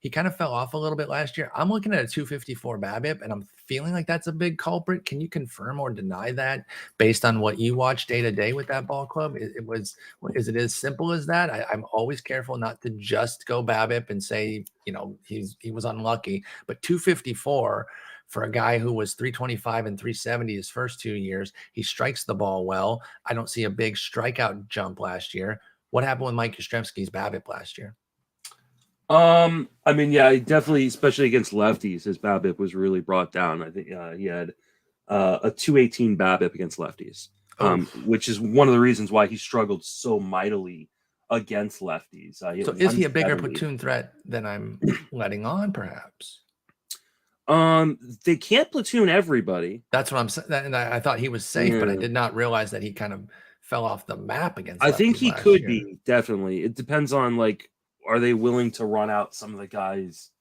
He kind of fell off a little bit last year. I'm looking at a 254 BABIP, and I'm feeling like that's a big culprit. Can you confirm or deny that based on what you watch day to day with that ball club? Is it as simple as that? I'm always careful not to just go BABIP and say, he was unlucky, but 254 for a guy who was 325 and 370 his first 2 years. He strikes the ball well. I don't see a big strikeout jump last year. What happened with Mike Yastrzemski's BABIP last year? I mean, yeah, definitely, especially against lefties, his BABIP was really brought down. I think he had a 218 BABIP against lefties, which is one of the reasons why he struggled so mightily against lefties. So is he a bigger platoon threat than I'm letting on, perhaps? They can't platoon everybody. That's what I'm saying. And I thought he was safe, but I did not realize that he kind of fell off the map against lefties. I think he last could year. be, definitely. It depends on, like, are they willing to run out some of the guys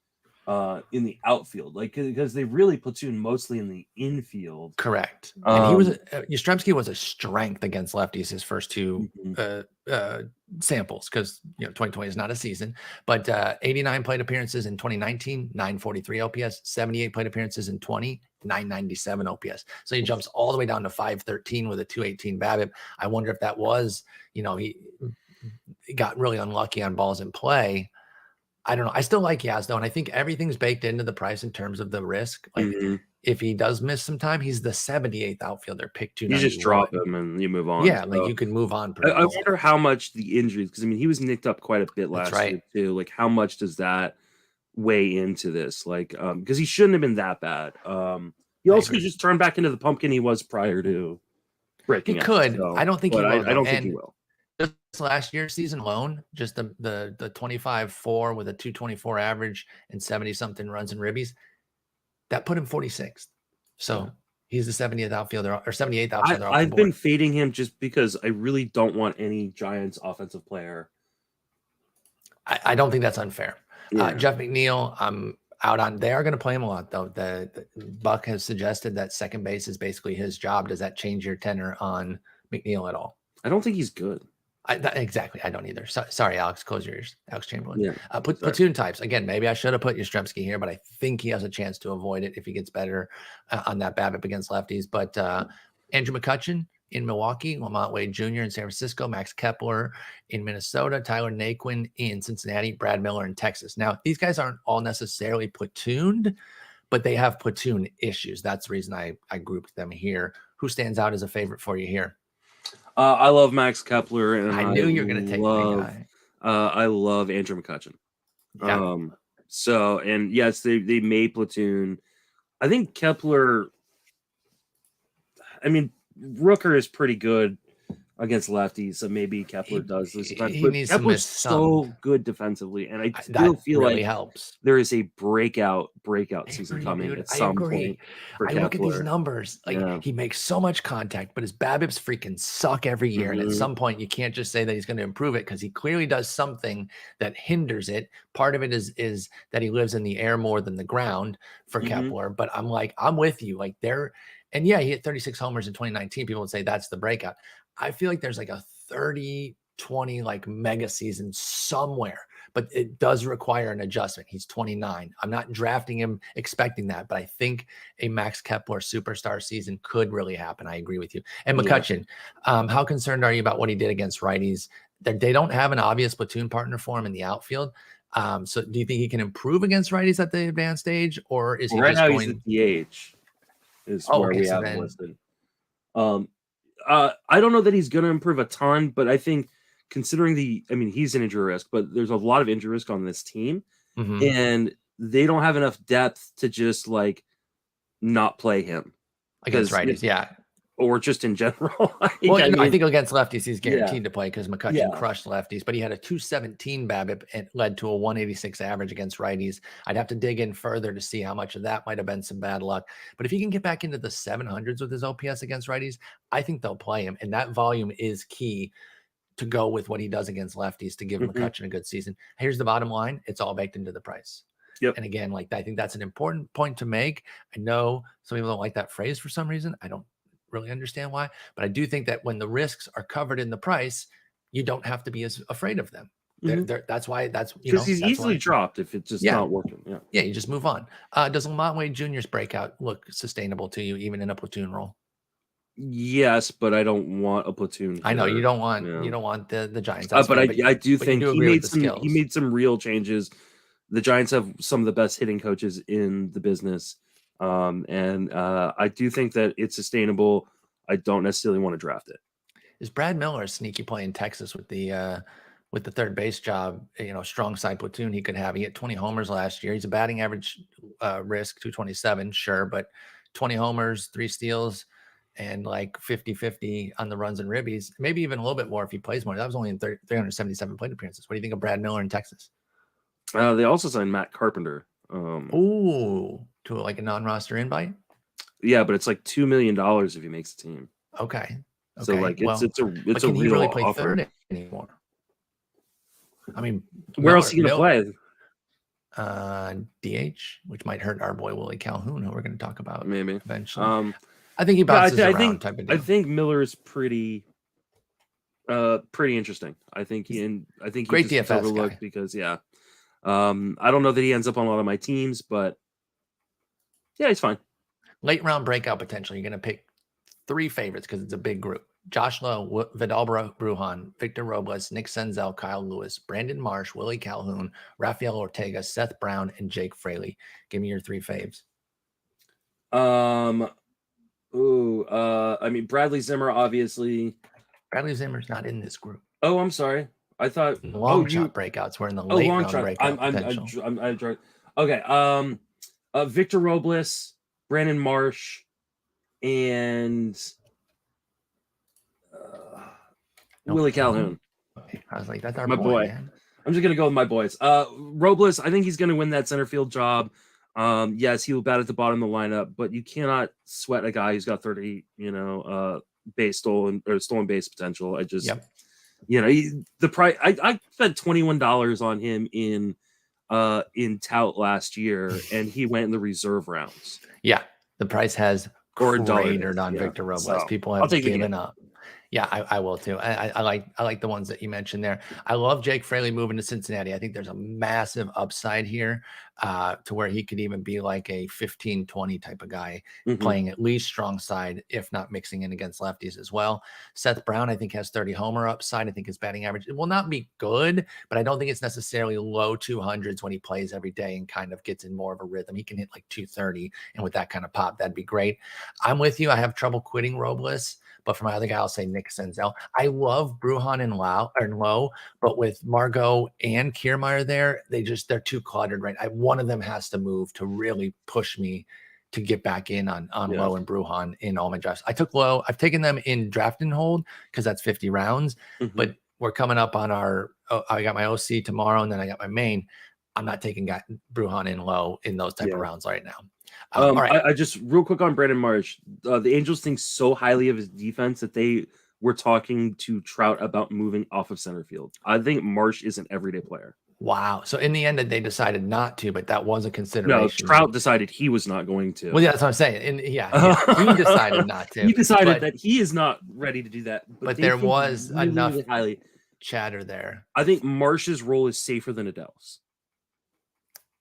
in the outfield, like, because they really platoon mostly in the infield. Correct. And he was Yastrzemski was a strength against lefties his first two samples, because 2020 is not a season, but 89 plate appearances in 2019, 943 OPS, 78 plate appearances in 20, 997 OPS. So he jumps all the way down to 513 with a 218 BABIP. I wonder if that was, he got really unlucky on balls in play. I don't know. I still like Yaz, though, and I think everything's baked into the price in terms of the risk. Like, if he does miss some time, he's the 78th outfielder, pick 291. You just drop him and you move on. Yeah, so, like, you can move on. I wonder how much the injuries, because I mean, he was nicked up quite a bit last year too. Like, how much does that weigh into this? Like, because he shouldn't have been that bad. He also just turned back into the pumpkin he was prior to breaking. He could. So, I don't think he will. I don't think he will. Just last year's season alone, just the 25-4 with a 224 average and 70 something runs and ribbies, that put him 46th. So he's the 70th outfielder or 78th outfielder. I've been fading him just because I really don't want any Giants offensive player. I don't think that's unfair. Jeff McNeil, I'm out on. They are going to play him a lot, though. The Buck has suggested that second base is basically his job. Does that change your tenor on McNeil at all? I don't think he's good. Exactly. I don't either. Sorry, Alex. Close your ears. Alex Chamberlain. Yeah. Platoon types. Again, maybe I should have put Yastrzemski here, but I think he has a chance to avoid it if he gets better on that BABIP against lefties. But Andrew McCutchen in Milwaukee, Lamont Wade Jr. in San Francisco, Max Kepler in Minnesota, Tyler Naquin in Cincinnati, Brad Miller in Texas. Now, these guys aren't all necessarily platooned, but they have platoon issues. That's the reason I grouped them here. Who stands out as a favorite for you here? I love Max Kepler, and I knew you were going to take the guy. I love Andrew McCutchen. Yeah. So, and yes, they may platoon. I think Kepler. I mean, Rooker is pretty good against lefties, so maybe Kepler does this. But Kepler's so good defensively, and I still feel really like helps. There is a breakout season coming at some point. I look at these numbers, like he makes so much contact, but his BABIPs freaking suck every year. And at some point, you can't just say that he's going to improve it, because he clearly does something that hinders it. Part of it is that he lives in the air more than the ground for Kepler. But I'm with you. Like and yeah, he hit 36 homers in 2019. People would say that's the breakout. I feel like there's like a 30-20 like mega season somewhere, but it does require an adjustment. He's 29. I'm not drafting him expecting that, but I think a Max Kepler superstar season could really happen. I agree with you. And McCutchen, how concerned are you about what he did against righties? They don't have an obvious platoon partner for him in the outfield. So do you think he can improve against righties at the advanced stage, or is he right just now going... he's the DH? Is where we have him listed. I don't know that he's going to improve a ton, but I think considering he's an injury risk, but there's a lot of injury risk on this team, and they don't have enough depth to just like not play him against righties. Or just in general. I think against lefties, he's guaranteed to play, because McCutchen crushed lefties, but he had a 217 BABIP and led to a 186 average against righties. I'd have to dig in further to see how much of that might have been some bad luck. But if he can get back into the 700s with his OPS against righties, I think they'll play him. And that volume is key to go with what he does against lefties to give McCutchen a good season. Here's the bottom line. It's all baked into the price. Yep. And again, I think that's an important point to make. I know some people don't like that phrase for some reason. I don't really understand why, but I do think that when the risks are covered in the price, you don't have to be as afraid of them. That's why because he's easily dropped if it's just not working. Yeah, you just move on. Does Lamont Wade Jr.'s breakout look sustainable to you, even in a platoon role? Yes, but I don't want a platoon here. I know you don't want the Giants. But I do think he made some real changes. The Giants have some of the best hitting coaches in the business. And I do think that it's sustainable. I don't necessarily want to draft it. Is Brad Miller a sneaky play in Texas with the with the third base job, strong side platoon he could have. He hit 20 homers last year. He's a batting average risk 227, sure, but 20 homers, 3 steals, and like 50-50 on the runs and ribbies, maybe even a little bit more if he plays more. That was only in 377 plate appearances. What do you think of Brad Miller in Texas? They also signed Matt Carpenter. To like a non-roster invite. Yeah, but it's like $2 million if he makes the team. Okay. So like it's a can he real really play offer. third anymore? I mean, where else are you gonna play? DH, which might hurt our boy Willie Calhoun, who we're going to talk about maybe eventually. I think he bounces around type of deal. I think Miller is pretty interesting. I think he great just DFS overlooked guy. because I don't know that he ends up on a lot of my teams, but yeah, he's fine. Late round breakout potential. You're going to pick 3 favorites because it's a big group. Josh Lowe, Vidal Brujan, Victor Robles, Nick Senzel, Kyle Lewis, Brandon Marsh, Willie Calhoun, Rafael Ortega, Seth Brown, and Jake Fraley. Give me your 3 faves. I mean, Bradley Zimmer, obviously. Bradley Zimmer's not in this group. Oh, I'm sorry. I thought long shot breakouts were in the late round breakout potential. Okay. Victor Robles, Brandon Marsh, and Willie Calhoun. I was like, that's our my boy. Man. I'm just gonna go with my boys. Robles, I think he's gonna win that center field job. Yes, he will bat at the bottom of the lineup, but you cannot sweat a guy who's got 30, stolen base potential. I just, the price. I spent $21 on him in tout last year, and he went in the reserve rounds. Yeah, the price has cratered on Victor Robles. So, people have given up. Yeah, I will too. I like the ones that you mentioned there. I love Jake Fraley moving to Cincinnati. I think there's a massive upside here to where he could even be like a 15-20 type of guy, playing at least strong side, if not mixing in against lefties as well. Seth Brown, I think, has 30 homer upside. I think his batting average, it will not be good, but I don't think it's necessarily low 200s when he plays every day and kind of gets in more of a rhythm. He can hit like 230, and with that kind of pop, that'd be great. I'm with you. I have trouble quitting Robles. But for my other guy, I'll say Nick Senzel. I love Brujan and Lowe, but with Margot and Kiermaier there, they're too cluttered, right? One of them has to move to really push me to get back in on Lowe and Brujan in all my drafts. I took Lowe. I've taken them in draft and hold because that's 50 rounds. But we're coming up on I got my OC tomorrow, and then I got my main. I'm not taking Brujan and Lowe in those type of rounds right now. All right. I just real quick on Brandon Marsh. The Angels think so highly of his defense that they were talking to Trout about moving off of center field. I think Marsh is an everyday player. Wow. So in the end, they decided not to, but that was a consideration. No, Trout decided he was not going to. Well, yeah, that's what I'm saying. He decided not to. He decided that he is not ready to do that. But there was really, enough really highly chatter there. I think Marsh's role is safer than Adele's.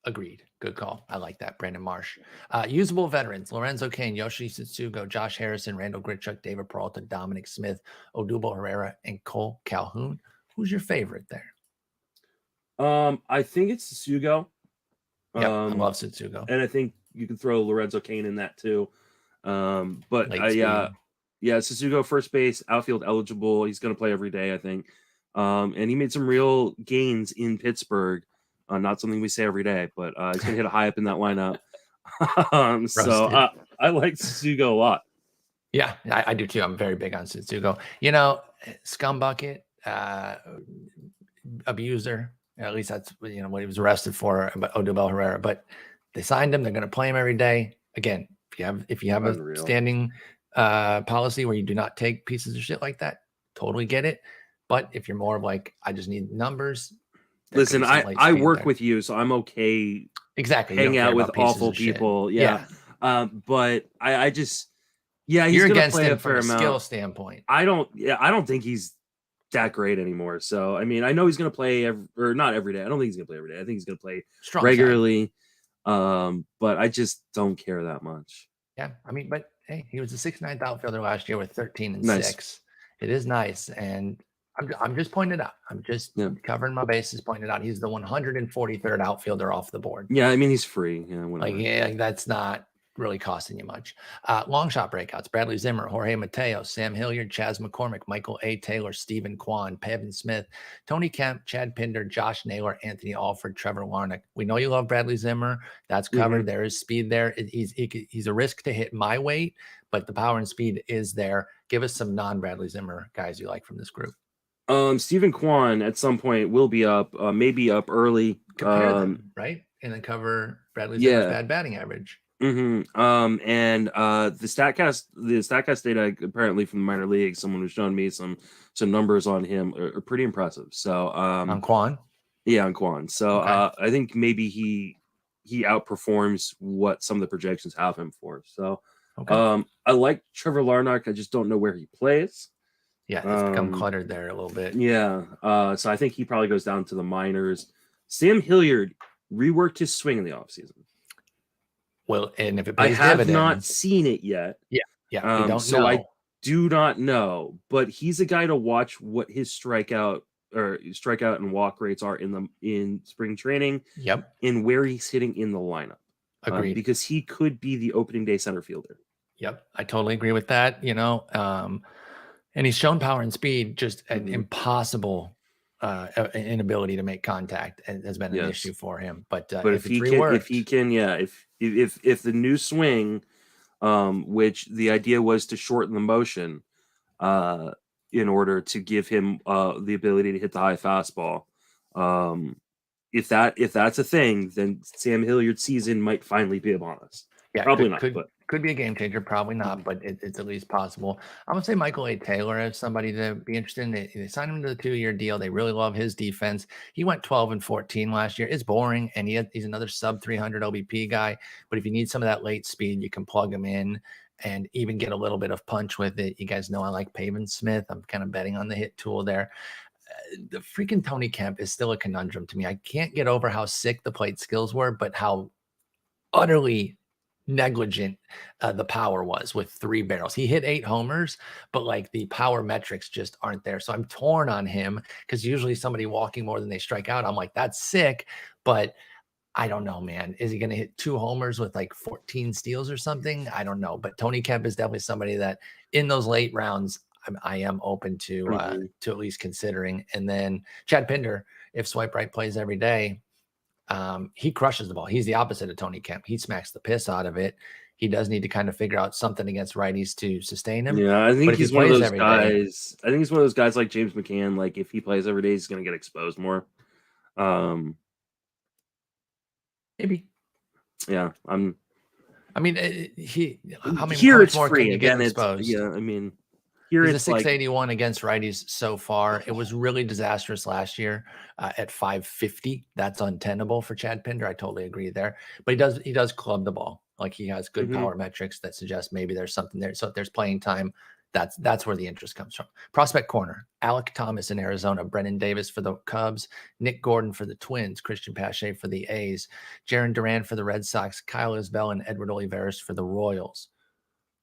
Agreed. Good call. I like that. Brandon Marsh. Usable veterans: Lorenzo Cain, Yoshi Tsutsugo, Josh Harrison, Randall Grichuk, David Peralta, Dominic Smith, Odubel Herrera, and Cole Calhoun. Who's your favorite there? I think it's Tsutsugo. Yeah, I love Tsutsugo. And I think you can throw Lorenzo Cain in that too. But Tsutsugo, first base, outfield eligible. He's going to play every day, I think. And he made some real gains in Pittsburgh. Not something we say every day, but he's going to hit a high up in that lineup. So I like Tsutsugo a lot. Yeah, I do too. I'm very big on Tsutsugo. Scumbucket, abuser. At least that's what he was arrested for. But Odubel Herrera. But they signed him. They're going to play him every day. Again, if you have a standing policy where you do not take pieces of shit like that, totally get it. But if you're more of like, I just need numbers. Listen, I work with you, so I'm okay. Exactly. Hang out with awful people. Yeah. But I just, he's you're gonna against play him a fair from a amount. skill standpoint. I don't think he's that great anymore. So I mean, I know he's gonna play not every day. I don't think he's gonna play every day. I think he's gonna play regularly. But I just don't care that much. Yeah, I mean, but hey, he was a 6'9" outfielder last year with 13 and nice. 6. It is nice, and I'm just pointing it out. I'm just covering my bases, pointing it out. He's the 143rd outfielder off the board. Yeah, I mean he's free. Yeah, that's not really costing you much. Long shot breakouts: Bradley Zimmer, Jorge Mateo, Sam Hilliard, Chaz McCormick, Michael A. Taylor, Stephen Kwan, Pevin Smith, Tony Kemp, Chad Pinder, Josh Naylor, Anthony Alford, Trevor Larnach. We know you love Bradley Zimmer. That's covered. There is speed there. He's a risk to hit my weight, but the power and speed is there. Give us some non-Bradley Zimmer guys you like from this group. Stephen Kwan at some point will be up, maybe up early. Compare them, right? And then cover Bradley Zimmer's bad batting average. And the Statcast data apparently from the minor leagues, someone who's shown me some numbers on him are pretty impressive. So on Kwan? Yeah, on Kwan. So I think maybe he outperforms what some of the projections have him for. So I like Trevor Larnach. I just don't know where he plays. Yeah, it's become cluttered there a little bit. Yeah. So I think he probably goes down to the minors. Sam Hilliard reworked his swing in the offseason. Well, and if it pays I have not seen it yet. Yeah. We don't so know. I do not know, but he's a guy to watch what his strikeout and walk rates are in spring training. Yep. And where he's hitting in the lineup. Agreed. Because he could be the opening day center fielder. Yep. I totally agree with that. And he's shown power and speed, just an impossible inability to make contact has been an issue for him. But if the new swing, which the idea was to shorten the motion, in order to give him the ability to hit the high fastball, if that's a thing, then Sam Hilliard's season might finally be upon us. Yeah, probably could be a game changer, probably not, but it's at least possible. I'm gonna say Michael A. Taylor as somebody to be interested in. They signed him to the 2-year deal. They really love his defense. He went 12-14 last year. It's boring, and he's another sub 300 OBP guy. But if you need some of that late speed, you can plug him in and even get a little bit of punch with it. You guys know I like Pavin Smith. I'm kind of betting on the hit tool there. The freaking Tony Kemp is still a conundrum to me. I can't get over how sick the plate skills were, but how utterly negligent the power was with 3 barrels. He hit 8 homers, but like the power metrics just aren't there. So I'm torn on him because usually somebody walking more than they strike out, I'm like, that's sick, but I don't know, man. Is he going to hit 2 homers with like 14 steals or something? I don't know. But Tony Kemp is definitely somebody that in those late rounds, I am open to at least considering. And then Chad Pinder, if Swipe Right plays every day, he crushes the ball. He's the opposite of Tony Kemp. He smacks the piss out of it. He does need to kind of figure out something against righties to sustain him. Yeah, I think he's one of those guys. I think he's one of those guys like James McCann. Like if he plays every day, he's going to get exposed more. Maybe. Yeah, how many more can you get exposed? Here he's a 681 against righties so far. It was really disastrous last year at 550. That's untenable for Chad Pinder. I totally agree there. But he does club the ball. Like he has good power metrics that suggest maybe there's something there. So if there's playing time, that's where the interest comes from. Prospect corner: Alek Thomas in Arizona, Brennan Davis for the Cubs, Nick Gordon for the Twins, Christian Pache for the A's, Jaron Duran for the Red Sox, Kyle Isbell and Edward Olivares for the Royals.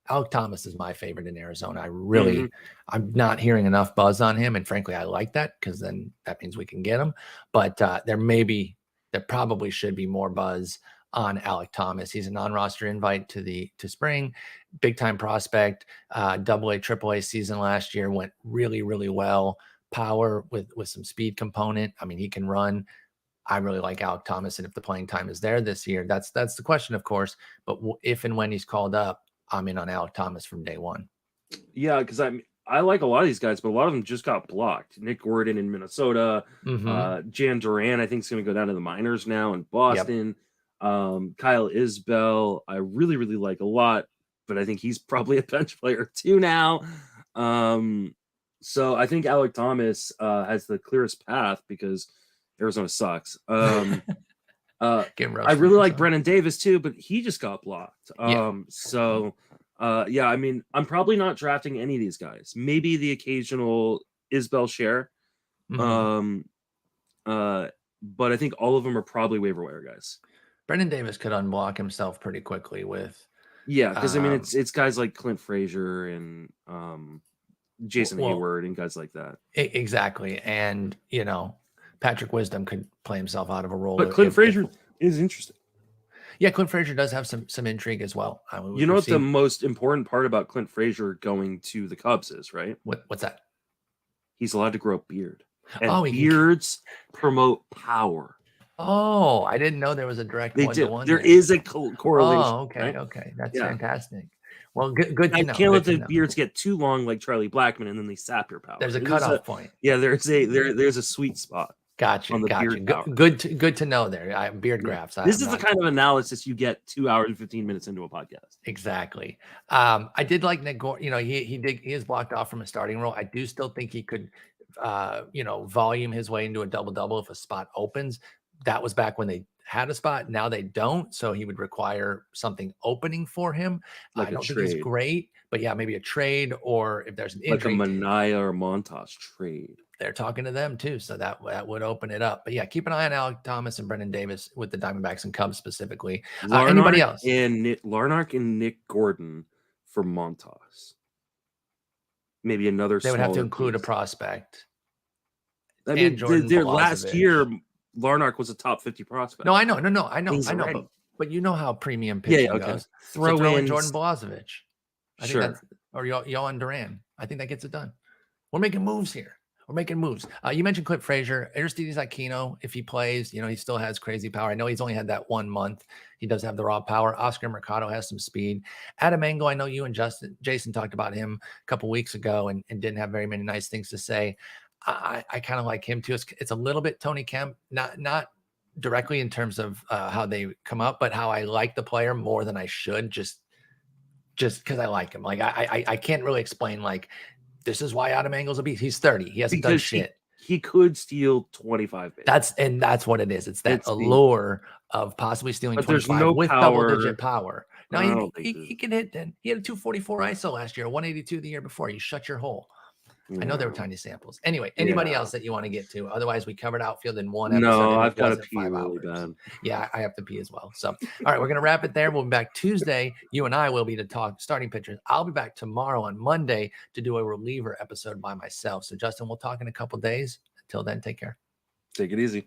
Alek Thomas is my favorite in Arizona. I'm not hearing enough buzz on him. And frankly, I like that because then that means we can get him. But there probably should be more buzz on Alek Thomas. He's a non-roster invite to spring, big time prospect, AA, AAA season last year went really, really well. Power with some speed component. I mean, he can run. I really like Alek Thomas. And if the playing time is there this year, that's the question, of course. But if and when he's called up, I'm in on Alek Thomas from day one. Yeah, because I like a lot of these guys, but a lot of them just got blocked. Nick Gordon in Minnesota, Jan Duran, I think is going to go down to the minors now in Boston. Kyle Isbell, I really, really like a lot, but I think he's probably a bench player too now. So I think Alek Thomas has the clearest path because Arizona sucks. I really like Brennan Davis too, but he just got blocked. I'm probably not drafting any of these guys. Maybe the occasional Isbell share. But I think all of them are probably waiver wire guys. Brennan Davis could unblock himself pretty quickly with. Yeah, because it's guys like Clint Frazier and Jason Hayward and guys like that. Exactly, and Patrick Wisdom could play himself out of a role. But Clint Frazier is interesting. Yeah, Clint Frazier does have some intrigue as well. You know what the most important part about Clint Frazier going to the Cubs is, right? What's that? He's allowed to grow a beard. And beards promote power. Oh, I didn't know there was a direct one-to-one. There is a correlation. Oh, okay, right? Okay. That's fantastic. Well, good to know. I can't let the beards get too long like Charlie Blackmon, and then they sap your power. There's a cutoff point. Yeah, there's a sweet spot. Gotcha. Good to know there. Beard grafts. This is the kind of analysis you get 2 hours and 15 minutes into a podcast. Exactly. I did like Nick Gordon. He is blocked off from a starting role. I do still think he could, volume his way into a double-double if a spot opens. That was back when they had a spot. Now they don't. So he would require something opening for him. Like I don't think he's great, but yeah, maybe a trade, or if there's an injury. Like a Manaea or Montas trade. They're talking to them too, so that would open it up. But yeah, keep an eye on Alec Thomas and Brendan Davis with the Diamondbacks and Cubs specifically. Anybody else? Larnach and Nick Gordon for Montas. Maybe another. They would have to include a prospect. I mean, their last year, Larnach was a top 50 prospect. No, I know. But you know how premium pitching goes. Throw in Jordan Balazovic. I think that's, or Yohan Duran. I think that gets it done. We're making moves here. You mentioned Clint Frazier. Aristides Aquino, if he plays, he still has crazy power. I know he's only had that 1 month. He does have the raw power. Oscar Mercado has some speed. Adam Engel, I know you and Jason talked about him a couple weeks ago and didn't have very many nice things to say. I kind of like him too. It's a little bit Tony Kemp, not directly in terms of how they come up, but how I like the player more than I should, just because I like him. Like I can't really explain like, this is why Adam Engel's a beast. He's 30. He hasn't done shit. He could steal 25 bases. That's what it is. It's that allure of possibly stealing 25 with double-digit power. No, he can hit. Then he had a 244 ISO last year, 182 the year before. You shut your hole. I know they were tiny samples. Anyway, anybody else that you want to get to? Otherwise, we covered outfield in one episode. No, I've got to pee really bad. Yeah, I have to pee as well. So, all right, we're going to wrap it there. We'll be back Tuesday. You and I will be to talk starting pitchers. I'll be back tomorrow on Monday to do a reliever episode by myself. So, Justin, we'll talk in a couple days. Until then, take care. Take it easy.